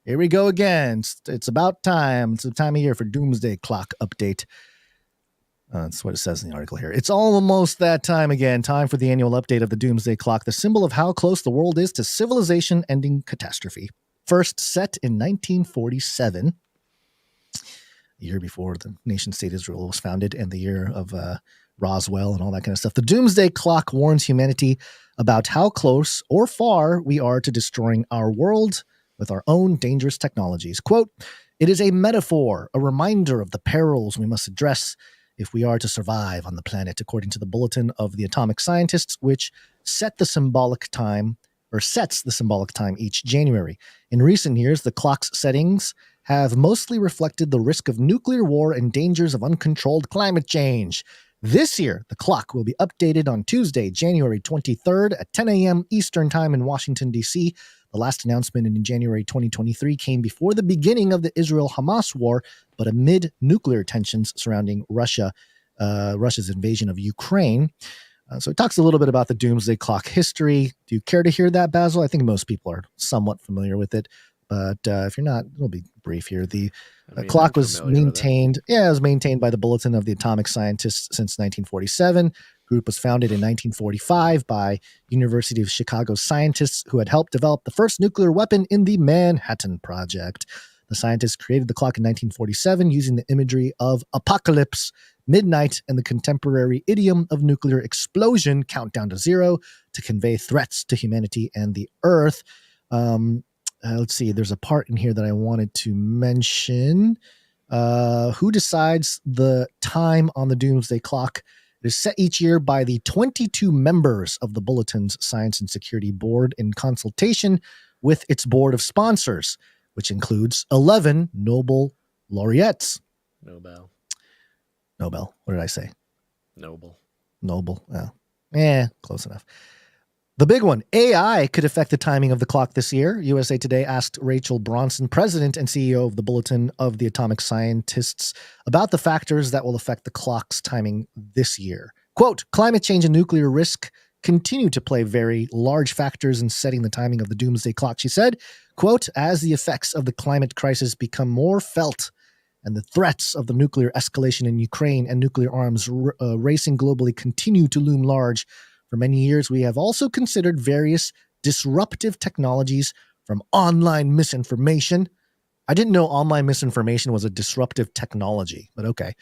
Here we go again. It's about time. It's the time of year for Doomsday Clock update. That's what it says in the article here. It's almost that time again. Time for the annual update of the Doomsday Clock, the symbol of how close the world is to civilization-ending catastrophe. First set in 1947, the year before the nation-state Israel was founded, and the year of Roswell and all that kind of stuff. The Doomsday Clock warns humanity about how close or far we are to destroying our world with our own dangerous technologies. Quote, "It is a metaphor, a reminder of the perils we must address if we are to survive on the planet," according to the Bulletin of the Atomic Scientists, which sets the symbolic time each January. In recent years, the clock's settings have mostly reflected the risk of nuclear war and dangers of uncontrolled climate change. This year, the clock will be updated on Tuesday, January 23rd at 10 a.m. Eastern Time in Washington, D.C. The last announcement in January 2023 came before the beginning of the Israel-Hamas war, but amid nuclear tensions surrounding Russia's invasion of Ukraine. So it talks a little bit about the Doomsday Clock history. Do you care to hear that, Basil? I think most people are somewhat familiar with it. But if you're not, it'll be brief here. The clock was maintained. Yeah, it was maintained by the Bulletin of the Atomic Scientists since 1947. The group was founded in 1945 by University of Chicago scientists who had helped develop the first nuclear weapon in the Manhattan Project. The scientists created the clock in 1947 using the imagery of apocalypse, midnight, and the contemporary idiom of nuclear explosion, countdown to zero, to convey threats to humanity and the Earth. Let's see, there's a part in here that I wanted to mention. Who decides the time on the Doomsday Clock? It is set each year by the 22 members of the Bulletin's Science and Security Board in consultation with its board of sponsors, which includes 11 Nobel laureates. Nobel. What did I say? Noble. Oh. Close enough. The big one, AI could affect the timing of the clock this year. USA Today asked Rachel Bronson, president and CEO of the Bulletin of the Atomic Scientists, about the factors that will affect the clock's timing this year. Quote, "Climate change and nuclear risk continue to play very large factors in setting the timing of the Doomsday Clock," she said. Quote, "As the effects of the climate crisis become more felt and the threats of the nuclear escalation in Ukraine and nuclear arms racing globally continue to loom large, for many years, we have also considered various disruptive technologies, from online misinformation. I didn't know online misinformation was a disruptive technology, but okay.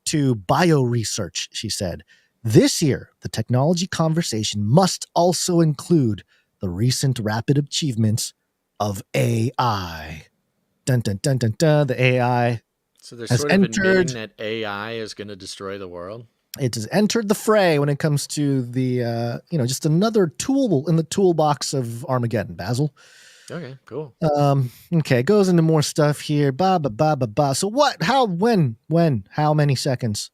To bioresearch, she said, This year, the technology conversation must also include the recent rapid achievements of AI. Dun, dun, dun, dun, dun. The AI So they're has sort of admitting entered. that AI is going to destroy the world. It has entered the fray when it comes to the, just another tool in the toolbox of Armageddon, Basil. Okay, cool. Okay, it goes into more stuff here. So what, how, when, how many seconds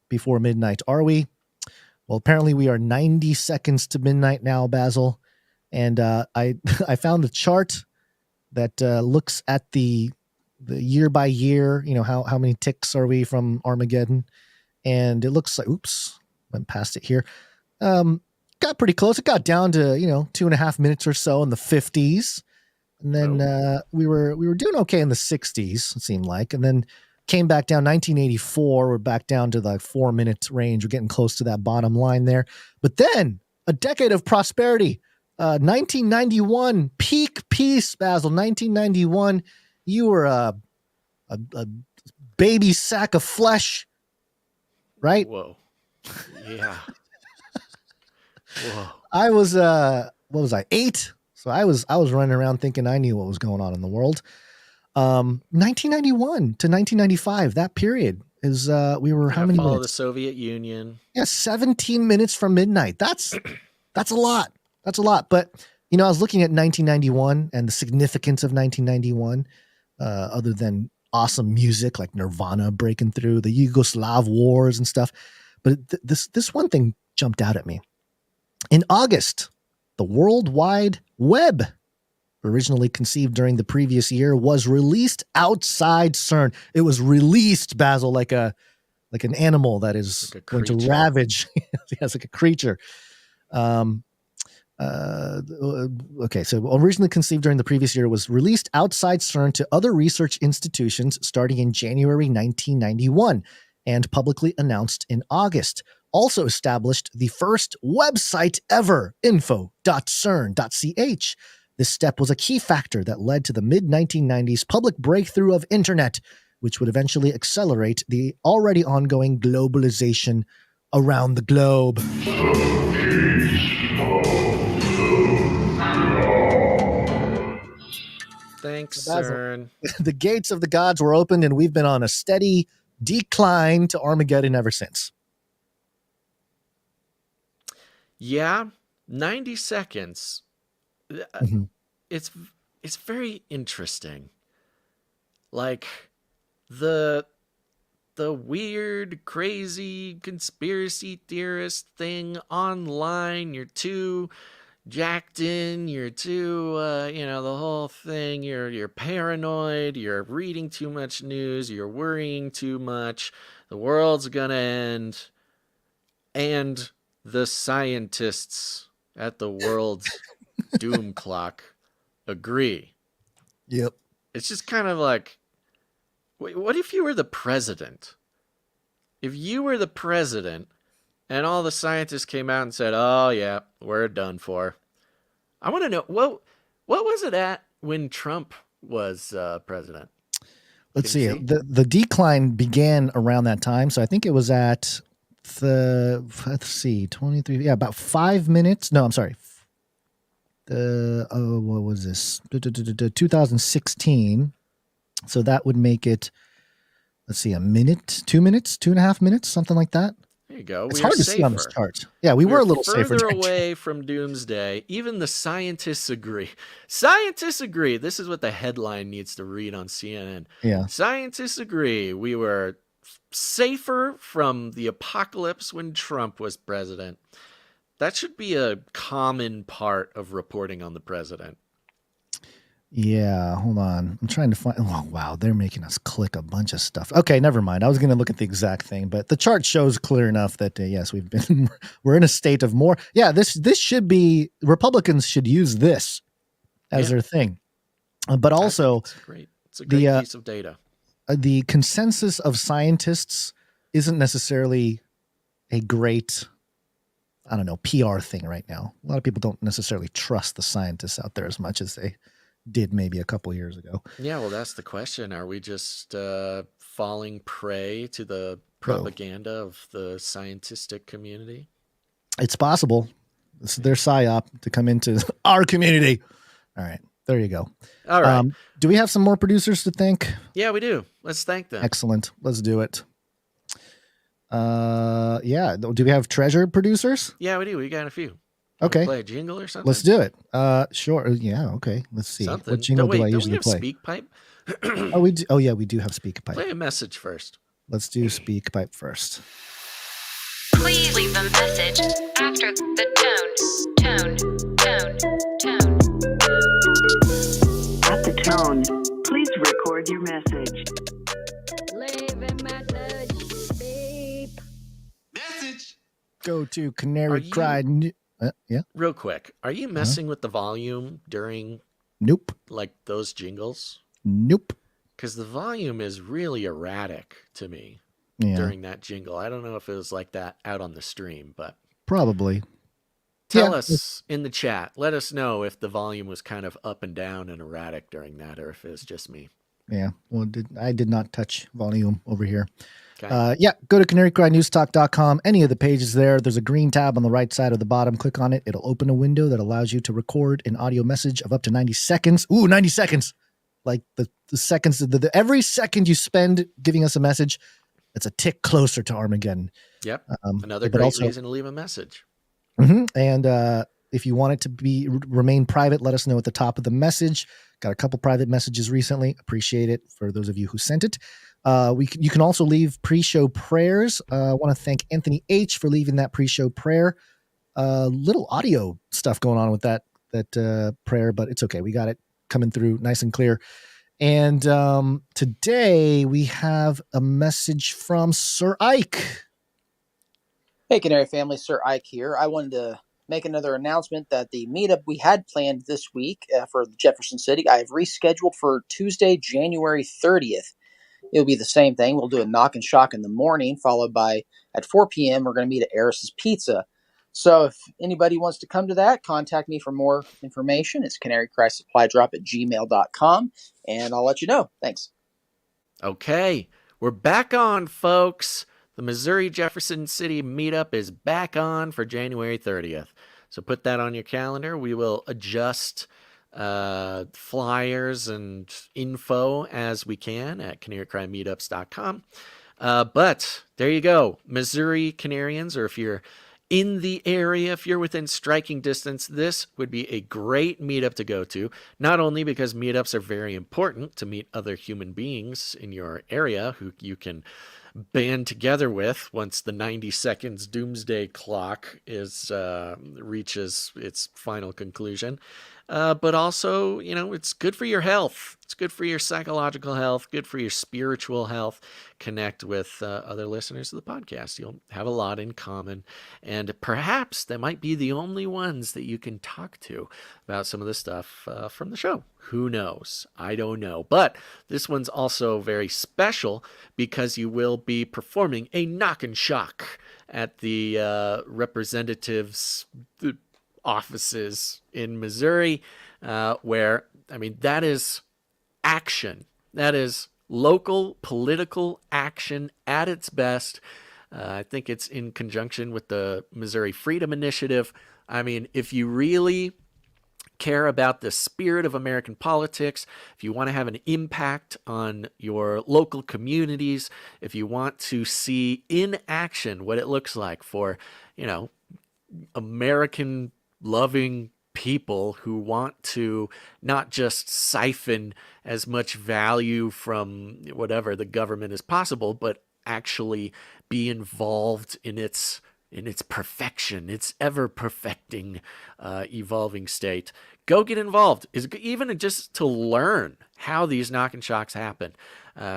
before midnight are we? Well, apparently we are 90 seconds to midnight now, Basil. And I found a chart that looks at the year by year, how many ticks are we from Armageddon? And it looks like, oops, went past it here. Got pretty close. It got down to, 2.5 minutes or so in the 50s. And then we were doing okay in the 60s, it seemed like. And then came back down 1984. We're back down to the 4-minute range. We're getting close to that bottom line there. But then a decade of prosperity. 1991, peak peace, Basil. 1991, you were a baby sack of flesh. Right? Whoa. Yeah. Whoa. I was what was I, 8? So I was running around thinking I knew what was going on in the world. 1991 to 1995, that period is we were how many minutes? The Soviet Union. Yeah, 17 minutes from midnight. That's a lot. That's a lot. But I was looking at 1991 and the significance of 1991, other than awesome music like Nirvana breaking through the Yugoslav wars and stuff. But this one thing jumped out at me. In August, the World Wide Web, originally conceived during the previous year, was released outside CERN. It was released, Basil, like an animal that is like going to ravage. Yes, like a creature. Okay, so originally conceived during the previous year, was released outside CERN to other research institutions starting in January 1991 and publicly announced in August. Also established the first website ever, info.cern.ch. This step was a key factor that led to the mid-1990s public breakthrough of internet, which would eventually accelerate the already ongoing globalization around the globe. Thanks, Basil. CERN. The gates of the gods were opened, and we've been on a steady decline to Armageddon ever since. Yeah, 90 seconds. Mm-hmm. It's very interesting. Like the weird, crazy conspiracy theorist thing online. You're too jacked in. You're too, the whole thing. You're paranoid. You're reading too much news. You're worrying too much. The world's gonna end. And the scientists at the world's doom clock agree. Yep. It's just kind of like, what if you were the president? If you were the president and all the scientists came out and said, oh, yeah, we're done for. I want to know, what was it at when Trump was president? Let's see. The decline began around that time. So I think it was at let's see, 23. Yeah, about 5 minutes. No, I'm sorry. What was this? 2016. So that would make it, let's see, a minute, 2 minutes, 2.5 minutes, something like that. There you go. It's hard to see on this chart. Yeah, we were a little safer. Further away from doomsday. Even the scientists agree. Scientists agree. This is what the headline needs to read on CNN. Yeah. Scientists agree. We were safer from the apocalypse when Trump was president. That should be a common part of reporting on the president. Yeah, hold on. I'm trying to find. Oh, wow. They're making us click a bunch of stuff. Okay, never mind. I was going to look at the exact thing, but the chart shows clear enough that, yes, we're in a state of more. Yeah, this should be, Republicans should use this as their thing. But also, it's a great piece of data. The consensus of scientists isn't necessarily a great, I don't know, PR thing right now. A lot of people don't necessarily trust the scientists out there as much as they did maybe a couple years ago. Yeah, well, that's the question. Are we just falling prey to the propaganda of the scientific community? It's possible. This is their psyop to come into our community. All right. There you go. All right. Do we have some more producers to thank? Yeah, we do. Let's thank them. Excellent. Let's do it. Yeah. Do we have treasure producers? Yeah, we do. We got a few. Okay. Play a jingle or something? Let's do it. Sure. Yeah. Okay. Let's see. Something. What jingle do I don't we usually have play? Speak Pipe? Oh, we do. Oh, yeah. We do have Speak Pipe. Play a message first. Let's do Speak Pipe first. Please leave a message after the tone. At the tone, please record your message. Leave a message. Beep. Message. Go to Canary Cry. Yeah. Real quick. Are you messing with the volume during Nope. like those jingles? Nope. Because the volume is really erratic to me during that jingle. I don't know if it was like that out on the stream, but Probably. tell us in the chat. Let us know if the volume was kind of up and down and erratic during that, or if it was just me. Yeah. Well, I did not touch volume over here. Okay. Yeah. Go to canarycrynewstalk.com. Any of the pages there. There's a green tab on the right side of the bottom. Click on it. It'll open a window that allows you to record an audio message of up to 90 seconds. Ooh, 90 seconds. Like the seconds, every second you spend giving us a message, it's a tick closer to Armageddon. Yep. Another but great also- reason to leave a message. And if you want it to remain private, let us know at the top of the message. Got a couple private messages recently. Appreciate it for those of you who sent it. You can also leave pre-show prayers. I want to thank Anthony H for leaving that pre-show prayer. Little audio stuff going on with that prayer, but it's okay. We got it coming through nice and clear. And today we have a message from Sir Ike. Hey, Canary family, Sir Ike here. I wanted to make another announcement that the meetup we had planned this week for Jefferson City, I have rescheduled for Tuesday, January 30th. It'll be the same thing. We'll do a knock and shock in the morning, followed by at 4 p.m. we're going to meet at Eris's Pizza. So if anybody wants to come to that, contact me for more information. It's canarycrysupply@gmail.com, and I'll let you know. Thanks. Okay. We're back on, folks. The Missouri Jefferson City meetup is back on for January 30th. So put that on your calendar. We will adjust flyers and info as we can at canarycrymeetups.com. But there you go. Missouri Canarians, or if you're in the area, if you're within striking distance, this would be a great meetup to go to. Not only because meetups are very important to meet other human beings in your area who you can band together with once the 90 seconds Doomsday Clock reaches its final conclusion. But also, it's good for your health. It's good for your psychological health, good for your spiritual health. Connect with other listeners of the podcast. You'll have a lot in common. And perhaps they might be the only ones that you can talk to about some of the stuff from the show. Who knows? I don't know. But this one's also very special because you will be performing a knock and shock at the representatives' offices in Missouri, where, that is action. That is local political action at its best. I think it's in conjunction with the Missouri Freedom Initiative. If you really care about the spirit of American politics, if you want to have an impact on your local communities, if you want to see in action what it looks like for, American loving people who want to not just siphon as much value from whatever the government as possible, but actually be involved in its perfection, its ever perfecting, evolving state. Go get involved, even just to learn how these knock and shocks happen.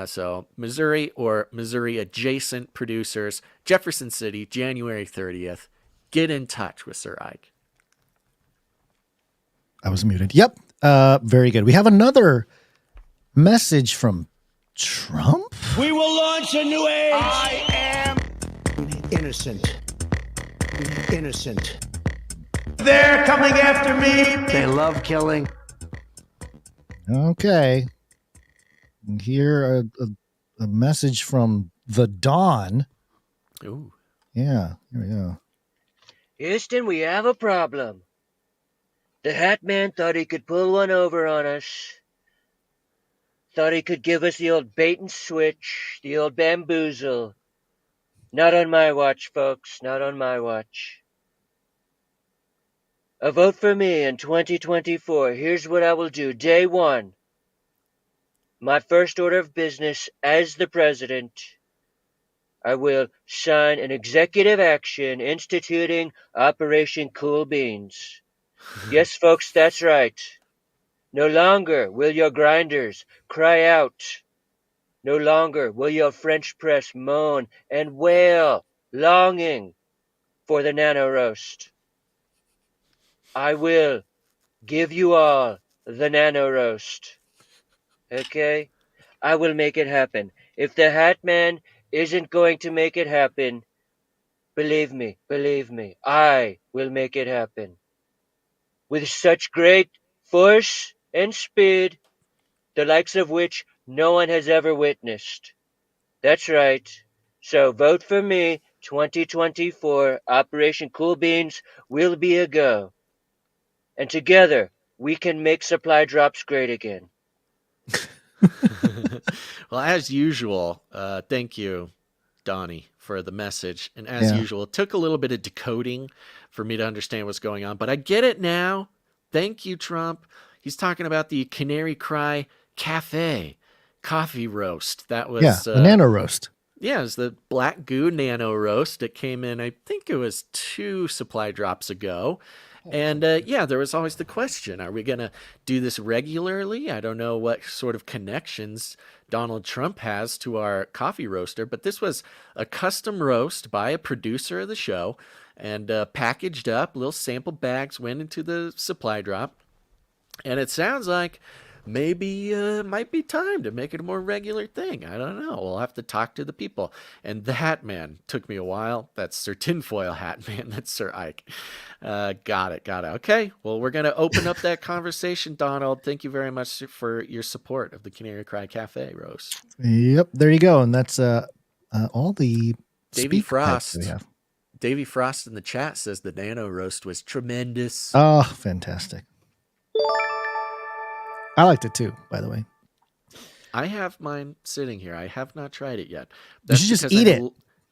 So Missouri or Missouri adjacent producers, Jefferson City, January 30th. Get in touch with Sir Ike. I was muted. Yep. Very good. We have another message from Trump. We will launch a new age. I am innocent. Innocent. They're coming after me. They love killing. Okay. And here a message from the Dawn. Ooh. Yeah, here we go. Houston, we have a problem. The Hat Man thought he could pull one over on us. Thought he could give us the old bait and switch, the old bamboozle. Not on my watch, folks, not on my watch. A vote for me in 2024. Here's what I will do. Day one. My first order of business as the president. I will sign an executive action instituting Operation Cool Beans. Yes, folks, that's right. No longer will your grinders cry out. No longer will your French press moan and wail, longing for the nano roast. I will give you all the nano roast. Okay? I will make it happen. If the Hat Man isn't going to make it happen, believe me, I will make it happen. With such great force and speed, the likes of which no one has ever witnessed. That's right. So vote for me, 2024, Operation Cool Beans will be a go. And together, we can make supply drops great again. Well, as usual, thank you, Donnie, for the message. And as usual, it took a little bit of decoding for me to understand what's going on, but I get it now. Thank you, Trump. He's talking about the Canary Cry Cafe coffee roast. That was the nano roast. Yeah, it was the Black Goo nano roast. It came in, I think it was 2 supply drops ago. And there was always the question, are we going to do this regularly? I don't know what sort of connections Donald Trump has to our coffee roaster, but this was a custom roast by a producer of the show and packaged up. Little sample bags went into the supply drop. And it sounds like maybe might be time to make it a more regular thing. I don't know. We'll have to talk to the people. And the Hat Man took me a while. That's Sir Tinfoil Hat Man. That's Sir Ike. Got it. Okay. Well, we're going to open up that conversation, Donald. Thank you very much for your support of the Canary Cry Cafe roast. Yep. There you go. And that's all the Davy Frost. We have. Davy Frost in the chat says the nano roast was tremendous. Oh, fantastic. I liked it too, by the way. I have mine sitting here. I have not tried it yet. You should just eat it.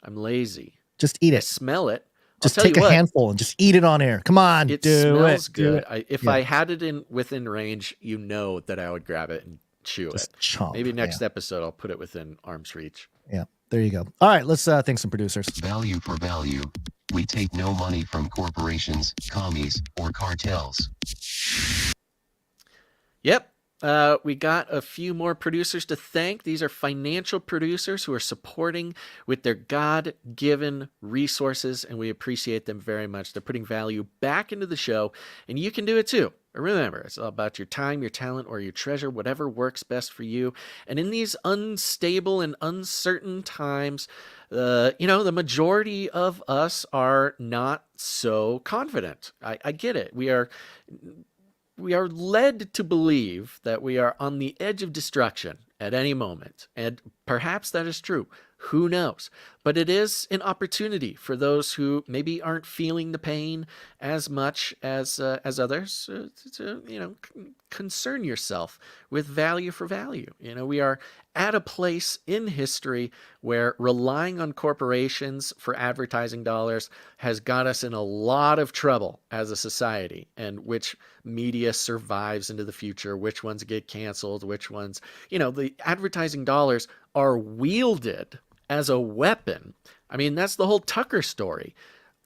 I'm lazy. Just eat it. I smell it. Just take a handful and just eat it on air. Come on, it do smells it. good. If I had it within range, you know that I would grab it and chew Just it. chomp, Maybe next episode I'll put it within arm's reach. Yeah, there you go. All right, let's thank some producers. Value for value. We take no money from corporations, commies, or cartels. Yep. We got a few more producers to thank. These are financial producers who are supporting with their God-given resources, and we appreciate them very much. They're putting value back into the show, and you can do it too. Remember, it's all about your time, your talent, or your treasure, whatever works best for you. And in these unstable and uncertain times, the majority of us are not so confident. I get it. We are led to believe that we are on the edge of destruction at any moment. And perhaps that is true. Who knows? But it is an opportunity for those who maybe aren't feeling the pain as much as others to concern yourself with value for value. We are at a place in history where relying on corporations for advertising dollars has got us in a lot of trouble as a society, and which media survives into the future, which ones get canceled, which ones, the advertising dollars are wielded as a weapon. I mean, that's the whole Tucker story.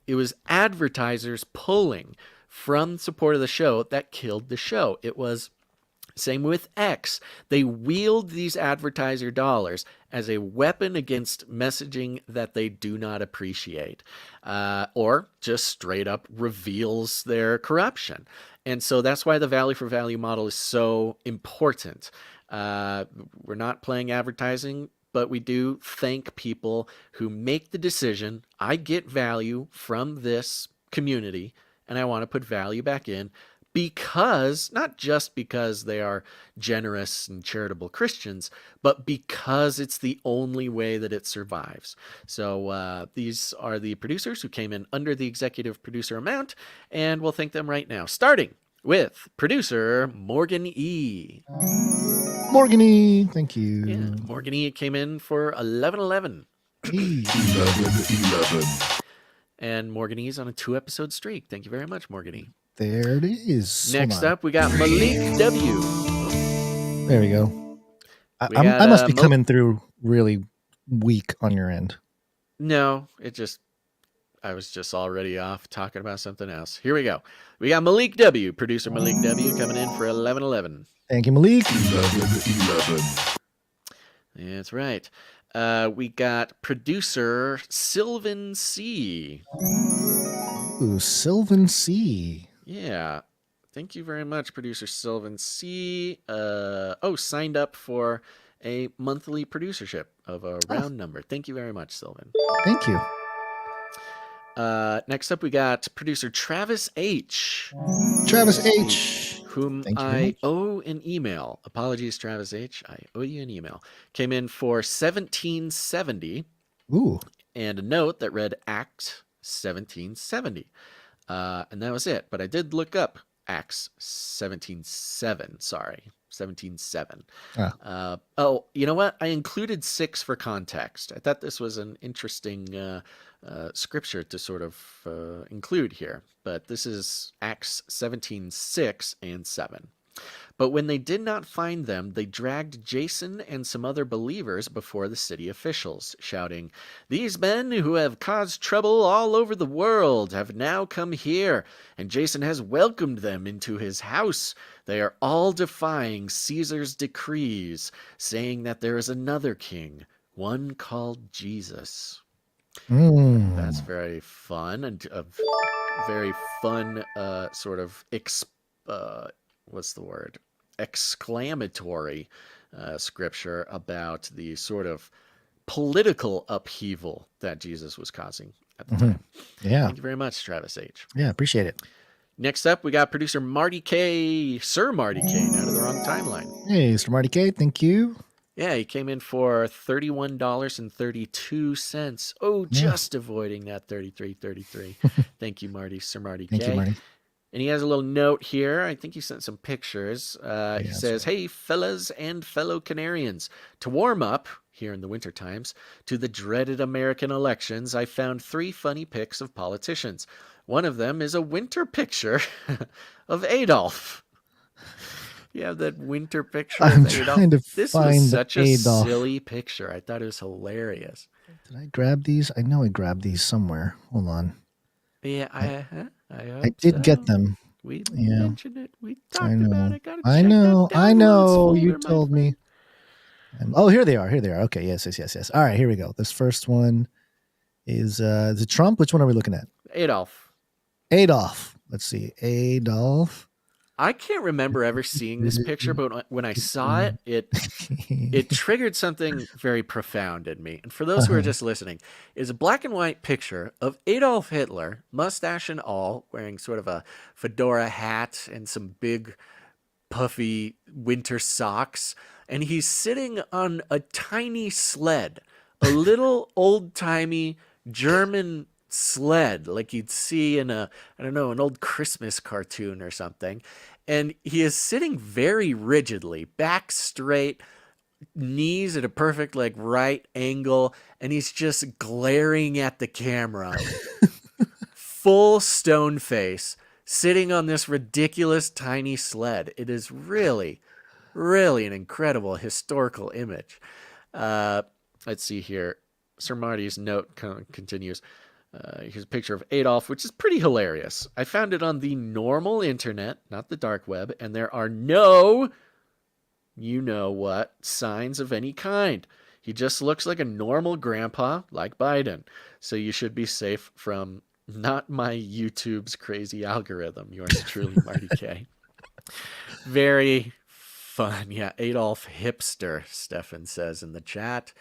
It was advertisers pulling from support of the show that killed the show. It was same with X. They wield these advertiser dollars as a weapon against messaging that they do not appreciate, or just straight up reveals their corruption. And so that's why the value for value model is so important. We're not playing advertising, but we do thank people who make the decision, I get value from this community and I want to put value back in because, not just because they are generous and charitable Christians, but because it's the only way that it survives. So these are the producers who came in under the executive producer amount, and we'll thank them right now, starting with producer Morgan E. Morgan E, thank you. Yeah, Morgan E came in for 1111. 11. And Morgan E's on a 2-episode streak. Thank you very much, Morgan E. There it is. Next up, we got Malik W. There we go. I must be coming through really weak on your end. No, I was just already off talking about something else. Here we go. We got Malik W, producer Malik W, coming in for 1111. Thank you, Malik. 11. That's right. We got producer Sylvan C. Ooh, Sylvan C. Yeah. Thank you very much, producer Sylvan C. Signed up for a monthly producership of a round number. Thank you very much, Sylvan. Thank you. Next up, we got producer Travis H. Travis H. Whom I owe an email. Apologies, Travis H. I owe you an email. Came in for 1770. Ooh. And a note that read Acts 1770. And that was it. But I did look up Acts 17:7. Sorry. 17:7. You know what? I included 6 for context. I thought this was an interesting scripture to sort of include here. But this is Acts 17:6 and 7. But when they did not find them, they dragged Jason and some other believers before the city officials, shouting, "These men who have caused trouble all over the world have now come here, and Jason has welcomed them into his house. They are all defying Caesar's decrees, saying that there is another king, one called Jesus." That's very fun, and a very fun sort of what's the word? Exclamatory scripture about the sort of political upheaval that Jesus was causing at the time. Yeah. Thank you very much, Travis H. Yeah, appreciate it. Next up, we got producer Marty K. Sir Marty K. Out of the wrong timeline. Hey, Mr. Marty K. Thank you. Yeah, he came in for $31.32. Oh, just avoiding that $33.33. Thank you, Marty. Sir Marty K. Thank you, Marty. And he has a little note here. I think he sent some pictures. He says, "Hey, fellas and fellow Canarians, to warm up here in the winter times to the dreaded American elections, I found 3 funny pics of politicians. One of them is a winter picture of Adolf." You have that winter picture I'm of Adolf. trying to This find was such a Adolf. silly picture. I thought it was hilarious. Did I grab these? I know I grabbed these somewhere. Hold on. Yeah, I did get them. We mentioned it. We talked about it. Gotta I check know. that I downloads know. folder, You my told me. Oh, here they are. Here they are. Okay. Yes. All right. Here we go. This first one is it Trump? Which one are we looking at? Adolf. Let's see. Adolf. I can't remember ever seeing this picture, but when I saw it, it triggered something very profound in me. And for those who are just listening, is a black and white picture of Adolf Hitler, mustache and all, wearing sort of a fedora hat and some big puffy winter socks. And he's sitting on a tiny sled, a little old-timey German sled like you'd see in an old Christmas cartoon or something. And he is sitting very rigidly, back straight, knees at a perfect right angle, and he's just glaring at the camera. Full stone face, sitting on this ridiculous tiny sled. It is really, really an incredible historical image. Let's see here. Sir Marty's note continues. Here's a picture of Adolf, which is pretty hilarious. I found it on the normal internet, not the dark web, and there are no, signs of any kind. He just looks like a normal grandpa, like Biden. So you should be safe from not my YouTube's crazy algorithm. Yours truly, Marty K. Very fun. Yeah, Adolf hipster, Stefan says in the chat.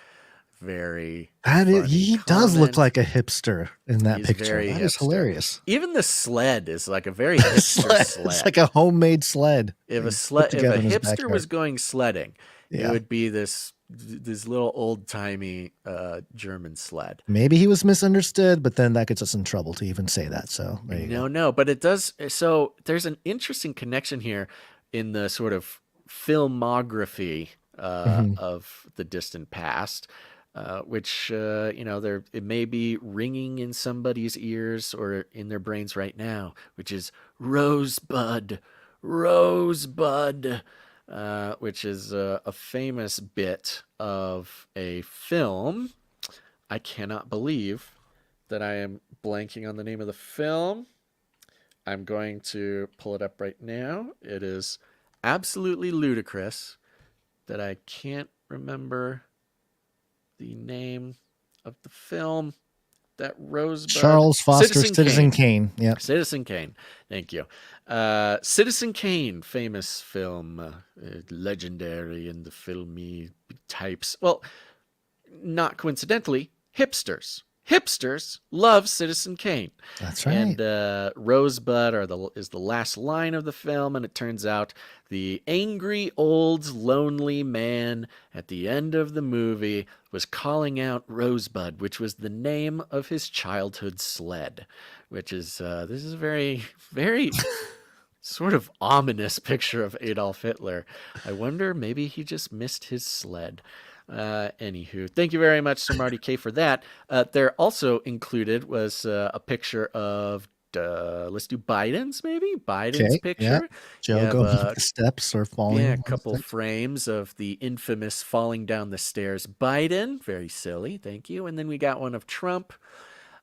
very he does look comment. like a hipster in that He's picture. very That is hipster. hilarious. Even the sled is like a very hipster sled. It's like a homemade sled. If a put together in his hipster backyard. was going sledding, it Yeah. would be this little old timey German sled. Maybe he was misunderstood, but then that gets us in trouble to even say that. So there you go. No, but it does. So there's an interesting connection here in the sort of filmography of the distant past, which it may be ringing in somebody's ears or in their brains right now, which is Rosebud, which is a famous bit of a film. I cannot believe that I am blanking on the name of the film. I'm going to pull it up right now. It is absolutely ludicrous that I can't remember the name of the film that Rosebud... Charles Foster, Citizen Kane. Yeah. Citizen Kane. Thank you. Citizen Kane, famous film, legendary in the filmy types. Well, not coincidentally, hipsters. Hipsters love Citizen Kane. That's right. And Rosebud is the last line of the film, and it turns out the angry old lonely man at the end of the movie was calling out Rosebud, which was the name of his childhood sled, which is this is a very, very sort of ominous picture of Adolf Hitler. I wonder, maybe he just missed his sled. Anywho, thank you very much, Sir Marty K, for that. There also included was a picture of, let's do Biden's, maybe? Biden's picture. Yeah. Joe going up the steps or falling. Yeah, a couple frames of the infamous falling down the stairs Biden. Very silly, thank you. And then we got one of Trump,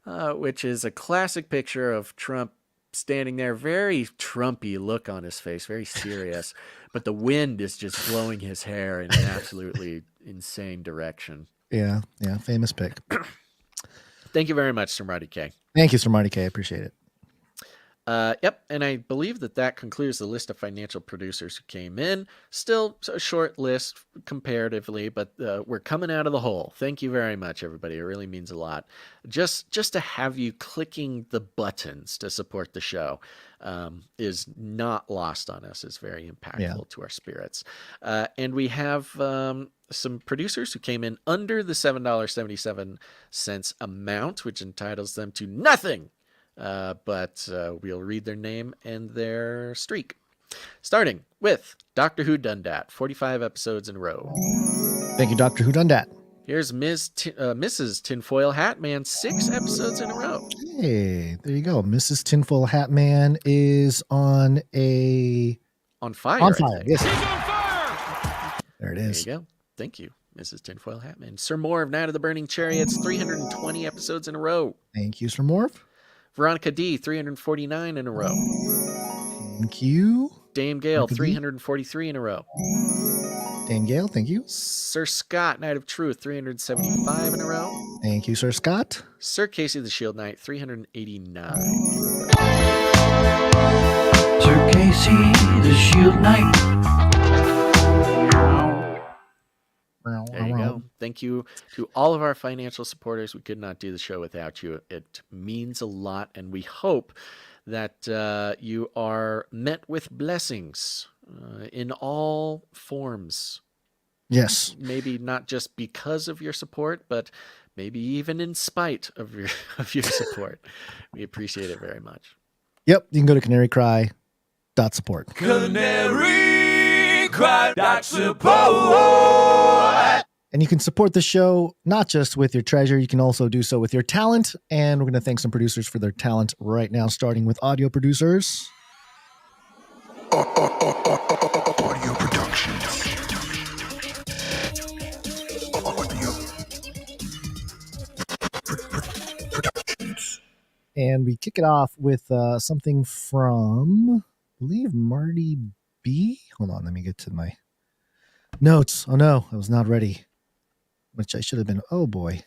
which is a classic picture of Trump standing there, very Trumpy look on his face, very serious, but the wind is just blowing his hair in an absolutely insane direction. Yeah, famous pick. Thank you very much, Sir Marty K. Thank you, Sir Marty K. I appreciate it. Yep, and I believe that concludes the list of financial producers who came in. Still a short list comparatively, but we're coming out of the hole. Thank you very much, everybody. It really means a lot. Just to have you clicking the buttons to support the show is not lost on us. It's very impactful to our spirits. And we have some producers who came in under the $7.77 amount, which entitles them to nothing. But we'll read their name and their streak. Starting with Doctor Who Dundat, 45 episodes in a row. Thank you, Doctor Who Dundat. Here's Mrs. Tinfoil Hat Man, 6 episodes in a row. Hey, there you go. Mrs. Tinfoil Hat Man is on fire. On fire, yes. There it is. There you go. Thank you, Mrs. Tinfoil Hat Man. Sir Moore of Night of the Burning Chariots, 320 episodes in a row. Thank you, Sir Moore. Veronica D, 349 in a row. Thank you. Dame Gale, 343 in a row. Dame Gale, thank you. Sir Scott, Knight of Truth, 375 in a row. Thank you, Sir Scott. Sir Casey the Shield Knight, 389. Sir Casey the Shield Knight. There you go. Thank you to all of our financial supporters. We could not do the show without you. It means a lot, and we hope that you are met with blessings in all forms. Yes. Maybe not just because of your support, but maybe even in spite of your support. We appreciate it very much. Yep. You can go to canarycry.support. Canarycry.support. And you can support the show not just with your treasure, you can also do so with your talent. And we're going to thank some producers for their talent right now, starting with audio producers. Audio production. Productions. And we kick it off with something from, I believe, Marty B. Hold on, let me get to my notes. Oh no, I was not ready. Which I should have been. Oh boy.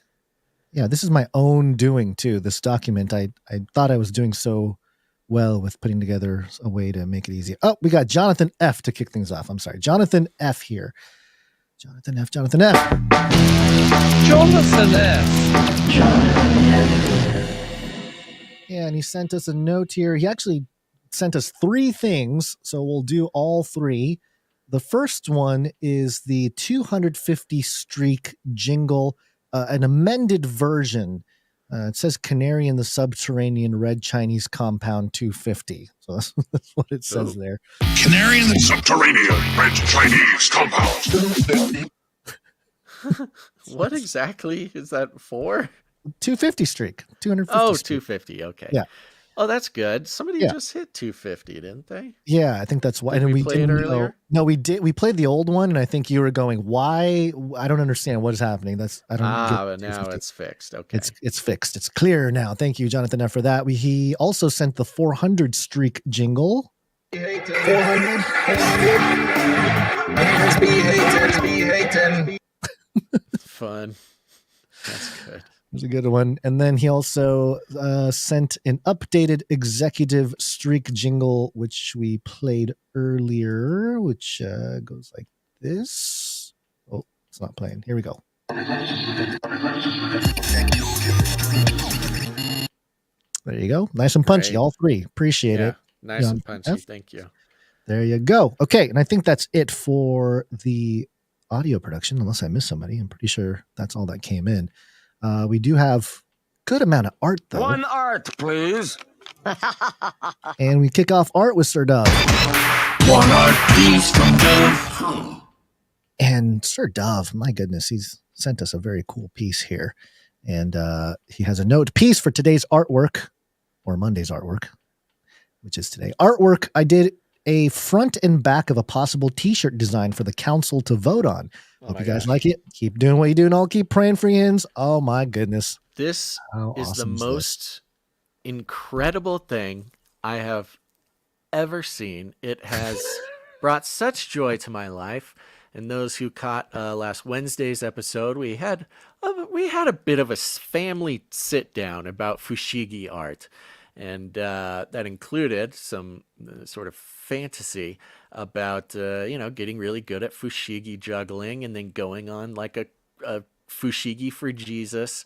Yeah, this is my own doing too. This document, I thought I was doing so well with putting together a way to make it easy. Oh, we got Jonathan F to kick things off. I'm sorry. Jonathan F here. Jonathan F. Jonathan F. Jonathan F. Yeah, and he sent us a note here. He actually sent us 3 things, so we'll do all 3. The first one is the 250 streak jingle, an amended version. It says Canary in the Subterranean Red Chinese Compound 250. So that's what it says there. Canary in the Subterranean Red Chinese Compound 250. What exactly is that for? 250 streak. 250 Oh, streak. 250. Okay. Yeah. Oh, that's good. Somebody Yeah. just hit 250, didn't they? Yeah, I think that's why. Did and we play it didn't earlier? No, we did. We played the old one, and I think you were going, why? I don't understand what is happening. I don't But get now 250. it's fixed. Okay. It's fixed. It's clear now. Thank you, Jonathan F. for that. He also sent the 400 streak jingle. 400. Haters be hating. Fun. That's good. It was a good one. And then he also sent an updated executive streak jingle, which we played earlier, which goes like this. Oh, it's not playing. Here we go. There you go. Nice and punchy, Great. all 3. Appreciate it. Nice John and punchy. F. Thank you. There you go. Okay, and I think that's it for the audio production, unless I missed somebody. I'm pretty sure that's all that came in. We do have good amount of art, though. One art, please. And we kick off art with Sir Dove. One art piece from Dove. And Sir Dove, my goodness, he's sent us a very cool piece here. And he has a note piece for today's artwork, or Monday's artwork, which is today. Artwork, I did a front and back of a possible t-shirt design for the council to vote on. Hope you guys like it. Keep doing what you do, and I'll keep praying for yins. Oh my goodness. This How is awesome the is most incredible thing I have ever seen. It has brought such joy to my life. And those who caught last Wednesday's episode, we had a bit of a family sit down about fushigi art. And that included some sort of fantasy about, getting really good at fushigi juggling and then going on like a fushigi for Jesus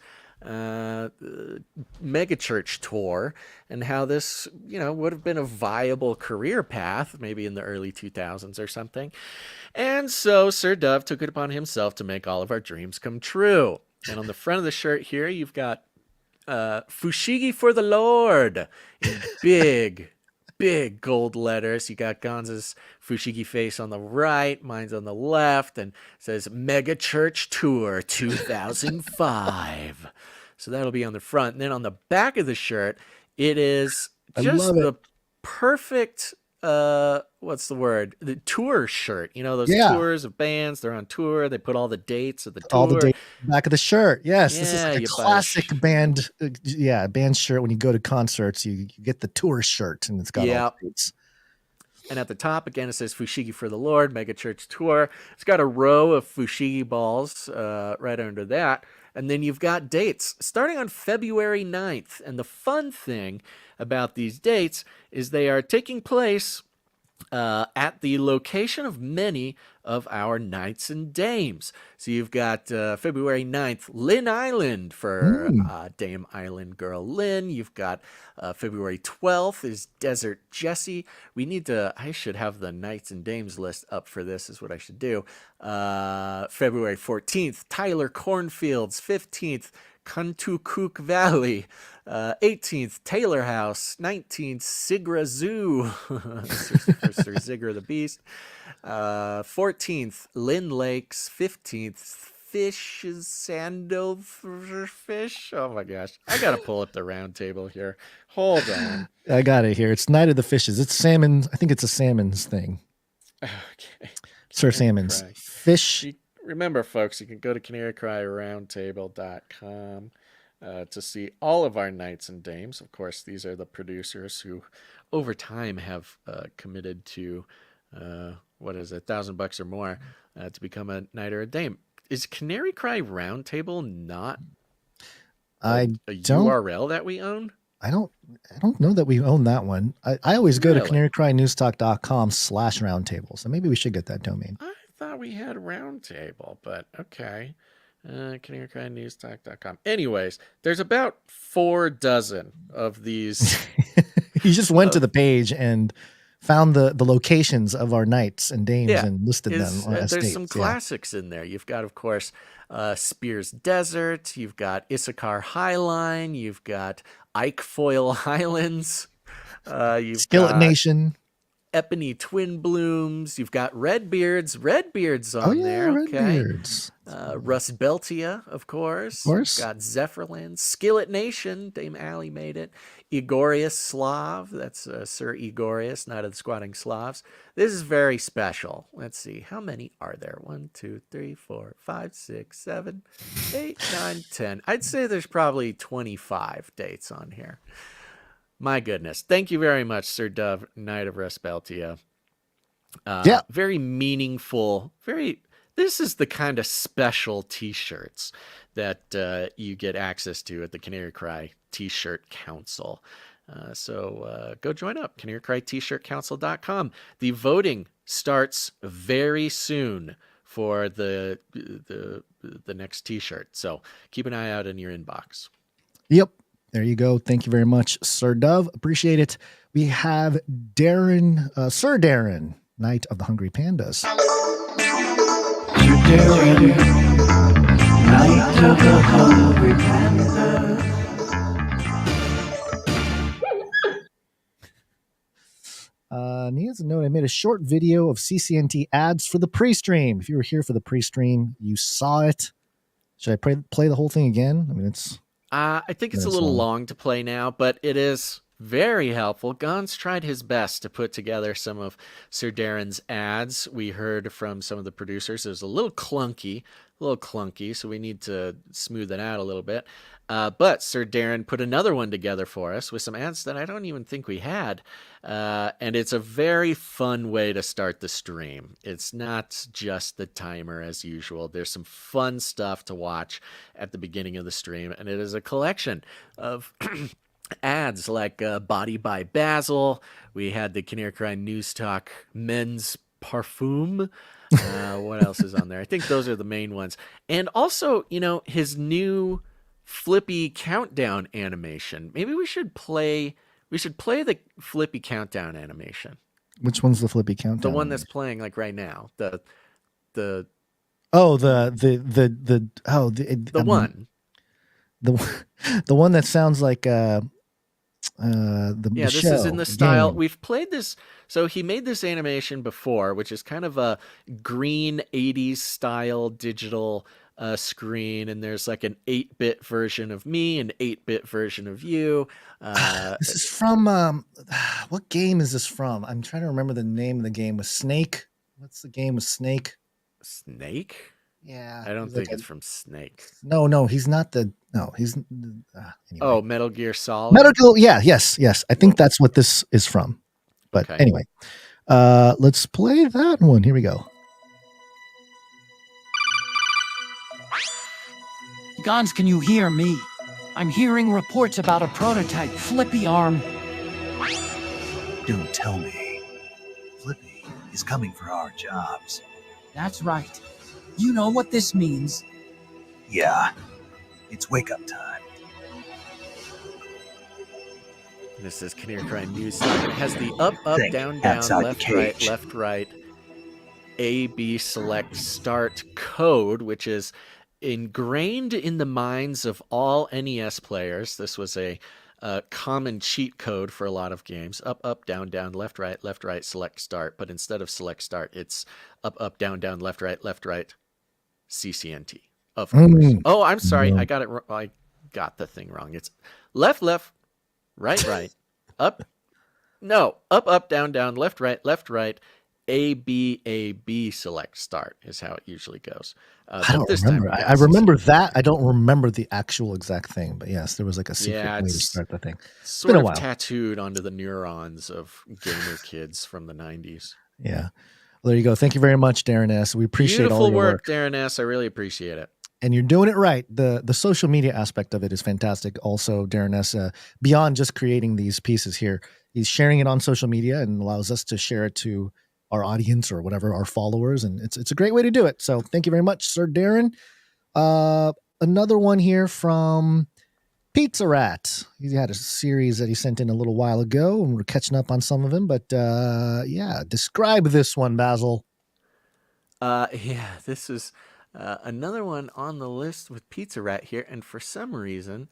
megachurch tour, and how this, would have been a viable career path, maybe in the early 2000s or something. And so Sir Dove took it upon himself to make all of our dreams come true. And on the front of the shirt here, you've got Fushigi for the Lord in big gold letters. You got Gonza's Fushigi face on the right, mine's on the left, and it says Mega Church Tour 2005. So that'll be on the front. And then on the back of the shirt, it is just the perfect what's the word? The tour shirt. Those tours of bands, they're on tour, they put all the dates of the tour. All the dates on the back of the shirt. Yes, this is Yeah, like a you buy classic band band shirt. When you go to concerts, you get the tour shirt, and it's got all the dates. And at the top, again, it says Fushigi for the Lord, Mega Church Tour. It's got a row of Fushigi balls right under that. And then you've got dates starting on February 9th. And the fun thing about these dates is they are taking place at the location of many of our knights and dames. So you've got February 9th, Lynn Island for Dame Island Girl Lynn. You've got February 12th is Desert Jessie. I should have the knights and dames list up for this, is what I should do. February 14th, Tyler Cornfields. 15th, Kuntukuk Valley. 18th, Taylor House. 19th, Sigra Zoo for Sir Zigra the Beast. 14th, Lynn Lakes. 15th, Sandalfish. Oh my gosh. I gotta pull up the round table here. Hold on. I got it here. It's Night of the Fishes. It's salmon. I think it's a salmon's thing. Okay. Sir Salmon's. Fish. Remember, folks, you can go to canarycryroundtable.com to see all of our knights and dames. Of course, these are the producers who, over time, have committed to, $1,000 or more to become a knight or a dame. Is Canary Cry Roundtable not a URL that we own? I don't know that we own that one. I always go to Really? canarycrynewstalk.com/roundtable. So maybe we should get that domain. I thought we had roundtable, but okay. CanaryCryNewsTalk.com. Anyways, there's about 4 dozen of these. You just went to the page and found the locations of our knights and dames and listed them as There's states. some classics in there. You've got, of course, Spears Desert. You've got Issachar Highline. You've got Ikefoil Highlands. You've Skillet got Nation. Epony Twin Blooms. You've got Redbeards on there. Okay. Redbeards. Rust Beltia, of course. You've got Zephyrland. Skillet Nation. Dame Allie made it. Egorius Slav. That's Sir Egorius, Knight of the Squatting Slavs. This is very special. Let's see. How many are there? 1, 2, 3, 4, 5, 6, 7, 8, 9, 10. I'd say there's probably 25 dates on here. My goodness. Thank you very much, Sir Dove, Knight of Respeltia. Very meaningful. This is the kind of special t-shirts that you get access to at the Canary Cry T-Shirt Council. So go join up, canarycrytshirtcouncil.com. The voting starts very soon for the next t-shirt. So keep an eye out in your inbox. Yep. There you go. Thank you very much, Sir Dove. Appreciate it. We have Darren, Sir Darren, Knight of the Hungry Pandas. Sir Darren, Knight of the Hungry Pandas. Needs a note. I made a short video of CCNT ads for the pre-stream. If you were here for the pre-stream, you saw it. Should I play the whole thing again? I mean, it's... I think it's a little long to play now, but it is very helpful. Gons tried his best to put together some of Sir Darren's ads. We heard from some of the producers. It was a little clunky, so we need to smooth it out a little bit. But Sir Darren put another one together for us with some ads that I don't even think we had. And it's a very fun way to start the stream. It's not just the timer as usual. There's some fun stuff to watch at the beginning of the stream. And it is a collection of ads like Body by Basil. We had the Canary Cry News Talk Men's Parfum. What else is on there? I think those are the main ones. And also, his new Flippy countdown animation. Maybe we should play the Flippy countdown animation. Which one's the Flippy countdown? The one that's playing like right now. The one. The one that sounds like the this is in the style game. We've played this. So he made this animation before, which is kind of a green 80s style digital screen, and there's like an 8-bit version of me, an 8-bit version of you. This is from what game is this from? I'm trying to remember the name of the game with Snake. What's the game with Snake? Snake? Yeah, I don't think it's from Snake. No, he's not the. No, he's. Anyway. Oh, Metal Gear Solid. Yes. I think that's what this is from. But anyway, let's play that one. Here we go. Gons, can you hear me? I'm hearing reports about a prototype Flippy arm. Don't tell me. Flippy is coming for our jobs. That's right. You know what this means. Yeah. It's wake-up time. This is Canary Cry News. It has the up, down, left, right, A, B, select, start code, which is ingrained in the minds of all NES players. This was a common cheat code for a lot of games. Up, down, left, right, select, start. But instead of select, start, it's up, down, left, right, CCNT. Of course. Oh, I'm sorry. I got it wrong. I got the thing wrong. It's left, right, up. No, up, down, left, right, A, B, select, start is how it usually goes. I don't remember. I remember that. I don't remember the actual exact thing, but yes, there was like a secret way to start the thing. It's been a while. Sort of tattooed onto the neurons of gamer kids from the 90s. Yeah. Well, there you go. Thank you very much, Darren S. We appreciate all your work. Darren S. I really appreciate it. And you're doing it right. The social media aspect of it is fantastic. Also, Darren S., beyond just creating these pieces here, he's sharing it on social media and allows us to share it to our audience or whatever, our followers. And it's a great way to do it. So thank you very much, Sir Darren. Another one here from Pizza Rat. He had a series that he sent in a little while ago, and we're catching up on some of them. But yeah, describe this one, Basil. Yeah, this is another one on the list with Pizza Rat here, and for some reason,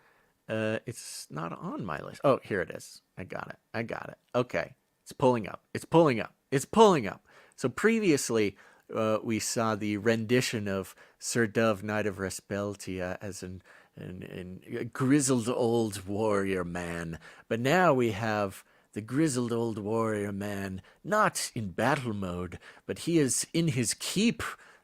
it's not on my list. Oh, here it is. I got it. Okay, it's pulling up. So previously, we saw the rendition of Sir Dove, Knight of Respeltia, as a grizzled old warrior man. But now we have the grizzled old warrior man, not in battle mode, but he is in his keep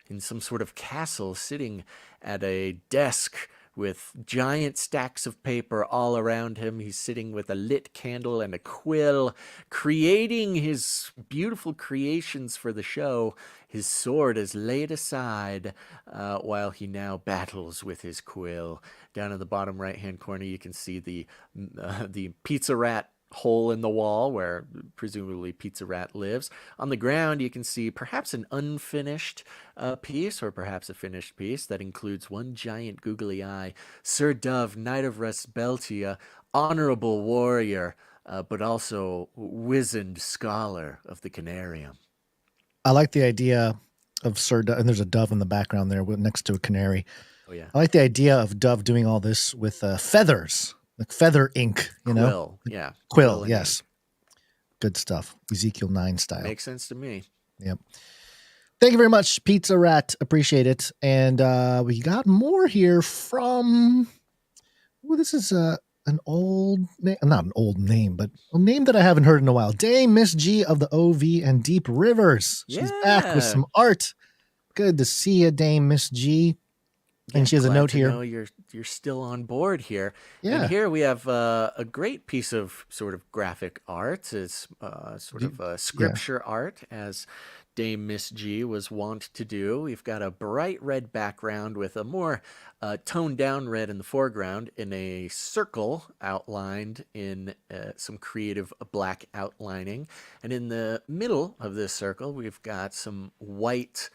in some sort of castle, sitting at a desk with giant stacks of paper all around him. He's sitting with a lit candle and a quill, creating his beautiful creations for the show. His sword is laid aside while he now battles with his quill. Down in the bottom right-hand corner, you can see the Pizza Rat hole in the wall where presumably Pizza Rat lives. On the ground, you can see perhaps an unfinished piece, or perhaps a finished piece that includes one giant googly eye. Sir Dove, Knight of Respeltia, honorable warrior, but also wizened scholar of the Canarium. I like the idea of Sir Dove, and there's a dove in the background there next to a canary. Oh, yeah. I like the idea of Dove doing all this with feathers. Like feather ink, Quill, yeah. Quill, yes. Good stuff. Ezekiel 9 style. Makes sense to me. Yep. Thank you very much, Pizza Rat. Appreciate it. And we got more here from, this is an old name, not an old name, but a name that I haven't heard in a while. Dame Miss G of the OV and Deep Rivers. She's back with some art. Good to see you, Dame Miss G. And she has a note here. No, you're still on board here. Yeah. And here we have a great piece of sort of graphic art. It's sort of scripture art, as Dame Miss G was wont to do. We've got a bright red background with a more toned down red in the foreground, in a circle outlined in some creative black outlining. And in the middle of this circle, we've got some white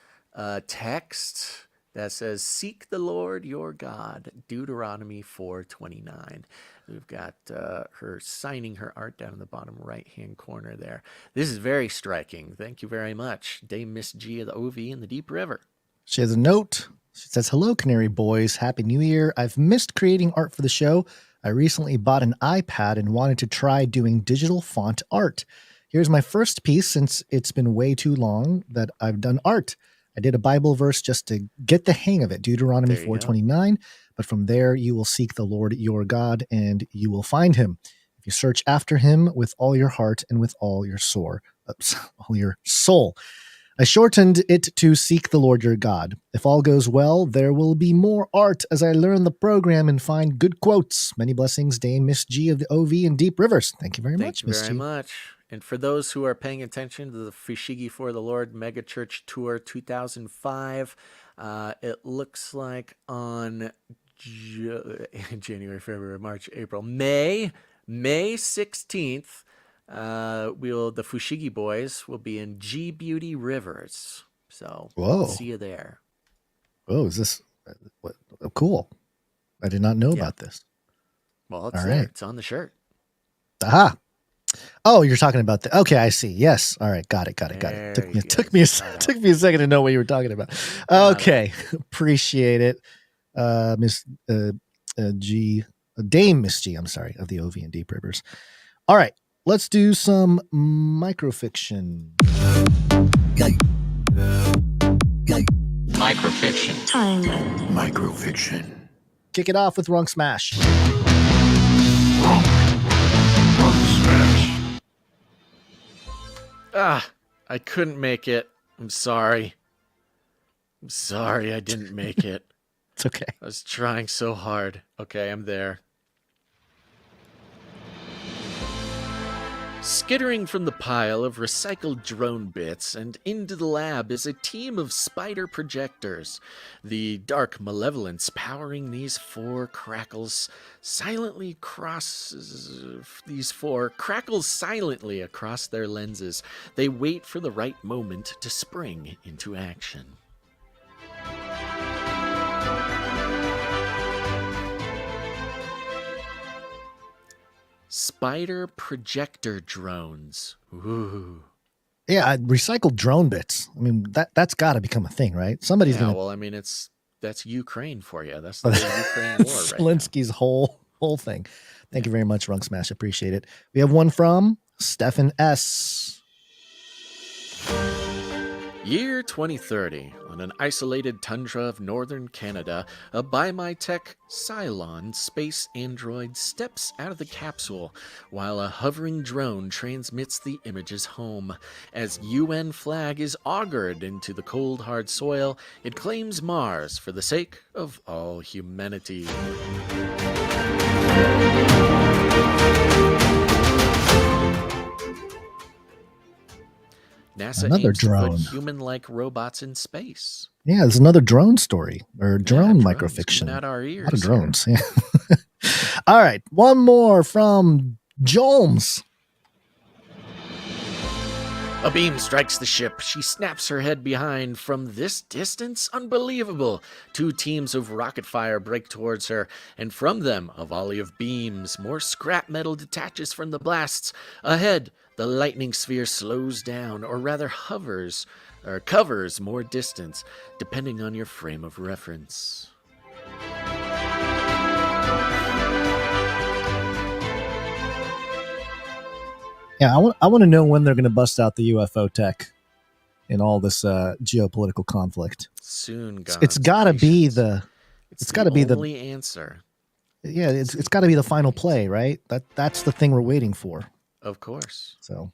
text that says, "Seek the Lord your God," Deuteronomy 4:29. We've got her signing her art down in the bottom right-hand corner there. This is very striking. Thank you very much, Dame Miss G of the OV and the Deep River. She has a note. She says, "Hello, Canary Boys. Happy New Year. I've missed creating art for the show. I recently bought an iPad and wanted to try doing digital font art. Here's my first piece, since it's been way too long that I've done art. I did a Bible verse just to get the hang of it, Deuteronomy 4:29. But from there, you will seek the Lord your God, and you will find him. If you search after him with all your heart and with all your soul. I shortened it to seek the Lord your God. If all goes well, there will be more art as I learn the program and find good quotes. Many blessings, Dame Miss G of the OV and Deep Rivers." Thank you very much, Miss G. Thank you very much. And for those who are paying attention to the Fushigi for the Lord Megachurch Tour 2005, it looks like on January, February, March, April, May 16th, the Fushigi boys will be in G Beauty Rivers. So we'll see you there. Whoa, is this cool? I did not know about this. Well, it's all there. right. It's on the shirt. Aha. Oh, you're talking about the. Okay, I see. Yes. All right. Got it. Took me a second to know what you were talking about. Okay. Appreciate it. Miss G, Dame Miss G, I'm sorry, of the OV and Deep Rivers. All right. Let's do some microfiction. Microfiction. Time. Microfiction. Kick it off with Wrong Smash. I couldn't make it. I'm sorry. I didn't make it. It's okay. I was trying so hard. Okay, I'm there. Skittering from the pile of recycled drone bits and into the lab is a team of spider projectors. The dark malevolence powering these four crackles silently across their lenses. They wait for the right moment to spring into action. Spider projector drones. Ooh. Yeah, recycled drone bits. I mean, that's got to become a thing, right? Somebody's gonna. Well, I mean, that's Ukraine for you. That's the Ukraine war right Zelensky's whole thing. Thank you very much, Runk Smash. Appreciate it. We have one from Stefan S. Year 2030, on an isolated tundra of northern Canada, a BioMyTech Cylon space android steps out of the capsule while a hovering drone transmits the images home. As UN flag is augured into the cold, hard soil, it claims Mars for the sake of all humanity. NASA Another aims drone. to put human-like robots in space. Yeah, there's another drone story or drone microfiction. Out our ears. A lot of drones. Yeah. All right, one more from Jones. A beam strikes the ship. She snaps her head behind. From this distance, unbelievable. Two teams of rocket fire break towards her, and from them, a volley of beams. More scrap metal detaches from the blasts. Ahead, the lightning sphere slows down, or rather hovers, or covers more distance, depending on your frame of reference. Yeah, I want to know when they're going to bust out the UFO tech in all this geopolitical conflict. Soon, guys. It's got to be the. It's got to be the only answer. Yeah, it's got to be the final play, right? That's the thing we're waiting for. Of course. So, all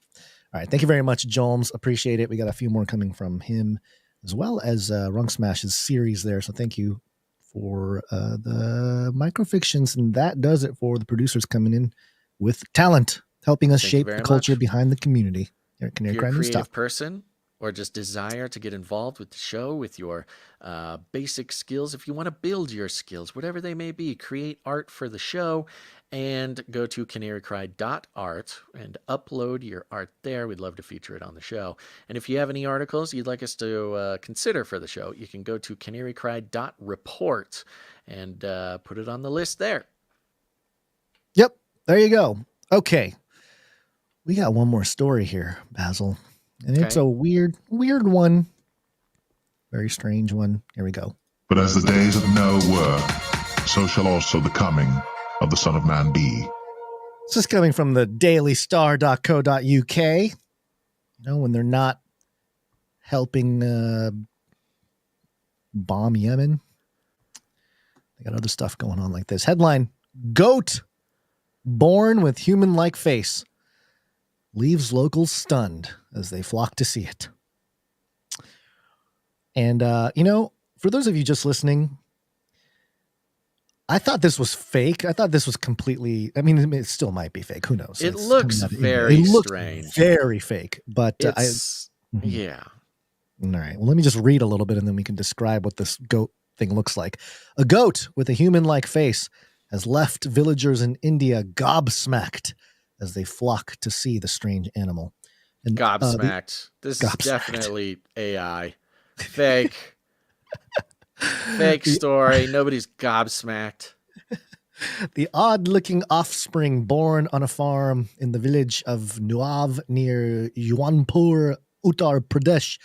right. Thank you very much, Jones. Appreciate it. We got a few more coming from him, as well as Runk Smash's series there. So thank you for the microfictions, and that does it for the producers coming in with talent, helping us shape the culture behind the community. Here at Canary If you're a Crime creative Stuff. person or just desire to get involved with the show with your basic skills, if you want to build your skills, whatever they may be, create art for the show, and go to canarycry.art and upload your art there. We'd love to feature it on the show. And if you have any articles you'd like us to consider for the show, you can go to canarycry.report and put it on the list there. Yep. There you go. Okay. We got one more story here, Basil. And it's a weird one. Very strange one. Here we go. But as the days of Noah were, so shall also the coming of the Son of Man be. This is coming from the dailystar.co.uk. You know, when they're not helping bomb Yemen, they got other stuff going on like this. Headline: Goat born with human-like face leaves locals stunned as they flock to see it. And, you know, for those of you just listening, I thought this was fake. I thought this was completely, I mean, it still might be fake. Who knows? It looks very strange. Very fake. But yeah. All right. Well, let me just read a little bit and then we can describe what this goat thing looks like. A goat with a human-like face has left villagers in India gobsmacked as they flock to see the strange animal. And, Gobsmacked. This is definitely AI. Fake. Fake story. Nobody's gobsmacked. The odd-looking offspring born on a farm in the village of Nuav near Yuanpur, Uttar Pradesh,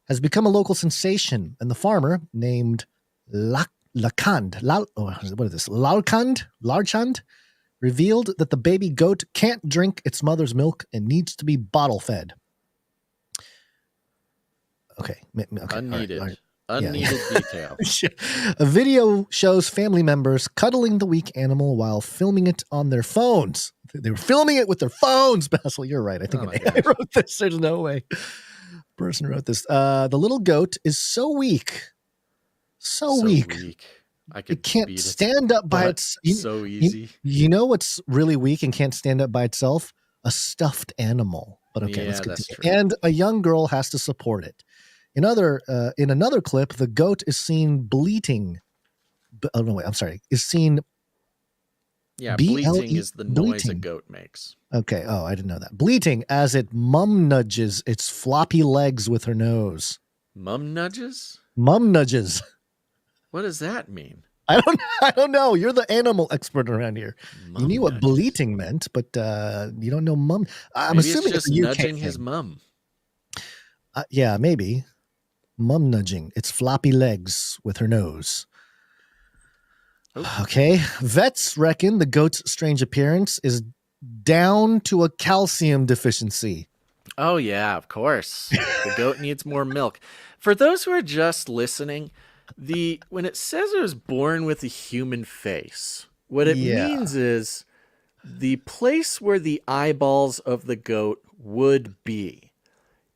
has become a local sensation, and the farmer, named Larchand, revealed that the baby goat can't drink its mother's milk and needs to be bottle-fed. Okay. Unneeded. All right. Unneeded detail. A video shows family members cuddling the weak animal while filming it on their phones. They were filming it with their phones, Basil. You're right. I think an AI wrote this. There's no way. Person wrote this. The little goat is so weak. So weak. It can't stand up by itself. So easy. You know what's really weak and can't stand up by itself? a stuffed animal. But okay, let's Yeah, that's continue. true. And a young girl has to support it. In another clip, the goat is seen bleating. Oh no, wait, I'm sorry. Is seen. Yeah, B-L-E bleating is the noise a bleating. goat makes. Okay. Oh, I didn't know that. Bleating as it mum nudges its floppy legs with her nose. Mum nudges? Mum nudges. What does that mean? I don't know. You're the animal expert around here. Mum You knew what nudges. bleating meant, but you don't know mum. I'm Maybe assuming it's just a UK nudging thing. his mum. Yeah, maybe. Mum nudging its floppy legs with her nose. Okay. Vets reckon the goat's strange appearance is down to a calcium deficiency. Oh, yeah, of course. The goat needs more milk. For those who are just listening, when it says it was born with a human face, what it means is the place where the eyeballs of the goat would be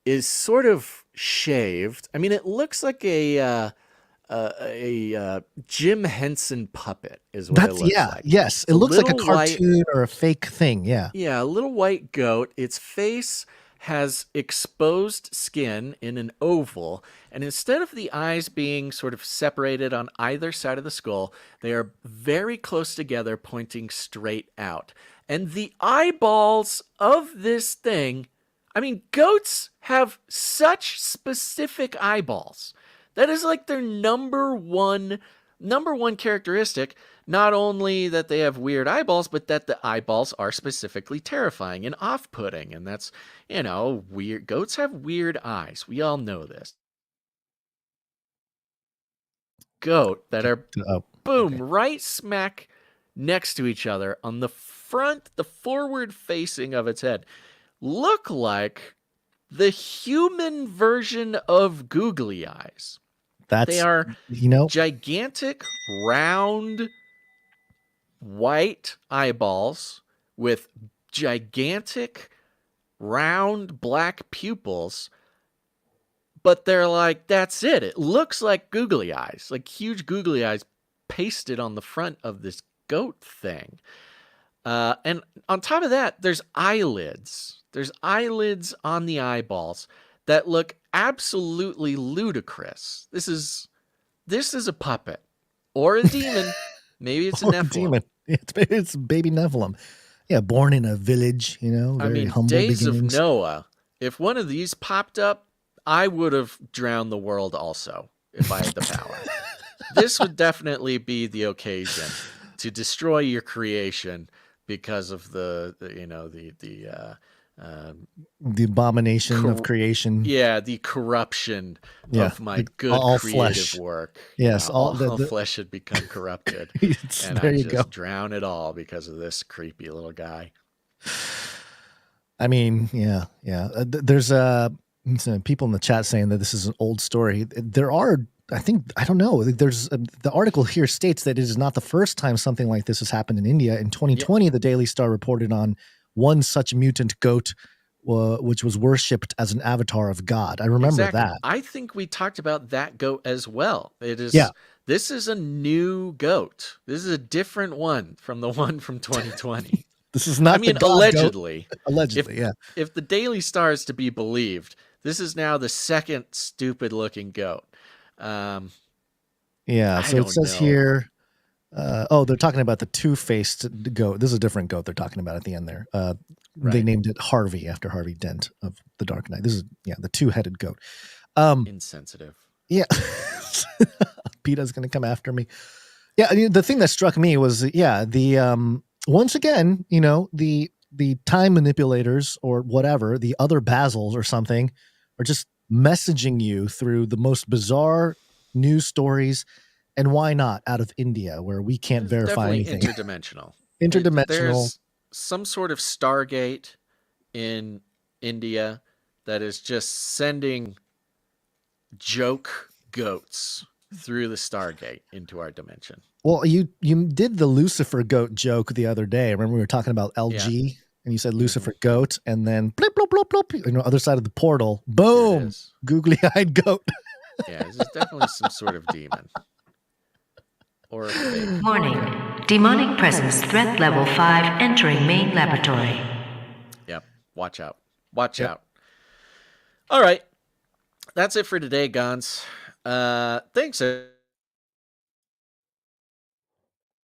is sort of shaved. I mean, it looks like a Jim Henson puppet is what it looks like. Yes. It It's a looks like a little white- cartoon or a fake thing. Yeah. Yeah, a little white goat. Its face has exposed skin in an oval, and instead of the eyes being sort of separated on either side of the skull, they are very close together, pointing straight out. And the eyeballs of this thing, I mean, goats have such specific eyeballs. That is like their number one characteristic. Not only that they have weird eyeballs, but that the eyeballs are specifically terrifying and off-putting. And that's, weird. Goats have weird eyes. We all know this. Goat that are, right smack next to each other on the front, the forward facing of its head, look like the human version of googly eyes. They are gigantic, round, white eyeballs with gigantic, round, black pupils. But they're like, that's it. It looks like googly eyes, like huge googly eyes pasted on the front of this goat thing. And on top of that, there's eyelids. There's eyelids on the eyeballs that look absolutely ludicrous. This is a puppet or a demon. Maybe it's a Nephilim. Demon. It's baby Nephilim. Yeah, born in a village, very humble Days beginnings. of Noah. If one of these popped up, I would have drowned the world also if I had the power. This would definitely be the occasion to destroy your creation because of the abomination of creation. Yeah, the corruption of my good all creative flesh. work. Yes, all flesh should become corrupted. And there I you just go. drown it all because of this creepy little guy. I mean, yeah. There's some people in the chat saying that this is an old story. There are, I don't know. There's the article here states that it is not the first time something like this has happened in India. In 2020, the Daily Star reported on one such mutant goat, which was worshipped as an avatar of God. I remember that. I think we talked about that goat as well. It is. Yeah. This is a new goat. This is a different one from the one from 2020. This is not. I mean, the God allegedly. Goat. Allegedly, yeah. If the Daily Star is to be believed, this is now the second stupid-looking goat. Yeah. So it says here. They're talking about the two-faced goat. This is a different goat they're talking about at the end there. They named it Harvey after Harvey Dent of The Dark Knight. This is the two-headed goat. Insensitive. Yeah. PETA's going to come after me. Yeah. I mean, the thing that struck me was, the once again, the time manipulators or whatever, the other Basils or something, are just messaging you through the most bizarre news stories. And why not out of India, where we can't verify anything? Interdimensional. There's some sort of Stargate in India that is just sending joke goats through the Stargate into our dimension. Well, you did the Lucifer goat joke the other day. Remember we were talking about LG, and you said Lucifer goat, and then blip, blip, blip, blip, other side of the portal, boom, googly-eyed goat. Yeah, this is definitely some sort of demon. Or a fake. Warning. Demonic presence threat level 5 entering main laboratory. Yep. Watch out. Watch out. All right. That's it for today, Gons. Thanks.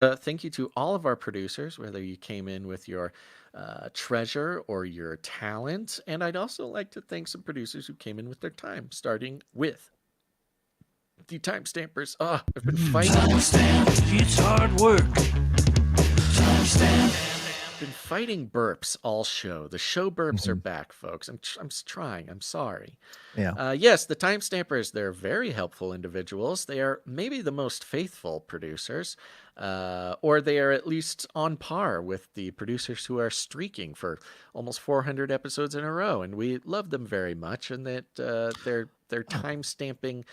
Thank you to all of our producers, whether you came in with your treasure or your talent. And I'd also like to thank some producers who came in with their time, starting with the timestampers. Oh, I've been fighting. It's hard work. Been fighting burps all show. The show burps are back, folks. I'm trying. I'm sorry. Yeah. Yes, the timestampers, they're very helpful individuals. They are maybe the most faithful producers, or they are at least on par with the producers who are streaking for almost 400 episodes in a row. And we love them very much, and that their time-stamping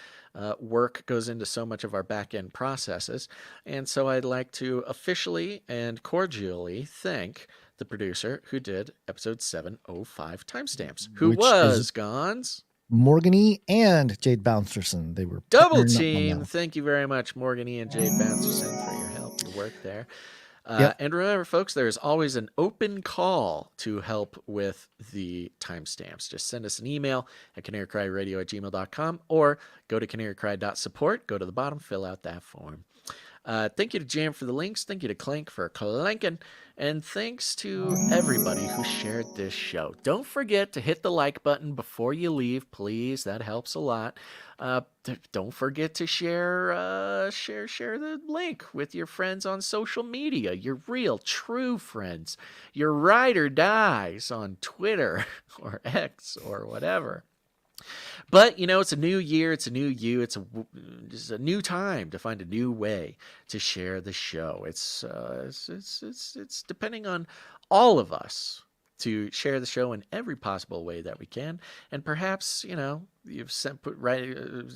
work goes into so much of our back-end processes. And so I'd like to officially and cordially thank the producer who did episode 705 timestamps, who was Gons. Morgan-E and Jade Bouncerson. They were Double partnering up on team. that. Thank you very much, Morgan-E and Jade Bouncerson, for your help, your work there. Yep. And remember, folks, there is always an open call to help with the timestamps. Just send us an email at canarycryradio@gmail.com or go to canarycry.support. Go to the bottom, fill out that form. Thank you to Jam for the links. Thank you to Clank for clanking. And thanks to everybody who shared this show. Don't forget to hit the like button before you leave, please. That helps a lot. Don't forget to share the link with your friends on social media, your real, true friends, your ride or dies on Twitter or X or whatever. But, it's a new year, it's a new you, it's a new time to find a new way to share the show. It's depending on all of us to share the show in every possible way that we can. And perhaps, you've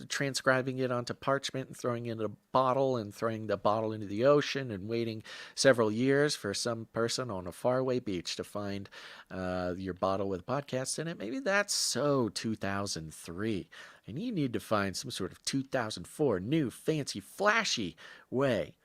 transcribing it onto parchment and throwing it in a bottle and throwing the bottle into the ocean and waiting several years for some person on a faraway beach to find your bottle with podcasts in it. Maybe that's so 2003. And you need to find some sort of 2004 new, fancy, flashy way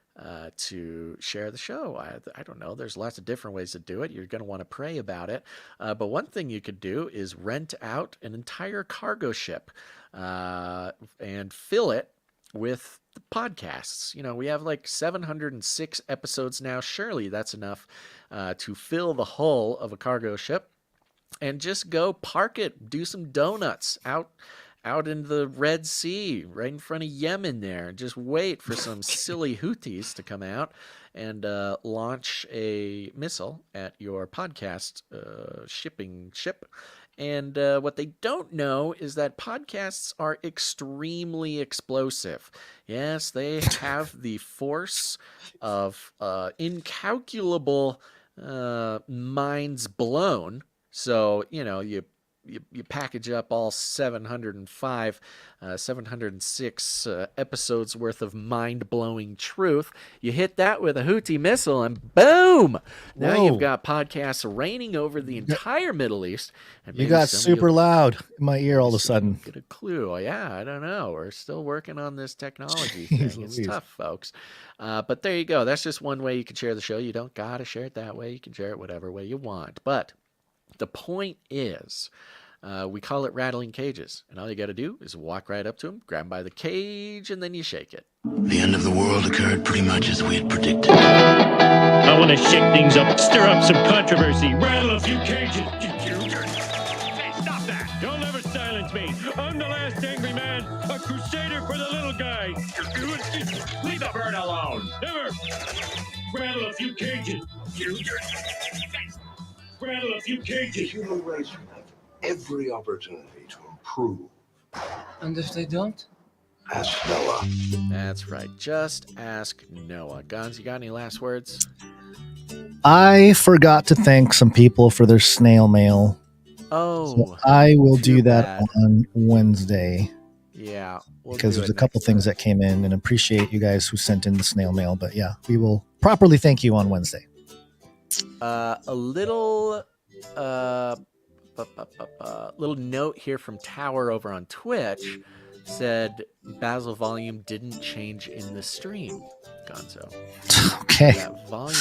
to share the show. I don't know. There's lots of different ways to do it. You're going to want to pray about it. But one thing you could do is rent out an entire cargo ship and fill it with the podcasts. We have like 706 episodes now. Surely that's enough to fill the hull of a cargo ship. And just go park it. Do some donuts out in the Red Sea, right in front of Yemen there. Just wait for some silly Houthis to come out and launch a missile at your podcast shipping ship. And what they don't know is that podcasts are extremely explosive. Yes, they have the force of incalculable minds blown. So, you package up all 706 episodes worth of mind-blowing truth. You hit that with a Houthi missile, and boom! Now you've got podcasts reigning over the entire Middle East. And You got super loud in my ear all of a sudden. Get a clue. Oh, yeah, I don't know. We're still working on this technology thing. It's tough, folks. But there you go. That's just one way you can share the show. You don't got to share it that way. You can share it whatever way you want. But the point is, we call it rattling cages, and all you got to do is walk right up to them, grab them by the cage, and then you shake it. The end of the world occurred pretty much as we had predicted. I want to shake things up, stir up some controversy, rattle a few cages. Hey, stop that! You'll never silence me. I'm the last angry man, a crusader for the little guy. Leave the bird alone! Never. Rattle a few cages. Rattle a few cages. The human race will have every opportunity to improve. And if they don't? Ask Noah. That's right. Just ask Noah. Guns, you got any last words? I forgot to thank some people for their snail mail. Oh. So I will do that on Wednesday. Yeah. Because there's a couple things that came in, and appreciate you guys who sent in the snail mail. But yeah, we will properly thank you on Wednesday. A little note here from Tower over on Twitch said Basil volume didn't change in the stream, Gonzo. Okay. That volume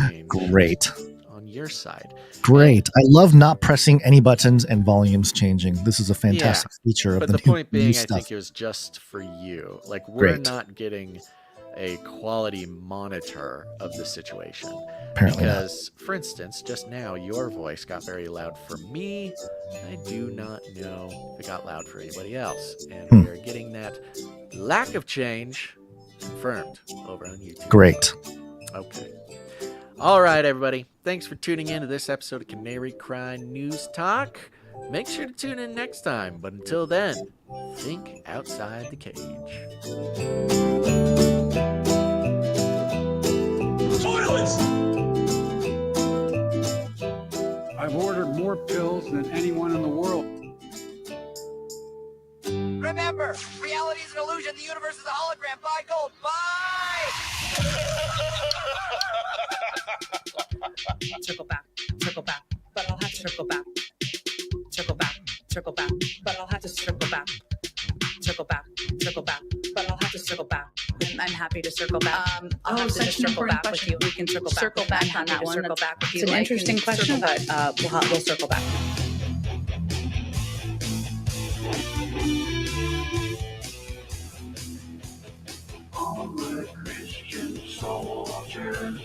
change Great. on your side. Great. I love not pressing any buttons and volumes changing. This is a fantastic feature of But the the point new being, I stuff. think it was just for you. Like, we're Great. not getting a quality monitor of the situation. Apparently not. Because, for instance, just now, your voice got very loud for me. I do not know if it got loud for anybody else. And we are getting that lack of change confirmed over on YouTube. Great. Okay. All right, everybody. Thanks for tuning in to this episode of Canary Cry News Talk. Make sure to tune in next time. But until then, think outside the cage. Toilets! I've ordered more pills than anyone in the world. Remember, reality is an illusion. The universe is a hologram. Buy gold. Buy! Circle back, but I'll have to circle back. Circle back, but I'll have to circle back. Circle back, but I'll have to circle back. I'm happy to circle back. I'll have to just circle back with you. We can circle back on that one. Circle back with you. It's an interesting question, but we'll circle back. Onward, Christian soldiers,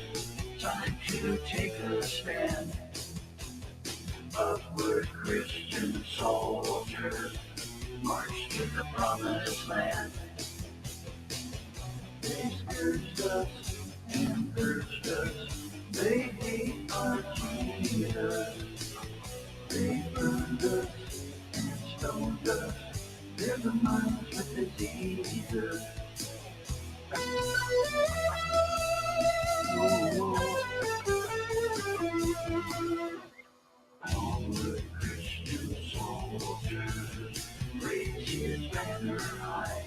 time to take a stand. Upward, Christian soldiers, march to the promised land. They scourged us and purged us, they hate our Jesus. They burned us and stoned us, they're the minds with diseases. Onward, Christian soldiers, raise his banner high.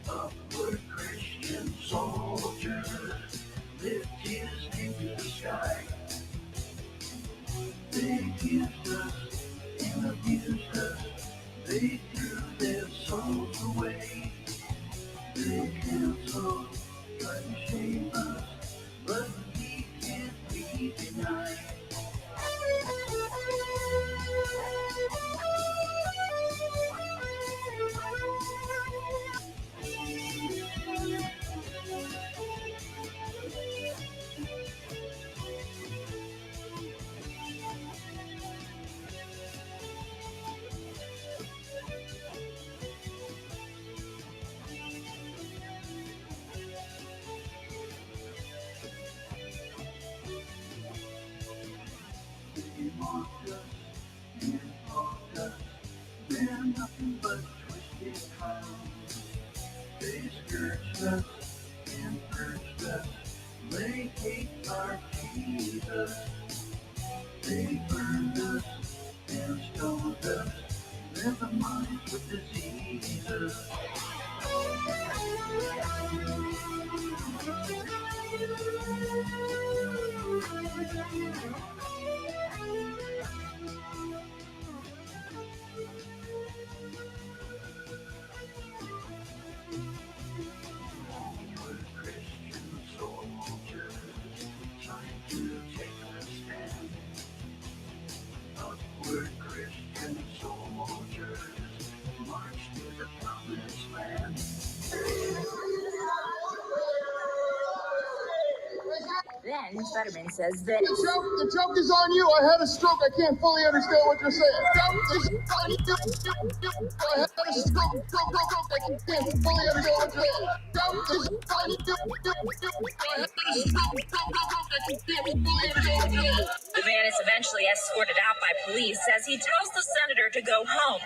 Upward, Christian soldiers, lift his name to the sky. They accused us and abused us, they threw their souls away. They cancel, try to shame us, but we can't be denied. They mocked us and mocked us, they're nothing but twisted clowns. They scourged us and purged us, they hate our Jesus. They burned us and stoned us, they're the minds with diseases. Onward, Christian soldiers, trying to take a stand. Upward, Christian soldiers, march to the promised land. Then Fetterman says that The joke is on you. I had a stroke. I can't fully understand what you're saying. I had a stroke. I can't fully understand what you're saying. the man is eventually escorted out by police as he tells the senator to go home.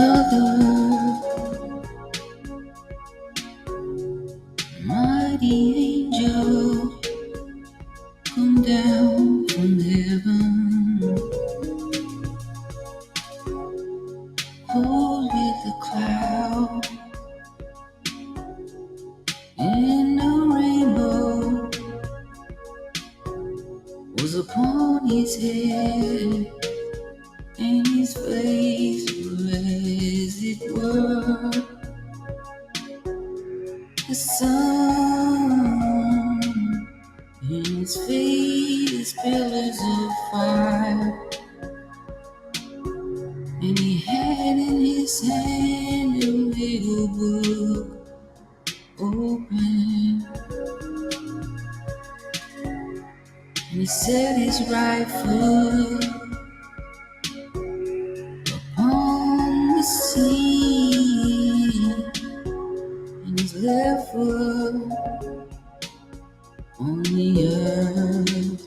another mighty angel come down from heaven, hold with the cloud and a rainbow was upon his head, and his face was as it were the sun, and his feet as pillars of fire, and he had in his hand a little book open, and he set his right foot upon the sea, and his left foot on the earth.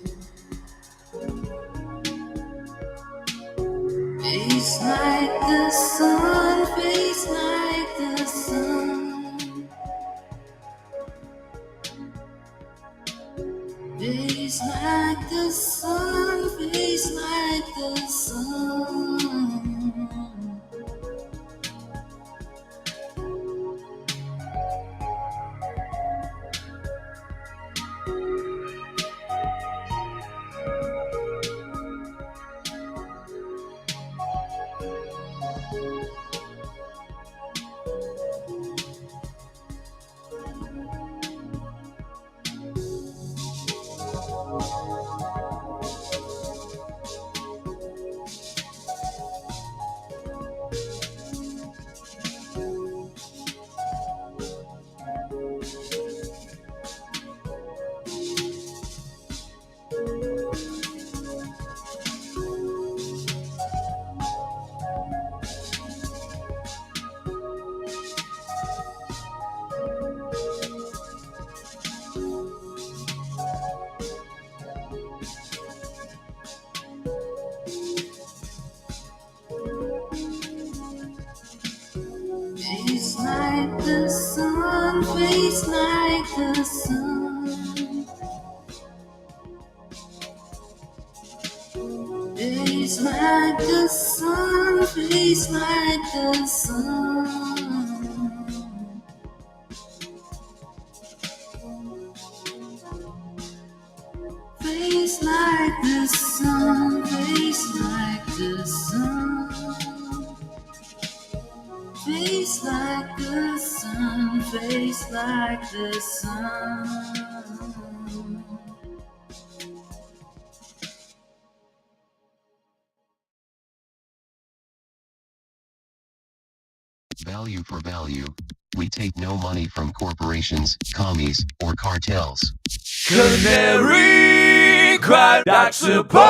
Face like the sun, face like the sun, face like the sun, face like the sun. Face like the sun, face like the sun, face like the sun, face like the sun. Face like the sun, face like the sun, face like the sun, face like the sun. Value for value. We take no money from corporations, commies, or cartels. Canary cry like support.